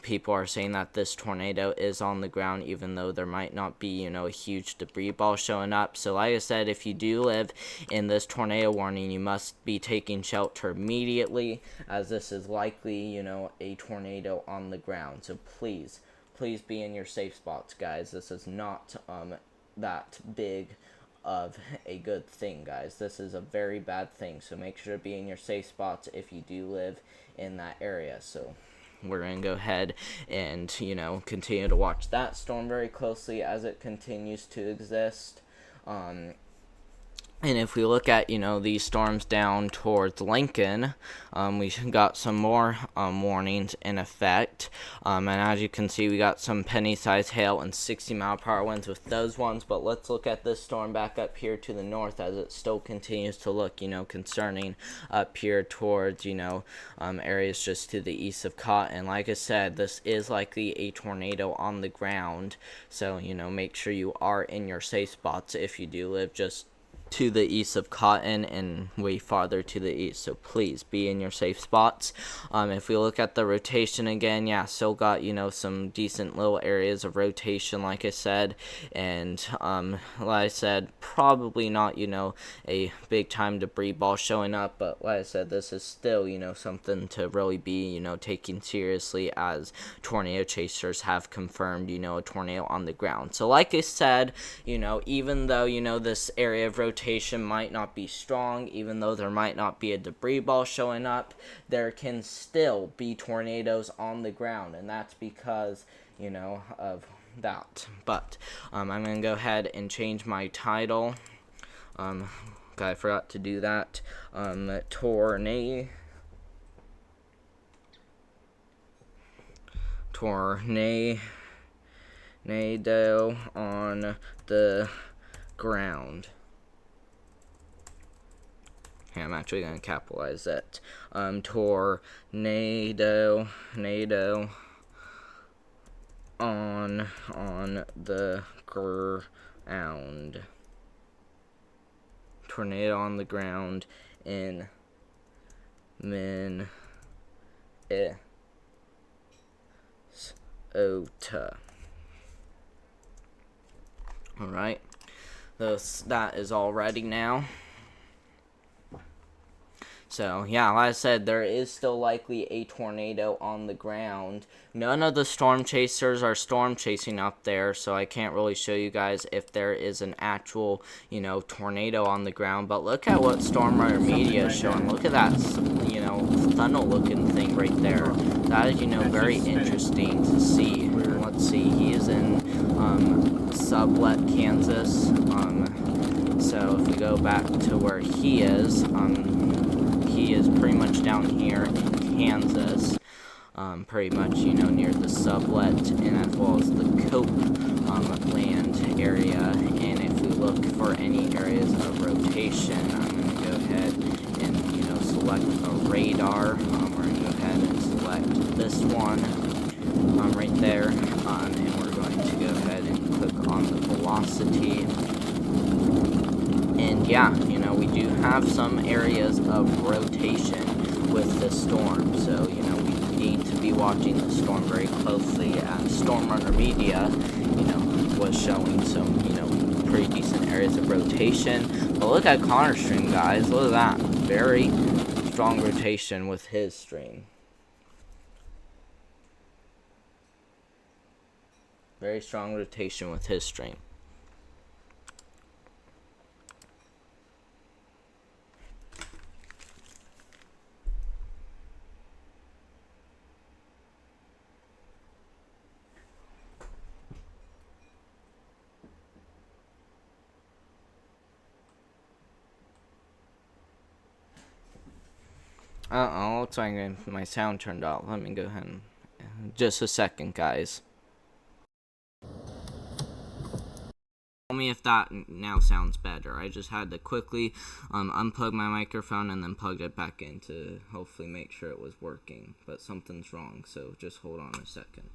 people are saying that this tornado is on the ground, even though there might not be, you know, a huge debris ball showing up. So like I said, if you do live in this tornado warning, you must be taking shelter immediately, as this is likely, you know, a tornado on the ground. So please be in your safe spots, guys. This is not that big of a good thing, guys. This is a very bad thing, so make sure to be in your safe spots if you do live in that area. So we're gonna go ahead and, you know, continue to watch that storm very closely as it continues to exist. And if we look at, you know, these storms down towards Lincoln, we got some more warnings in effect. And as you can see, we got some penny-sized hail and 60-mile-per-hour winds with those ones. But let's look at this storm back up here to the north, as it still continues to look, you know, concerning up here towards, you know, areas just to the east of Cotton. Like I said, this is likely a tornado on the ground. So, you know, make sure you are in your safe spots if you do live just to the east of Cotton and way farther to the east. So please be in your safe spots. If we look at the rotation again, yeah, still got, you know, some decent little areas of rotation, like I said. And like I said, probably not, you know, a big time debris ball showing up, but like I said, this is still, you know, something to really be, you know, taking seriously, as tornado chasers have confirmed, you know, a tornado on the ground. So like I said, you know, even though, you know, this area of rotation might not be strong, even though there might not be a debris ball showing up, there can still be tornadoes on the ground, and that's because, you know, of that. But I'm gonna go ahead and change my title. I forgot to do that. Tornado on the ground. Here, I'm actually going to capitalize it. Tornado on the ground. Tornado on the ground in Minnesota. Alright, that is all ready now. So, yeah, like I said, there is still likely a tornado on the ground. None of the storm chasers are storm chasing up there, so I can't really show you guys if there is an actual, you know, tornado on the ground. But look at what Storm Runner Media is showing. Look at that, you know, funnel-looking thing right there. That is, you know, very interesting to see. Let's see, he is in Sublette, Kansas. So if we go back to where he is pretty much down here in Kansas, pretty much, you know, near the Sublette and as well as the Cope land area. And if we look for any areas of rotation, I'm going to go ahead and, you know, select a radar. We're going to go ahead and select this one right there, and we're going to go ahead and click on the velocity. And yeah, you know, we do have some areas of rotation with the storm, so, you know, we need to be watching the storm very closely. Storm Runner Media, you know, was showing some, you know, pretty decent areas of rotation. But look at Connor's stream, guys. Look at that. Very strong rotation with his stream. Very strong rotation with his stream. Looks like my sound turned off. Let me go ahead and... Just a second, guys. Tell me if that now sounds better. I just had to quickly unplug my microphone and then plugged it back in to hopefully make sure it was working. But something's wrong, so just hold on a second.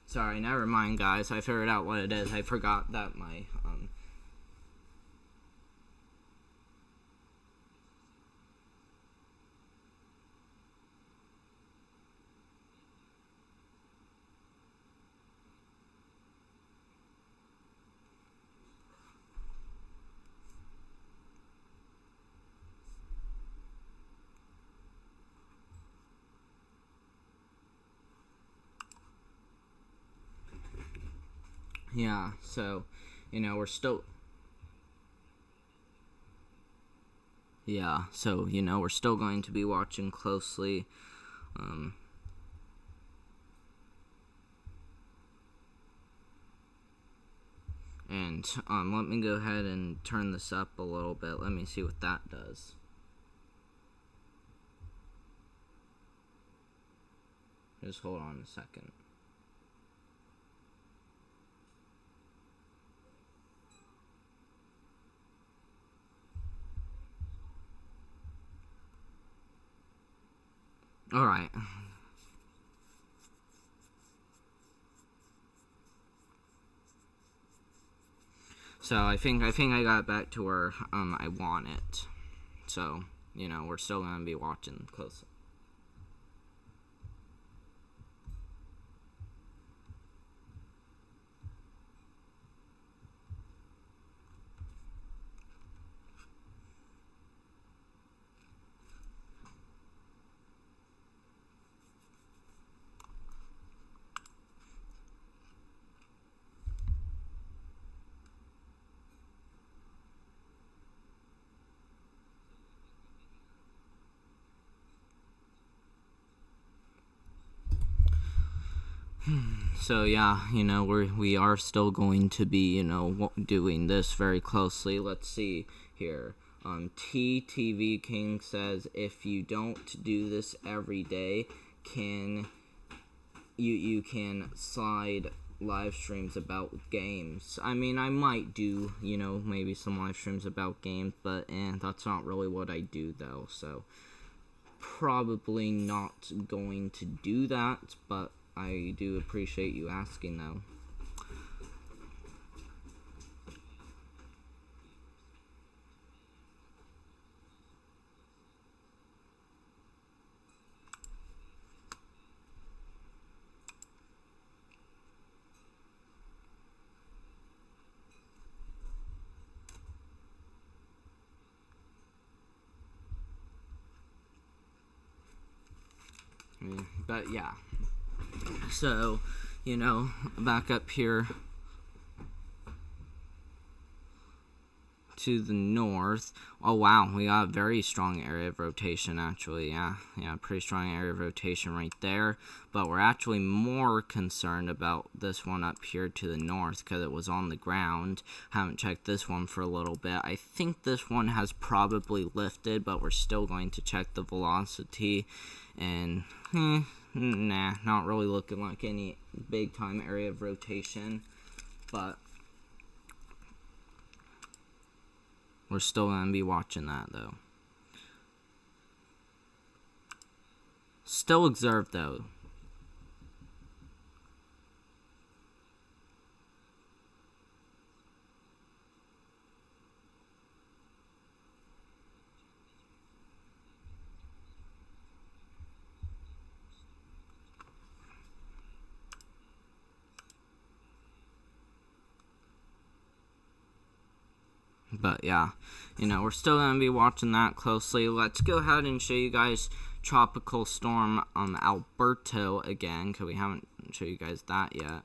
Sorry, never mind, guys. I figured out what it is. I forgot that my yeah, so, you know, we're still... Yeah, so, you know, we're still going to be watching closely. And let me go ahead and turn this up a little bit. Let me see what that does. Just hold on a second. Alright. So I think I got back to where I want it. So, you know, we're still gonna be watching closely. So yeah, you know, we are still going to be, you know, doing this very closely. Let's see here. TTV King says, if you don't do this every day, you can slide live streams about games. I mean, I might do, you know, maybe some live streams about games, but that's not really what I do though. So probably not going to do that, but I do appreciate you asking though. But yeah, so, you know, back up here to the north. Oh wow, we got a very strong area of rotation actually. Yeah, pretty strong area of rotation right there. But we're actually more concerned about this one up here to the north because it was on the ground. Haven't checked this one for a little bit. I think this one has probably lifted, but we're still going to check the velocity. And nah, not really looking like any big time area of rotation, but we're still going to be watching that though. Still observed though. But yeah, you know, we're still going to be watching that closely. Let's go ahead and show you guys Tropical Storm Alberto again, because we haven't showed you guys that yet.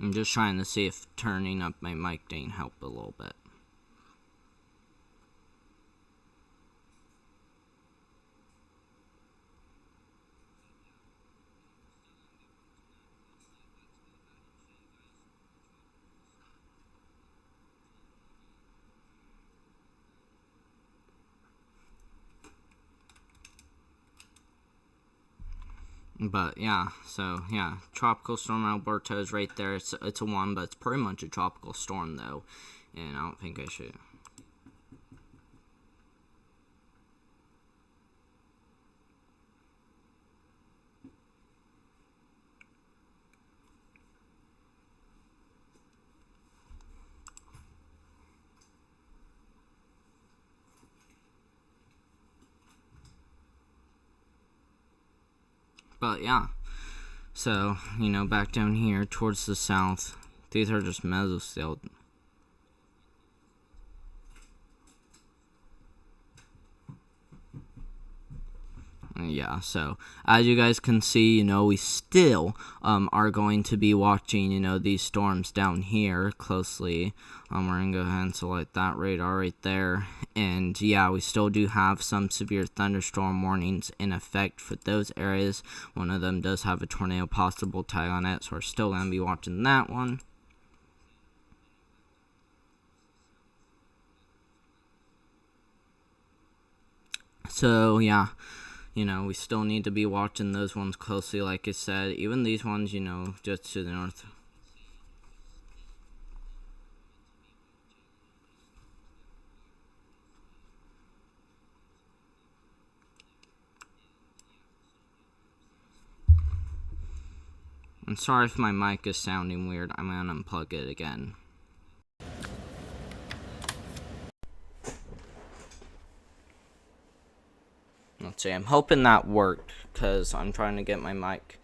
I'm just trying to see if turning up my mic didn't help a little bit. But yeah, so yeah, Tropical Storm Alberto is right there. It's a 1, but it's pretty much a tropical storm though, and I don't think I should. But yeah, so, you know, back down here towards the south, these are just mesoscale. Yeah, so as you guys can see, you know, we still are going to be watching, you know, these storms down here closely. We're going to go ahead and select that radar right there. And yeah, we still do have some severe thunderstorm warnings in effect for those areas. One of them does have a tornado possible tag on it, so we're still going to be watching that one. So yeah, you know, we still need to be watching those ones closely, like I said. Even these ones, you know, just to the north. I'm sorry if my mic is sounding weird. I'm going to unplug it again. Let's see, I'm hoping that worked, because I'm trying to get my mic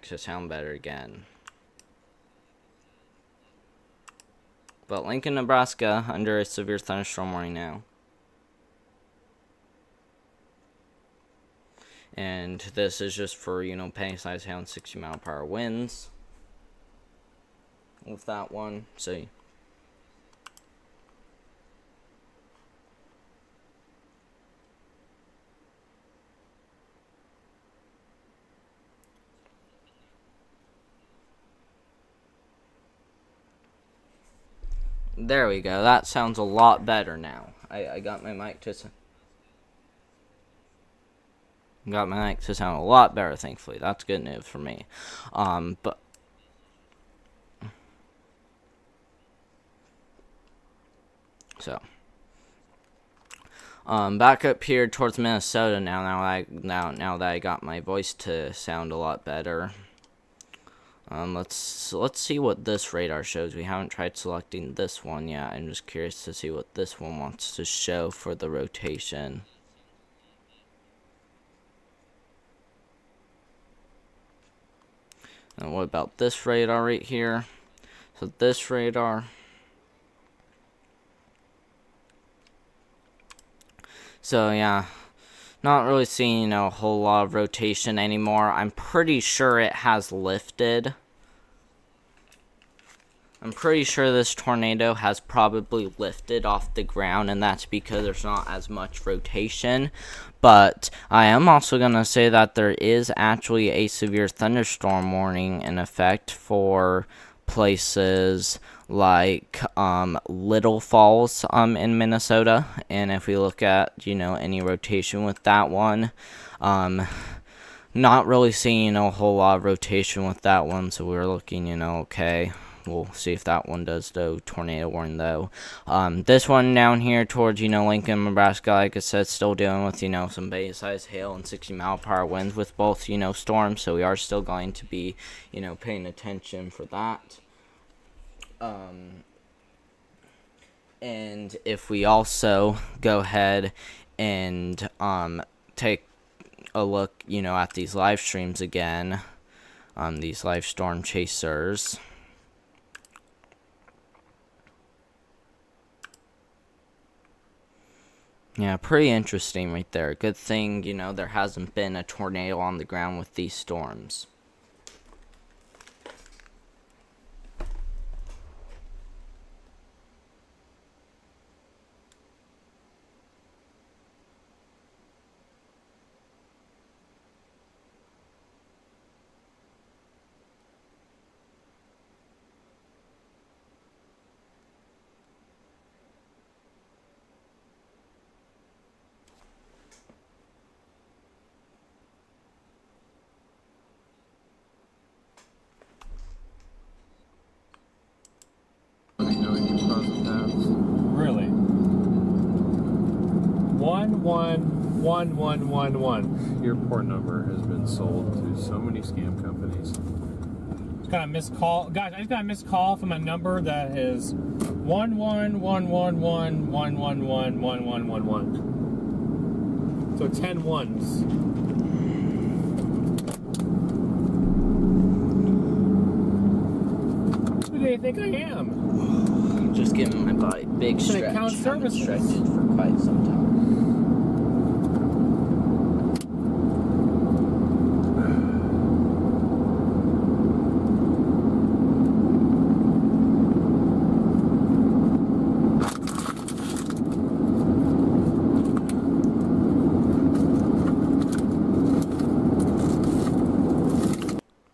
to sound better again. But Lincoln, Nebraska, under a severe thunderstorm warning now. And this is just for, you know, penny size hail and 60 mile per hour winds. with that one. So there we go. That sounds a lot better now. I got my mic to sound a lot better, thankfully. That's good news for me. But so back up here towards Minnesota now that I got my voice to sound a lot better. Let's see what this radar shows. We haven't tried selecting this one yet. I'm just curious to see what this one wants to show for the rotation. And what about this radar right here? So this radar. So yeah, not really seeing a whole lot of rotation anymore. I'm pretty sure it has lifted. I'm pretty sure this tornado has probably lifted off the ground, and that's because there's not as much rotation. But I am also going to say that there is actually a severe thunderstorm warning in effect for places like Little Falls in Minnesota. And if we look at, any rotation with that one, not really seeing a whole lot of rotation with that one. So we're looking, okay. We'll see if that one does, though. Tornado warning, though. This one down here towards, Lincoln, Nebraska, like I said, still dealing with, some base-sized hail and 60-mile-per-hour winds with both, storms. So we are still going to be, paying attention for that. And if we also go ahead and take a look, at these live streams again, these live storm chasers. Yeah, pretty interesting right there. Good thing, there hasn't been a tornado on the ground with these storms. Really? 111111. Your port number has been sold to so many scam companies. Just got a missed call. Guys, I just got a missed call from a number that is 1111111111. So 10 ones. Who do they think I am? Just giving my body a big It's an stretch. account services. Stretched for quite some time.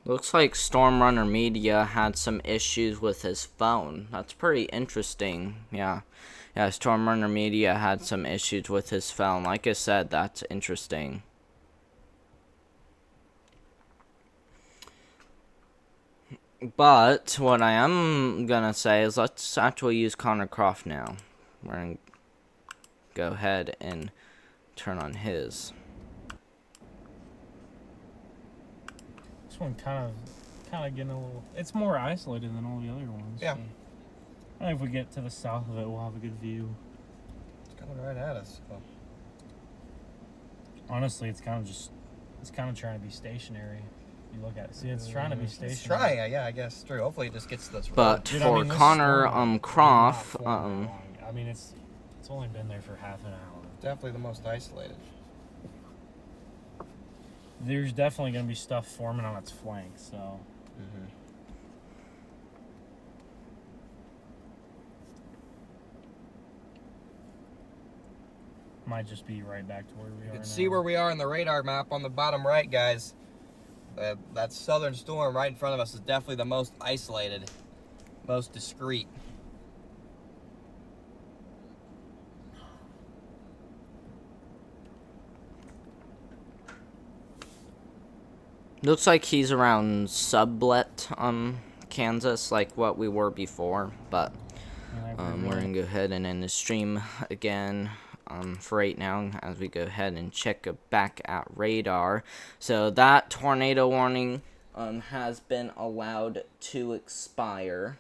Looks like Storm Runner Media had some issues with his phone. That's pretty interesting. Yeah, Storm Runner Media had some issues with his phone. Like I said, that's interesting. But what I am gonna say is let's actually use Connor Croft now. We're gonna go ahead and turn on his. This one kind of getting a little. It's more isolated than all the other ones. Yeah. So I think if we get to the south of it, we'll have a good view. It's coming right at us. So. Honestly, it's kind of trying to be stationary. You look at it. See, it's trying to be stationary. It's trying, yeah, I guess. True. Hopefully it just gets to this road. But Dude, for this Connor storm Croft, did not form that long. I mean, it's only been there for half an hour. Definitely the most isolated. There's definitely going to be stuff forming on its flank, so. Might just be right back to where we are You can now. see where we are in the radar map on the bottom right, guys. That southern storm right in front of us is definitely the most isolated, most discreet. Looks like he's around Sublet, Kansas, like what we were before, but we're gonna go ahead and end the stream again for right now as we go ahead and check back at radar. So that tornado warning has been allowed to expire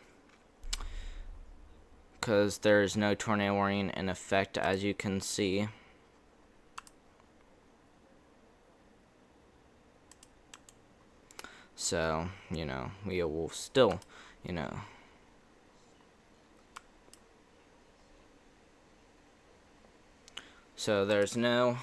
because there's no tornado warning in effect, as you can see. So, you know, we will still, you know, so there's no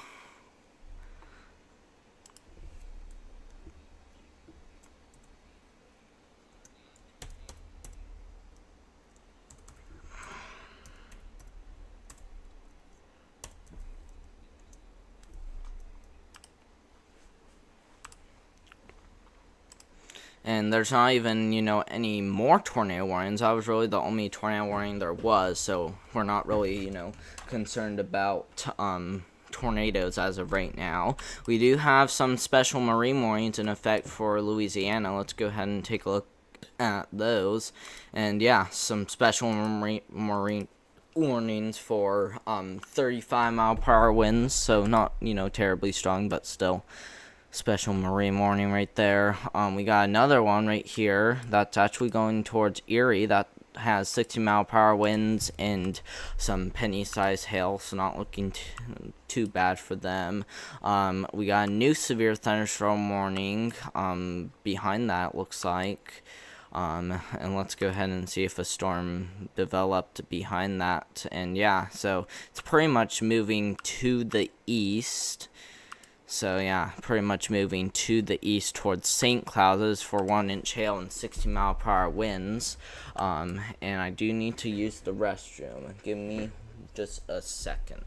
and there's not even, you know, any more tornado warnings. That was really the only tornado warning there was, so we're not really, you know, concerned about tornadoes as of right now. We do have some special marine warnings in effect for Louisiana. Let's go ahead and take a look at those. And yeah, some special marine warnings for 35-mile-per-hour winds, so not, you know, terribly strong, but still special marine warning right there. We got another one right here that's actually going towards Erie that has 60-mile-per-hour winds and some penny-sized hail, so not looking too bad for them. We got a new severe thunderstorm warning behind that, looks like. And let's go ahead and see if a storm developed behind that. And yeah, so it's pretty much moving to the east. So yeah, pretty much moving to the east towards St. Cloud's for 1-inch hail and 60-mile-per-hour winds. And I do need to use the restroom. Give me just a second.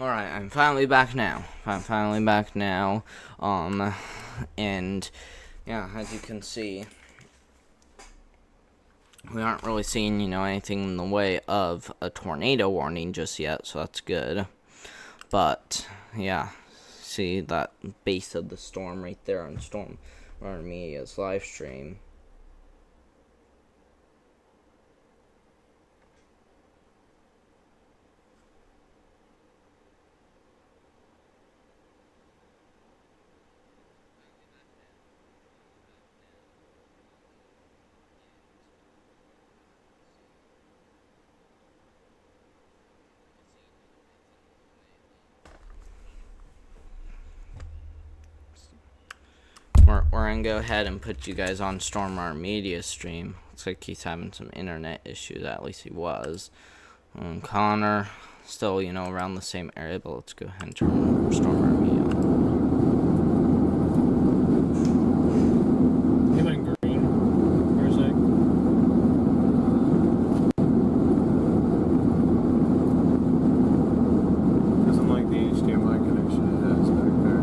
Alright, I'm finally back now. And yeah, as you can see, we aren't really seeing, you know, anything in the way of a tornado warning just yet, so that's good. But yeah, see that base of the storm right there on Storm Media's live stream. We're gonna go ahead and put you guys on Stormar Media stream. Looks like he's having some internet issues, at least he was. Connor, still, you know, around the same area, but let's go ahead and turn Stormar Media on. He went green. Where's that? Doesn't like the HDMI connection it has back there.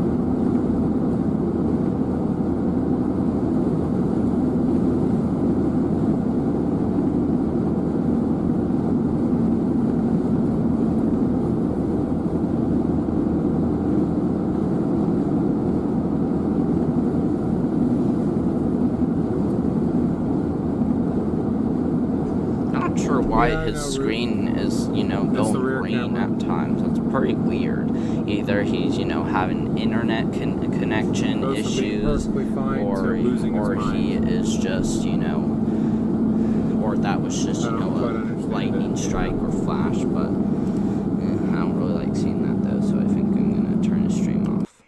sure why Yeah, I his know, screen is, you know, That's the going rear green camera. at times. That's pretty weird. Either he's, you know, having internet connection Goes from being issues, perfectly fine or to losing his he mind. is just, you know, or that was just, I you don't know, quite a understand lightning it. strike or flash. But I don't really like seeing that though, so I think I'm gonna turn the stream off.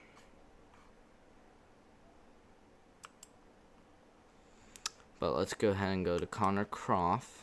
But let's go ahead and go to Connor Croft.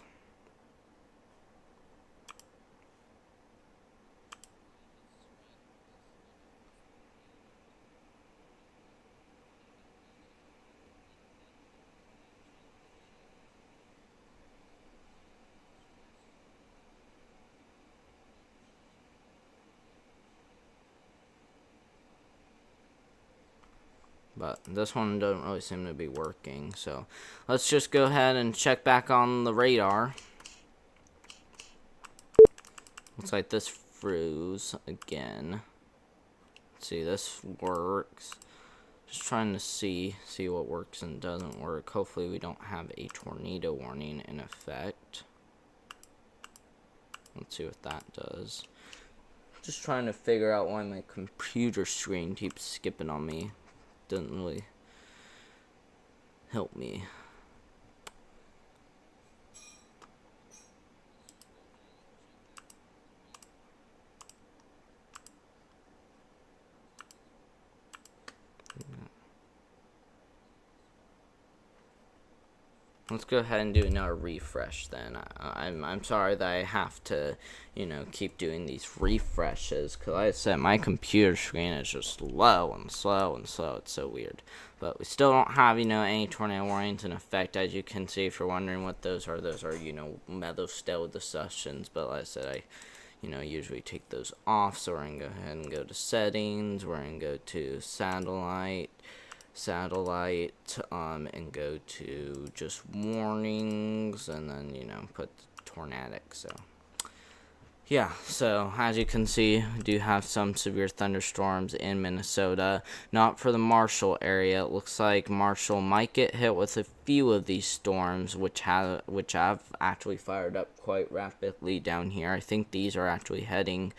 But this one doesn't really seem to be working, so let's just go ahead and check back on the radar. Looks like this froze again. Let's see, this works. Just trying to see what works and doesn't work. Hopefully we don't have a tornado warning in effect. Let's see what that does. Just trying to figure out why my computer screen keeps skipping on me. Doesn't really help me. Let's go ahead and do another refresh then. I'm sorry that I have to, you know, keep doing these refreshes, because like I said, my computer screen is just slow and slow and slow. It's so weird. But we still don't have, you know, any tornado warnings in effect. As you can see, if you're wondering what those are, you know, meadow still discussions. But like I said, I, you know, usually take those off. So we're going to go ahead and go to settings. We're going to go to satellite, and go to just warnings, and then, you know, put tornadic. So yeah, so as you can see, we do have some severe thunderstorms in Minnesota. Not for the Marshall area. It looks like Marshall might get hit with a few of these storms, which have actually fired up quite rapidly down here. I think these are actually heading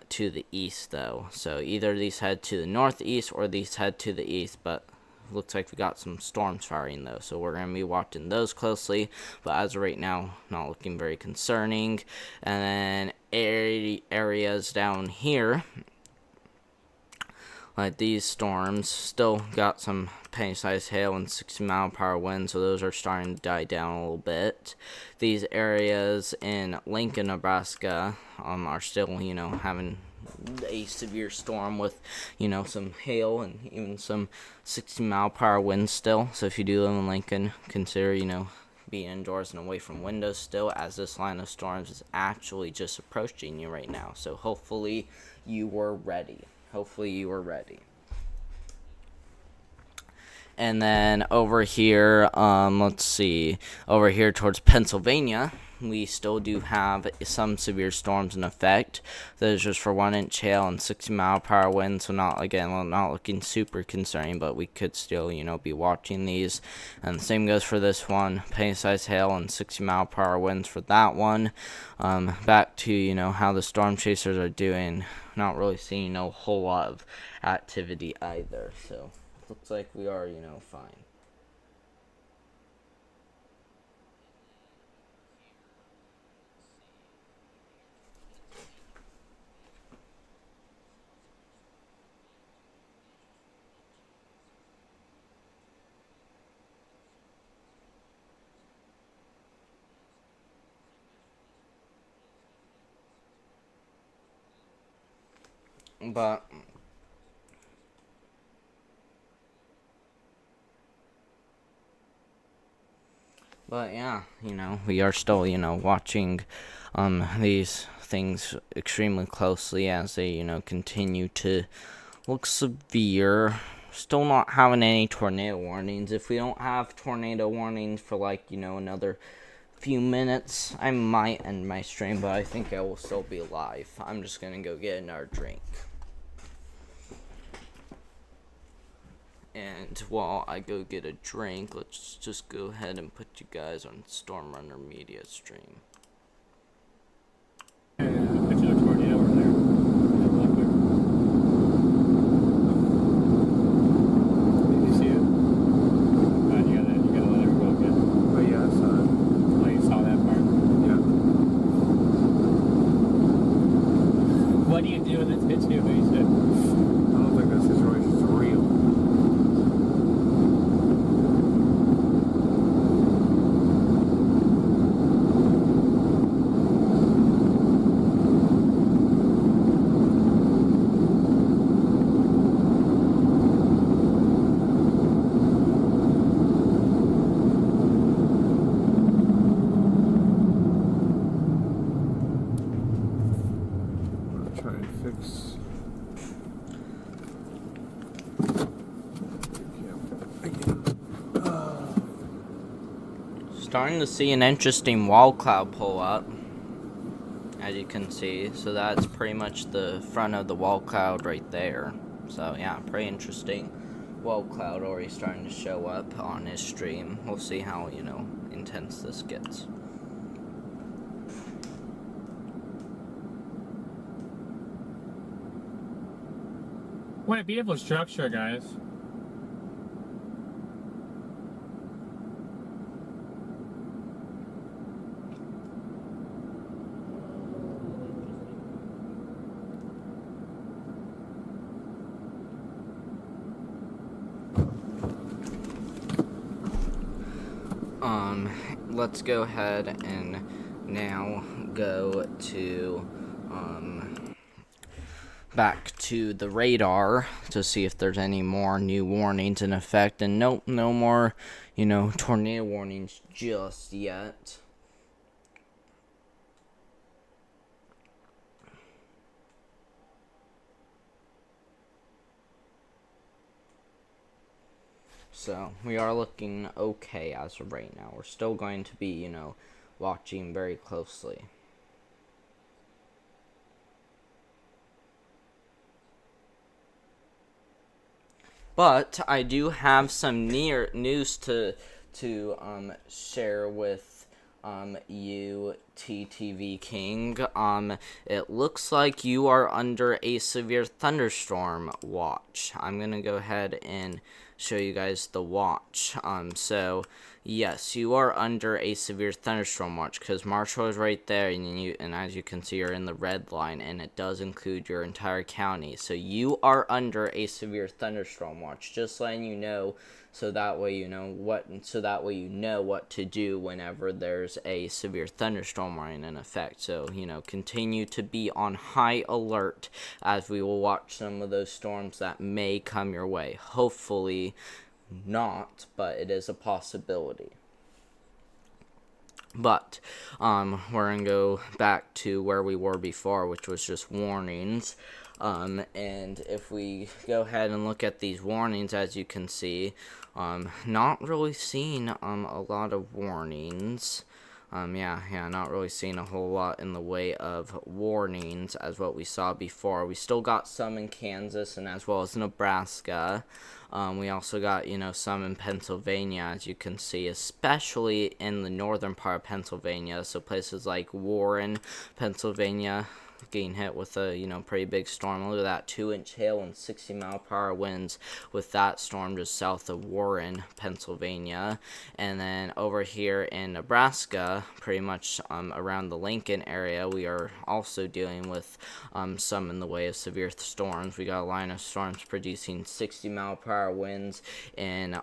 to the east though. So either these head to the northeast or these head to the east, but looks like we got some storms firing though, so we're going to be watching those closely. But as of right now, not looking very concerning. And then areas down here, like these storms, still got some penny-sized hail and 60-mile-per-hour winds, so those are starting to die down a little bit. These areas in Lincoln, Nebraska, are still, you know, having a severe storm with, you know, some hail and even some 60-mile-per-hour winds still. So if you do live in Lincoln, consider, you know, being indoors and away from windows still, as this line of storms is actually just approaching you right now. So hopefully you were ready. And then over here, let's see, over here towards Pennsylvania, we still do have some severe storms in effect. Those just for 1-inch hail and 60-mile-per-hour winds. So not looking super concerning, but we could still, you know, be watching these. And the same goes for this one, penny-sized hail and 60-mile-per-hour winds for that one. Back to, you know, how the storm chasers are doing. Not really seeing a whole lot of activity either. So looks like we are, you know, fine. But yeah, you know, we are still, you know, watching these things extremely closely as they, you know, continue to look severe. Still not having any tornado warnings. If we don't have tornado warnings for, like, you know, another few minutes, I might end my stream, but I think I will still be live. I'm just gonna go get another drink. And while I go get a drink, let's just go ahead and put you guys on Storm Runner Media stream. Starting to see an interesting wall cloud pull up, as you can see. So that's pretty much the front of the wall cloud right there. So yeah, pretty interesting wall cloud already starting to show up on his stream. We'll see how, you know, intense this gets. What a beautiful structure, guys. Let's go ahead and now go to back to the radar to see if there's any more new warnings in effect. And nope, no more, you know, tornado warnings just yet. So we are looking okay as of right now. We're still going to be, you know, watching very closely. But I do have some news to share with you, TTV King. It looks like you are under a severe thunderstorm watch. I'm gonna go ahead and show you guys the watch. So yes, you are under a severe thunderstorm watch because Marshall is right there, and as you can see, you're in the red line, and it does include your entire county. So you are under a severe thunderstorm watch. Just letting you know, so that way you know what to do whenever there's a severe thunderstorm warning in effect. So, you know, continue to be on high alert as we will watch some of those storms that may come your way. Hopefully not, but it is a possibility. But we're gonna go back to where we were before, which was just warnings. And if we go ahead and look at these warnings, as you can see, not really seeing a lot of warnings. Not really seeing a whole lot in the way of warnings as what we saw before. We still got some in Kansas and as well as Nebraska. We also got, you know, some in Pennsylvania, as you can see, especially in the northern part of Pennsylvania. So places like Warren, Pennsylvania, getting hit with a, you know, pretty big storm. Look at that, 2-inch hail and 60-mile-per-hour winds with that storm just south of Warren, Pennsylvania. And then over here in Nebraska, pretty much around the Lincoln area, we are also dealing with some in the way of severe storms. We got a line of storms producing 60-mile-per-hour winds and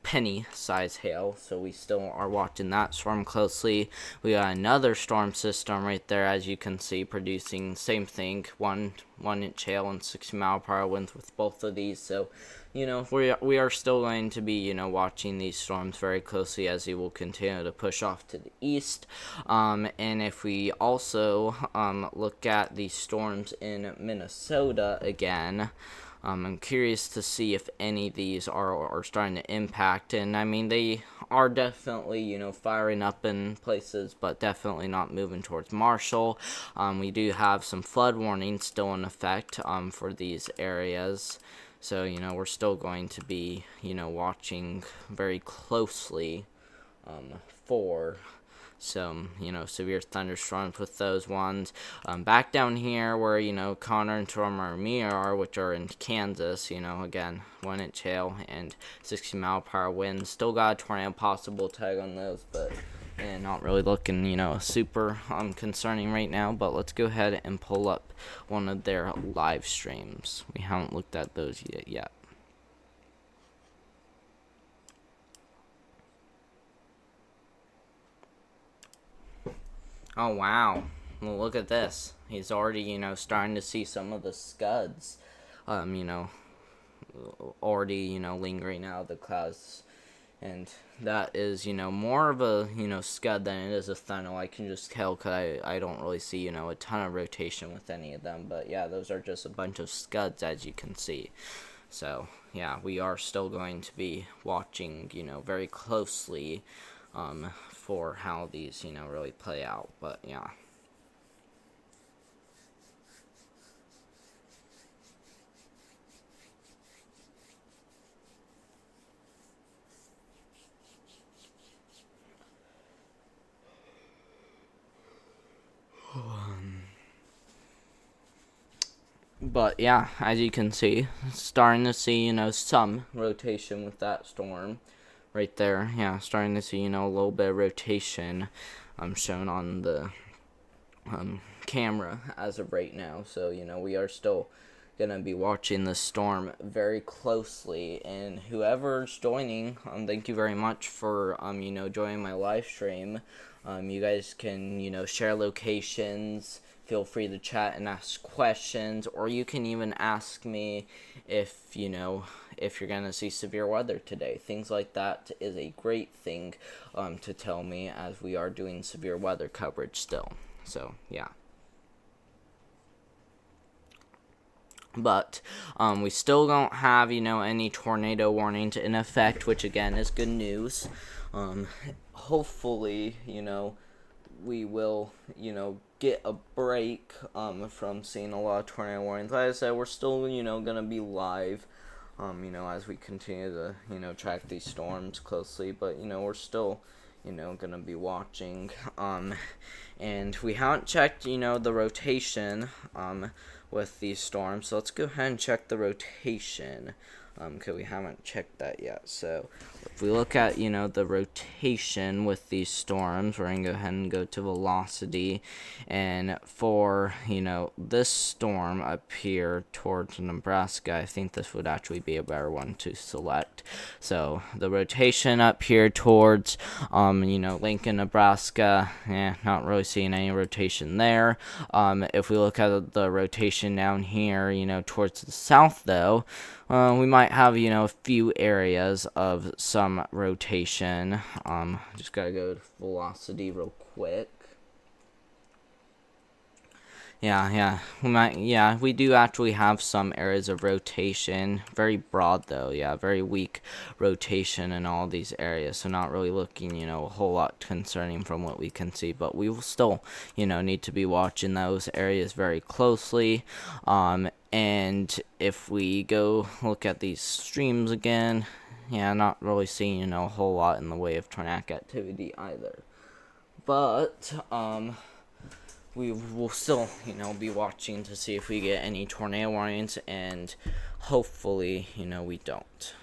penny size hail, so we still are watching that storm closely. We got another storm system right there, as you can see, producing same thing, 1-inch hail and 60-mile-per-hour winds with both of these. So, you know, we are still going to be, you know, watching these storms very closely as they will continue to push off to the east. And if we also look at the storms in Minnesota again, I'm curious to see if any of these are starting to impact, and I mean, they are definitely, you know, firing up in places, but definitely not moving towards Marshall. We do have some flood warnings still in effect for these areas, so, you know, we're still going to be, you know, watching very closely for some, you know, severe thunderstorms with those ones. Back down here where, you know, Connor and Toromir are, which are in Kansas, you know, again, 1-inch hail and 60-mile-per-hour winds. Still got a tornado possible tag on those, but not really looking, you know, super concerning right now. But let's go ahead and pull up one of their live streams. We haven't looked at those yet. Oh, wow. Well, look at this. He's already, you know, starting to see some of the scuds, you know, already, you know, lingering out of the clouds. And that is, you know, more of a, you know, scud than it is a funnel. I can just tell because I don't really see, you know, a ton of rotation with any of them. But, yeah, those are just a bunch of scuds, as you can see. So, yeah, we are still going to be watching, you know, very closely for how these, you know, really play out. But yeah. But yeah, as you can see, starting to see, you know, some rotation with that storm right there. Yeah, starting to see, you know, a little bit of rotation shown on the camera as of right now. So, you know, we are still going to be watching the storm very closely. And whoever's joining, thank you very much for, you know, joining my live stream. You guys can, you know, share locations. Feel free to chat and ask questions, or you can even ask me if, you know, if you're going to see severe weather today. Things like that is a great thing to tell me, as we are doing severe weather coverage still. So, yeah. But we still don't have, you know, any tornado warnings in effect, which again is good news. Hopefully, you know, we will, you know, get a break from seeing a lot of tornado warnings. Like I said, we're still, you know, gonna be live, you know, as we continue to, you know, track these storms closely. But, you know, we're still, you know, gonna be watching. And we haven't checked, you know, the rotation with these storms. So let's go ahead and check the rotation, because we haven't checked that yet. So if we look at, you know, the rotation with these storms, we're going to go ahead and go to velocity. And for, you know, this storm up here towards Nebraska, I think this would actually be a better one to select. So the rotation up here towards, you know, Lincoln, Nebraska, not really seeing any rotation there. If we look at the rotation down here, you know, towards the south, though, we might have, you know, a few areas of some rotation. Just gotta go to velocity real quick. We do actually have some areas of rotation. Very broad though, very weak rotation in all these areas. So not really looking, you know, a whole lot concerning from what we can see. But we will still, you know, need to be watching those areas very closely. And if we go look at these streams again, not really seeing, you know, a whole lot in the way of tornadic activity either. But, we will still, you know, be watching to see if we get any tornado warnings, and hopefully, you know, we don't.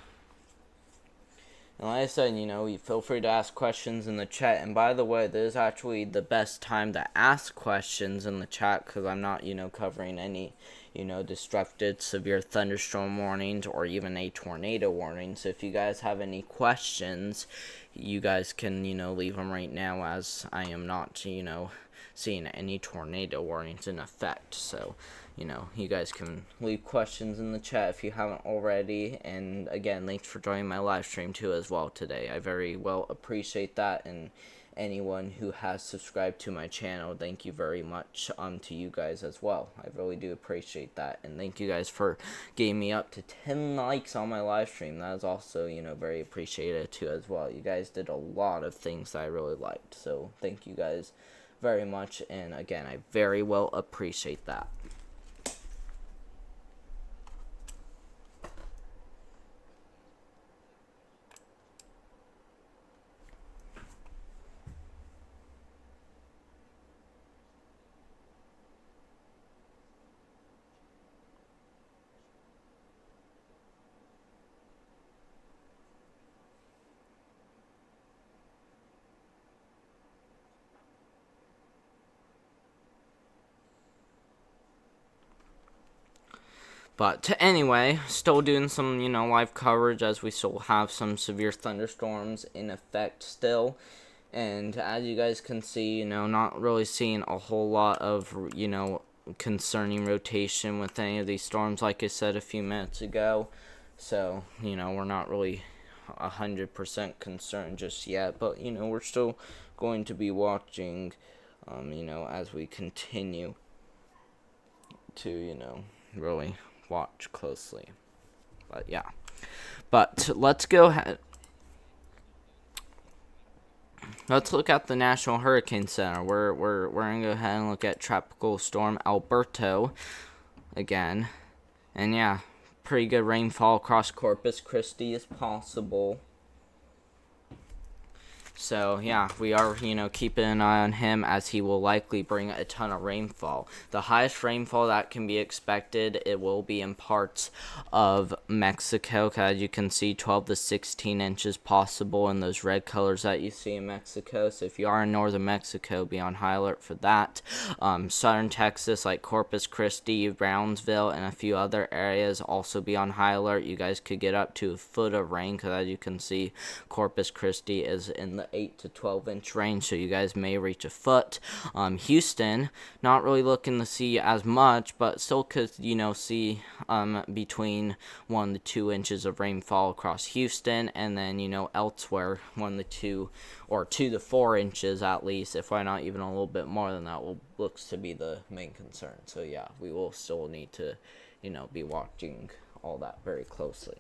And like I said, you know, you feel free to ask questions in the chat. And by the way, this is actually the best time to ask questions in the chat, because I'm not, you know, covering any, you know, disrupted severe thunderstorm warnings or even a tornado warning. So if you guys have any questions, you guys can, you know, leave them right now, as I am not, you know, seeing any tornado warnings in effect. So, you know, you guys can leave questions in the chat if you haven't already. And again, thanks for joining my live stream too as well today. I very well appreciate that. And anyone who has subscribed to my channel, thank you very much to you guys as well. I really do appreciate that. And thank you guys for getting me up to 10 likes on my live stream. That is also, you know, very appreciated too as well. You guys did a lot of things that I really liked. So thank you guys very much. And again, I very well appreciate that. But anyway, still doing some, you know, live coverage, as we still have some severe thunderstorms in effect still. And as you guys can see, you know, not really seeing a whole lot of, you know, concerning rotation with any of these storms, like I said a few minutes ago. So, you know, we're not really 100% concerned just yet. But, you know, we're still going to be watching, you know, as we continue to, you know, really watch closely. But yeah, but let's go ahead. let's look at the National Hurricane Center. We're gonna go ahead and look at Tropical Storm Alberto again. And yeah, pretty good rainfall across Corpus Christi is possible. So yeah, we are, keeping an eye on him, as he will likely bring a ton of rainfall. The highest rainfall that can be expected, it will be in parts of Mexico. As you can see, 12 to 16 inches possible in those red colors that you see in Mexico. So if you are in northern Mexico, be on high alert for that. Southern Texas, like Corpus Christi, Brownsville, and a few other areas, also be on high alert. You guys could get up to a foot of rain, because as you can see, Corpus Christi is in the 8 to 12 inch range, so you guys may reach a foot. Houston, not really looking to see as much, but still could, see between 1 to 2 inches of rainfall across Houston, and then, elsewhere 1 to 2 or 2 to 4 inches at least, if why not even a little bit more than that, looks to be the main concern. So yeah, we will still need to, be watching all that very closely.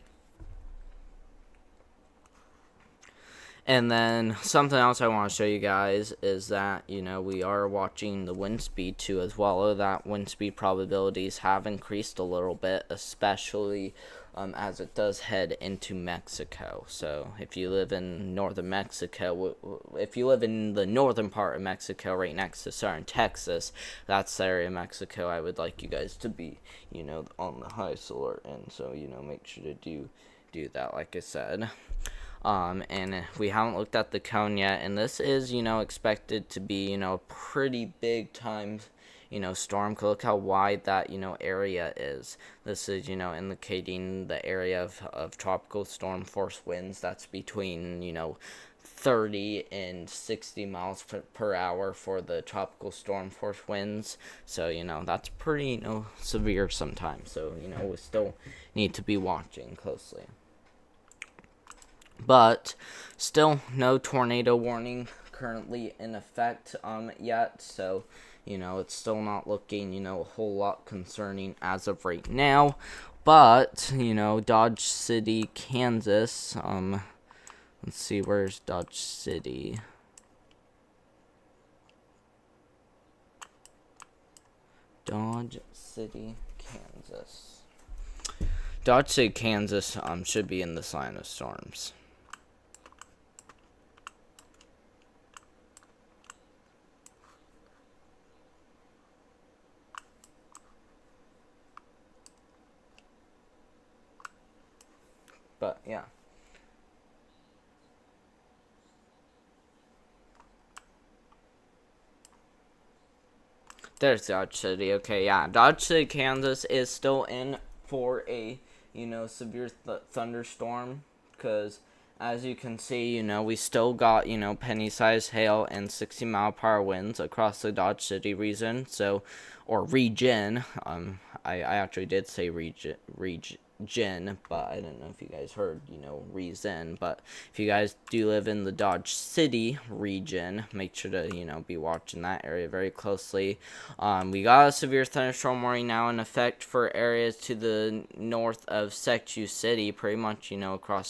And then something else I want to show you guys is that, we are watching the wind speed too as well. That wind speed probabilities have increased a little bit, especially as it does head into Mexico. So if you live in northern Mexico, if you live in the northern part of Mexico right next to southern Texas, that's the area of Mexico I would like you guys to be, on the highest alert. And so, make sure to do that, like I said. And we haven't looked at the cone yet, and this is, expected to be, a pretty big time, storm. Look how wide that, area is. This is, indicating the area of tropical storm force winds. That's between, 30 and 60 miles per hour for the tropical storm force winds. So, that's pretty, severe sometimes. So, we still need to be watching closely. But still no tornado warning currently in effect yet, so it's still not looking a whole lot concerning as of right now. But Dodge City, Kansas, let's see, where's Dodge City? Dodge City, Kansas. Dodge City, Kansas should be in the sign of storms. But yeah. There's Dodge City. Okay, yeah. Dodge City, Kansas is still in for a, severe thunderstorm, because as you can see, we still got, penny-sized hail and 60-mile-per-hour winds across the Dodge City region. So, or region. I actually did say region, but I don't know if you guys heard, reason. But if you guys do live in the Dodge City region, make sure to, be watching that area very closely. We got a severe thunderstorm warning now in effect for areas to the north of Sioux City, pretty much, across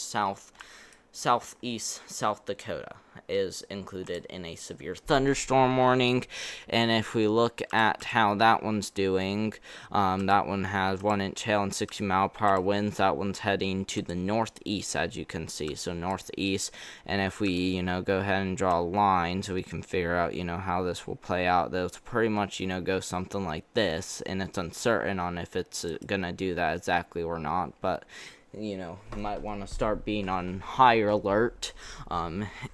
southeast South Dakota is included in a severe thunderstorm warning. And if we look at how that one's doing, that one has 1 inch hail and 60-mile-per-hour winds. That one's heading to the northeast, as you can see, so northeast. And if we go ahead and draw a line so we can figure out how this will play out, they'll pretty much go something like this, and it's uncertain on if it's gonna do that exactly or not, but you might want to start being on higher alert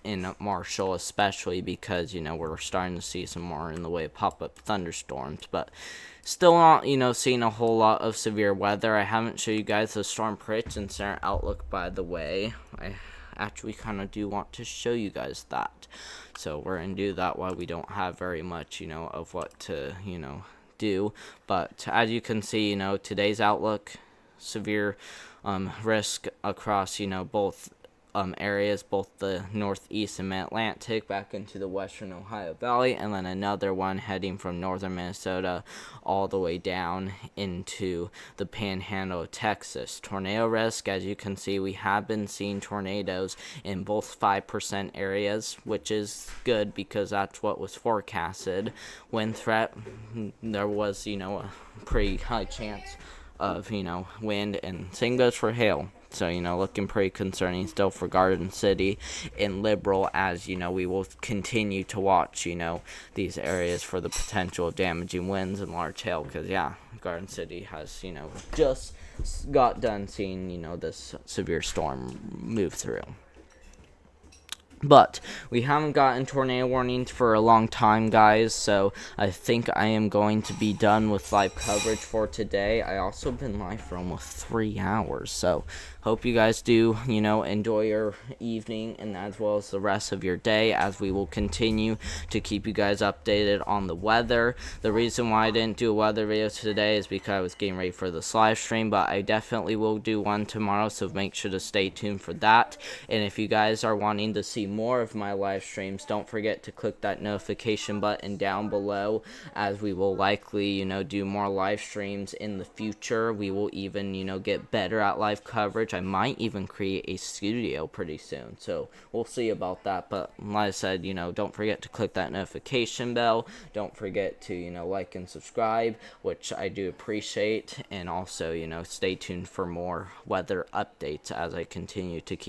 in Marshall, especially because we're starting to see some more in the way of pop-up thunderstorms. But still not seeing a whole lot of severe weather. I haven't shown you guys the storm prediction center outlook, by the way. I actually kind of do want to show you guys that, so we're gonna do that while we don't have very much of what to do. But as you can see, today's outlook, severe risk across both areas, both the northeast and mid-Atlantic back into the western Ohio Valley, and then another one heading from northern Minnesota all the way down into the panhandle of Texas. Tornado risk, as you can see, we have been seeing tornadoes in both 5% areas, which is good because that's what was forecasted. Wind threat, there was, a pretty high chance of, wind, and same goes for hail. So, looking pretty concerning still for Garden City and Liberal, as, we will continue to watch, these areas for the potential of damaging winds and large hail. Because, Garden City has, just got done seeing, this severe storm move through. But we haven't gotten tornado warnings for a long time, guys, so I think I am going to be done with live coverage for today. I also been live for almost 3 hours, so hope you guys do, enjoy your evening and as well as the rest of your day, as we will continue to keep you guys updated on the weather. The reason why I didn't do a weather video today is because I was getting ready for this live stream, but I definitely will do one tomorrow, so make sure to stay tuned for that. And if you guys are wanting to see more of my live streams, don't forget to click that notification button down below, as we will likely, do more live streams in the future. We will even, get better at live coverage. I might even create a studio pretty soon, so we'll see about that. But like I said, don't forget to click that notification bell. Don't forget to, like and subscribe, which I do appreciate. And also, stay tuned for more weather updates as I continue to keep